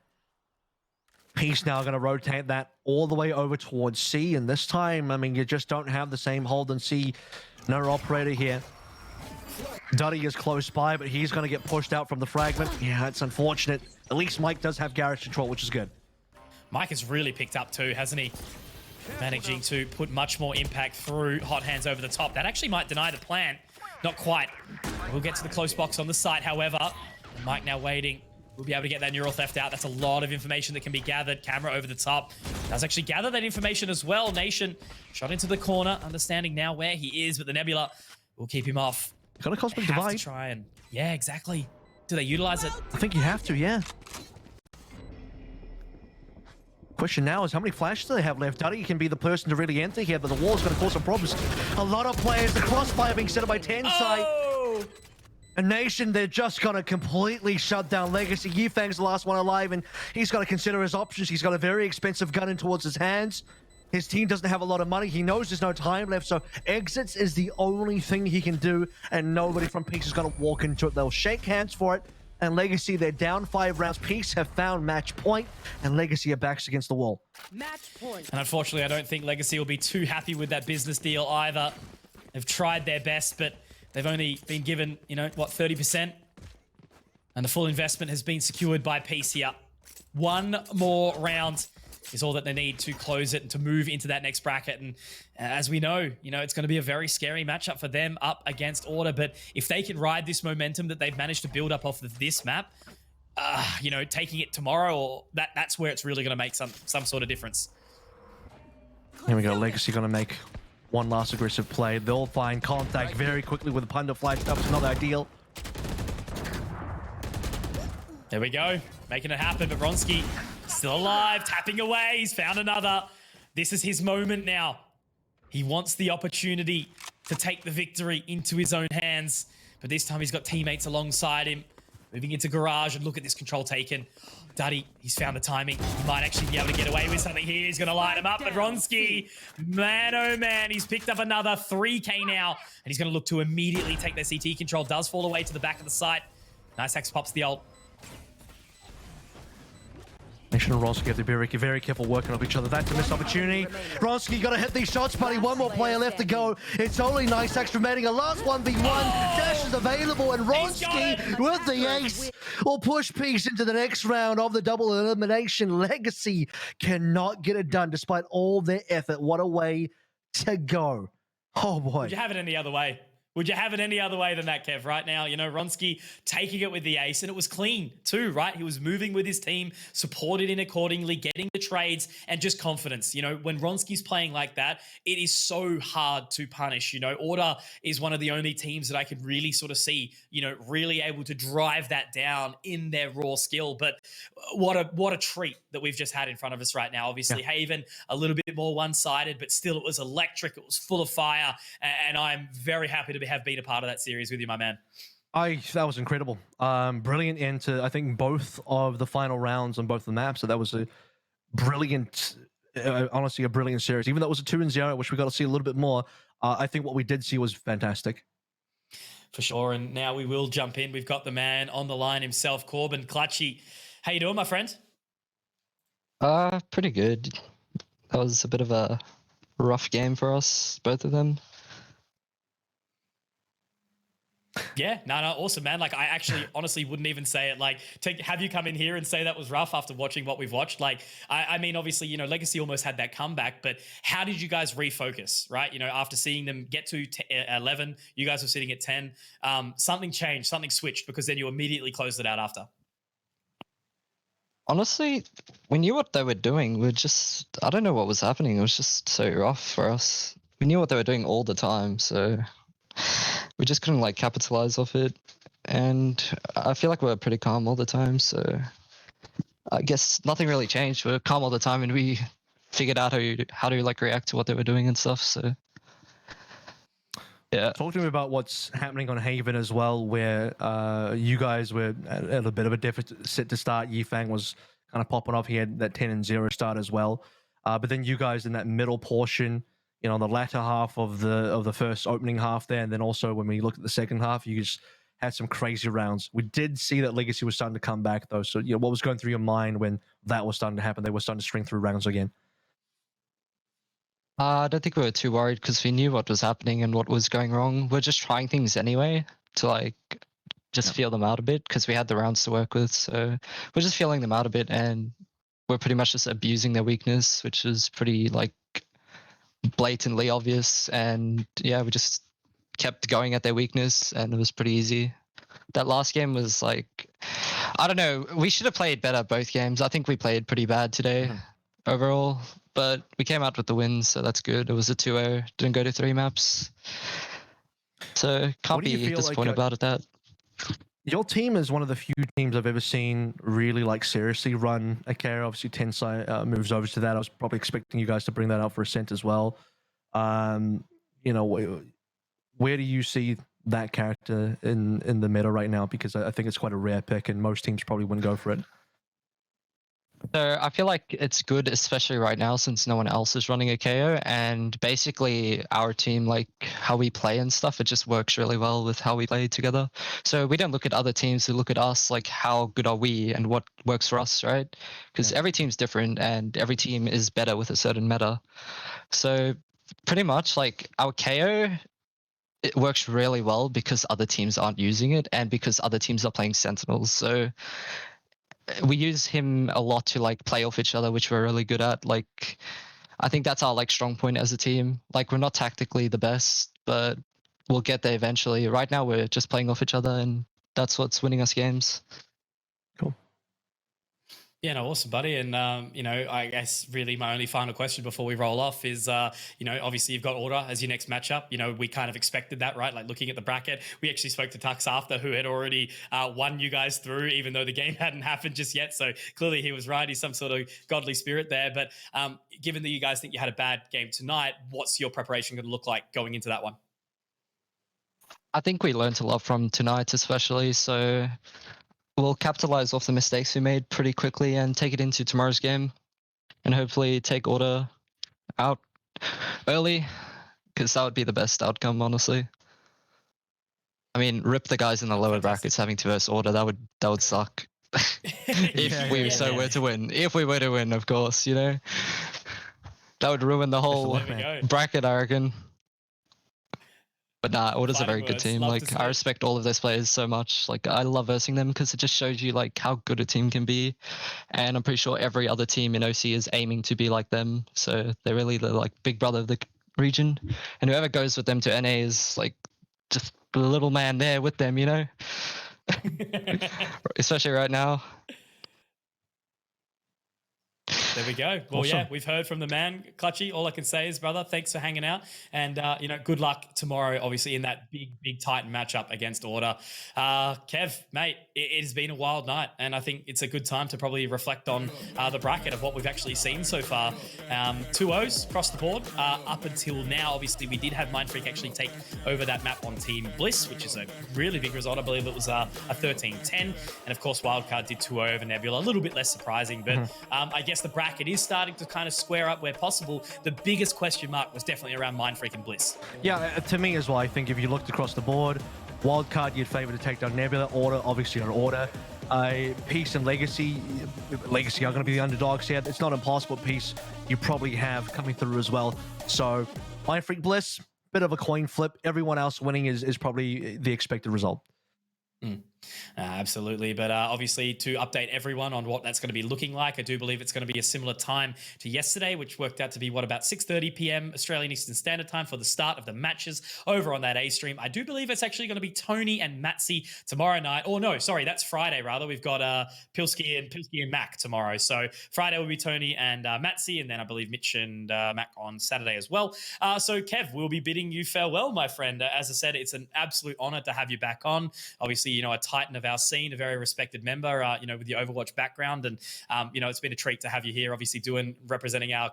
Peace now going to rotate that all the way over towards C, and this time, I mean, you just don't have the same hold on C. No operator here. Duddy is close by, but he's going to get pushed out from the fragment. Yeah, it's unfortunate. At least Mike does have garage control, which is good. Mike has really picked up too, hasn't he? Managing to put much more impact through hot hands over the top. That actually might deny the plan. Not quite. We'll get to the close box on the site, however. Mike now waiting. We'll be able to get that neural theft out. That's a lot of information that can be gathered. Camera over the top. Does actually gather that information as well. Nation shot into the corner, understanding now where he is, but the Nebula will keep him off. Got a cosmic Have to divide. try and yeah, exactly. Do they utilize it? I think you have to, yeah. Question now is how many flashes do they have left? Duddy can be the person to really enter here, but the wall's going to cause some problems. A lot of players, the crossfire being set up by Tensai. Oh! And Nation, they're just going to completely shut down Legacy. Yifang's the last one alive, and he's got to consider his options. He's got a very expensive gun in towards his hands. His team doesn't have a lot of money. He knows there's no time left, so exits is the only thing he can do, and nobody from Peace is going to walk into it. They'll shake hands for it, and Legacy, they're down 5 rounds. Peace have found match point, and Legacy are backs against the wall. Match point. And unfortunately, I don't think Legacy will be too happy with that business deal either. They've tried their best, but they've only been given, you know, what, 30%? And the full investment has been secured by Peace here. One more round is all that they need to close it and to move into that next bracket. And as we know, you know, it's going to be a very scary matchup for them up against Order. But if they can ride this momentum that they've managed to build up off of this map, you know, taking it tomorrow, or that's where it's really going to make some sort of difference. Here we go. Legacy going to make one last aggressive play. They'll find contact very quickly with a Punda flash. That was not ideal. There we go. Making it happen, but Ronski still alive, tapping away. He's found another. This is his moment now. He wants the opportunity to take the victory into his own hands, but this time he's got teammates alongside him. Moving into garage, and look at this control taken. Duddy, he's found the timing. He might actually be able to get away with something here. He's going to light him up, but Ronski, man, oh man, he's picked up another 3K now, and he's going to look to immediately take their CT control. Does fall away to the back of the site. Nice X pops the ult. Nation and Ronski have to be very careful working off each other. That's a missed opportunity. Ronski got to hit these shots, buddy. One more player left to go. It's only Nice X remaining. A last 1v1. Dash is available, and Ronski with the ace will push Peace into the next round of the double elimination. Legacy cannot get it done despite all their effort. What a way to go. Oh boy. Would you have it any other way? Would you have it any other way than that, Kev, right now? You know, Ronski taking it with the ace, and it was clean too, right? He was moving with his team, supported in accordingly, getting the trades, and just confidence. You know, when Ronski's playing like that, it is so hard to punish. You know, Order is one of the only teams that I could really sort of see, you know, really able to drive that down in their raw skill. But what a treat that we've just had in front of us right now. Obviously, Haven, a little bit more one-sided, but still it was electric. It was full of fire, and I'm very happy to have been a part of that series with you, my man. That was incredible. Brilliant into, I think, both of the final rounds on both the maps. So that was a brilliant, honestly, a brilliant series. Even though it was a 2-0, which we got to see a little bit more, I think what we did see was fantastic. For sure. And now we will jump in. We've got the man on the line himself, Corbin Clutchy. How you doing, my friend? Pretty good. That was a bit of a rough game for us, both of them. Yeah, no, awesome, man. Like, I actually honestly wouldn't even say it. Like, have you come in here and say that was rough after watching what we've watched? Like, I mean, obviously, you know, Legacy almost had that comeback, but how did you guys refocus, right? You know, after seeing them get to 11, you guys were sitting at 10. Something changed, something switched, because then you immediately closed it out after. Honestly, we knew what they were doing. I don't know what was happening. It was just so rough for us. We knew what they were doing all the time, so we just couldn't like capitalize off it. And I feel like we're pretty calm all the time, so I guess nothing really changed. We're calm all the time, and we figured out how to like react to what they were doing and stuff. So yeah. Talk to me about what's happening on Haven as well, where you guys were at a bit of a deficit to start. Yifang was kind of popping off. He had that 10-0 start as well. But then you guys in that middle portion, you know, the latter half of the first opening half there, and then also when we looked at the second half, you just had some crazy rounds. We did see that Legacy was starting to come back though. So, you know, what was going through your mind when that was starting to happen? They were starting to string through rounds again. I don't think we were too worried because we knew what was happening and what was going wrong. We're just trying things anyway to like just feel them out a bit because we had the rounds to work with. So we're just feeling them out a bit, and we're pretty much just abusing their weakness, which is pretty like blatantly obvious. And yeah, we just kept going at their weakness, and it was pretty easy. That last game was like, I don't know, we should have played better both games. I think we played pretty bad today overall, but we came out with the win, so that's good. It was a 2-0, didn't go to 3 maps. So can't What do you be feel like, disappointed about it. That your team is one of the few teams I've ever seen really like seriously run a carry. Obviously, Tensai moves over to that. I was probably expecting you guys to bring that out for Ascent as well. You know, where do you see that character in the meta right now? Because I think it's quite a rare pick, and most teams probably wouldn't go for it. So I feel like it's good, especially right now, since no one else is running a KO. And basically, our team, like how we play and stuff, it just works really well with how we play together. So we don't look at other teams; we look at us, like how good are we and what works for us, right? Because every team's different, and every team is better with a certain meta. So pretty much, like our KO, it works really well because other teams aren't using it, and because other teams are playing Sentinels. So we use him a lot to like play off each other, which we're really good at. Like, I think that's our like strong point as a team. Like, we're not tactically the best, but we'll get there eventually. Right now, we're just playing off each other, and that's what's winning us games. Yeah, no, awesome, buddy. And, you know, I guess really my only final question before we roll off is, you know, obviously you've got Order as your next matchup. You know, we kind of expected that, right? Like looking at the bracket, we actually spoke to Tux after, who had already won you guys through, even though the game hadn't happened just yet. So clearly he was right. He's some sort of godly spirit there. But given that you guys think you had a bad game tonight, what's your preparation going to look like going into that one? I think we learned a lot from tonight, especially. So we'll capitalize off the mistakes we made pretty quickly and take it into tomorrow's game, and hopefully take Order out early, because that would be the best outcome, honestly. I mean, rip the guys in the lower brackets having to verse Order. That would suck. If we were to win. If we were to win, of course, you know. That would ruin the whole bracket, I reckon. But nah, Order's a very good team. Like, I respect all of those players so much. Like, I love versing them because it just shows you like how good a team can be. And I'm pretty sure every other team in OC is aiming to be like them. So they're really the like big brother of the region. And whoever goes with them to NA is like just the little man there with them, you know? Especially right now. There we go. Well, awesome. Yeah, we've heard from the man, Clutchy. All I can say is, brother, thanks for hanging out. And, you know, good luck tomorrow, obviously, in that big Titan matchup against Order. Kev, mate, it has been a wild night. And I think it's a good time to probably reflect on the bracket of what we've actually seen so far. 2-0s across the board. Up until now, obviously, we did have Mindfreak actually take over that map on Team Bliss, which is a really big result. I believe it was a 13-10. And, of course, Wildcard did 2-0 over Nebula. A little bit less surprising. But I guess the bracket is starting to kind of square up where possible. The biggest question mark was definitely around Mindfreak and Bliss. Yeah, to me as well. I think if you looked across the board, Wildcard you'd favor to take down Nebula. Order, obviously on Order. Peace and Legacy are going to be the underdogs here. It's not impossible. Peace you probably have coming through as well. So Mindfreak, Bliss, bit of a coin flip. Everyone else winning is probably the expected result. Absolutely. But obviously to update everyone on what that's going to be looking like, I do believe it's going to be a similar time to yesterday, which worked out to be, about 6:30 p.m. Australian Eastern Standard Time for the start of the matches over on that A stream. I do believe it's actually going to be Tony and Matsy tomorrow night. Oh, no, sorry, that's Friday, rather. We've got Pilsky and Mac tomorrow. So Friday will be Tony and Matsy, and then I believe Mitch and Mac on Saturday as well. So Kev, we'll be bidding you farewell, my friend. As I said, it's an absolute honor to have you back on. Obviously, you know, a Titan of our scene, a very respected member, you know, with the Overwatch background, and you know, it's been a treat to have you here. Obviously, representing our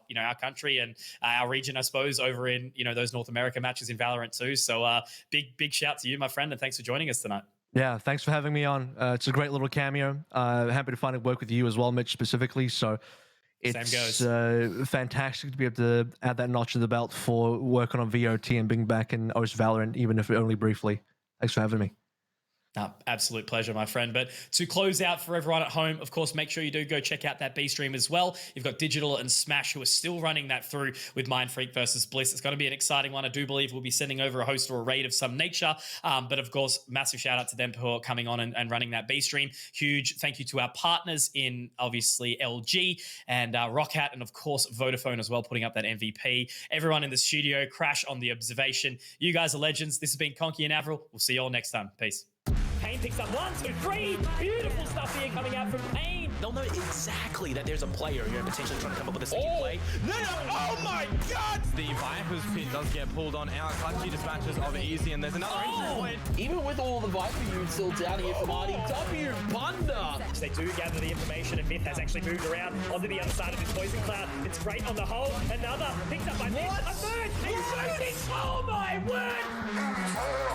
you know, our country and our region, I suppose, over in, you know, those North America matches in Valorant too. So big shout to you, my friend, and thanks for joining us tonight. Yeah, thanks for having me on. It's a great little cameo. Happy to finally work with you as well, Mitch, specifically. So it's fantastic to be able to add that notch to the belt for working on VOT and being back in OS Valorant, even if only briefly. Thanks for having me. Absolute pleasure, my friend. But to close out for everyone at home, of course, make sure you do go check out that B stream as well. You've got Digital and Smash who are still running that through with Mindfreak versus Bliss. It's going to be an exciting one. I do believe we'll be sending over a host or a raid of some nature. But of course, massive shout out to them who are coming on and running that B stream. Huge thank you to our partners in obviously LG and Rockhat, and of course Vodafone as well, putting up that MVP. Everyone in the studio, Crash on the observation. You guys are legends. This has been Conky and Avril. We'll see you all next time. Peace. Pain picks up 1, 2, 3. Beautiful stuff here coming out from Pain. They'll know exactly that there's a player here potentially trying to come up with a second play. No, oh my my god! The Viper's pit does get pulled on out. Clutchy dispatches of Easy, and there's another entry point. Even with all the Viper units still down here from RDW, Bunda. They do gather the information, and Myth has actually moved around onto the other side of this poison cloud. It's great on the hole. Another picked up by Myth. A third. He's shooting. Oh my word!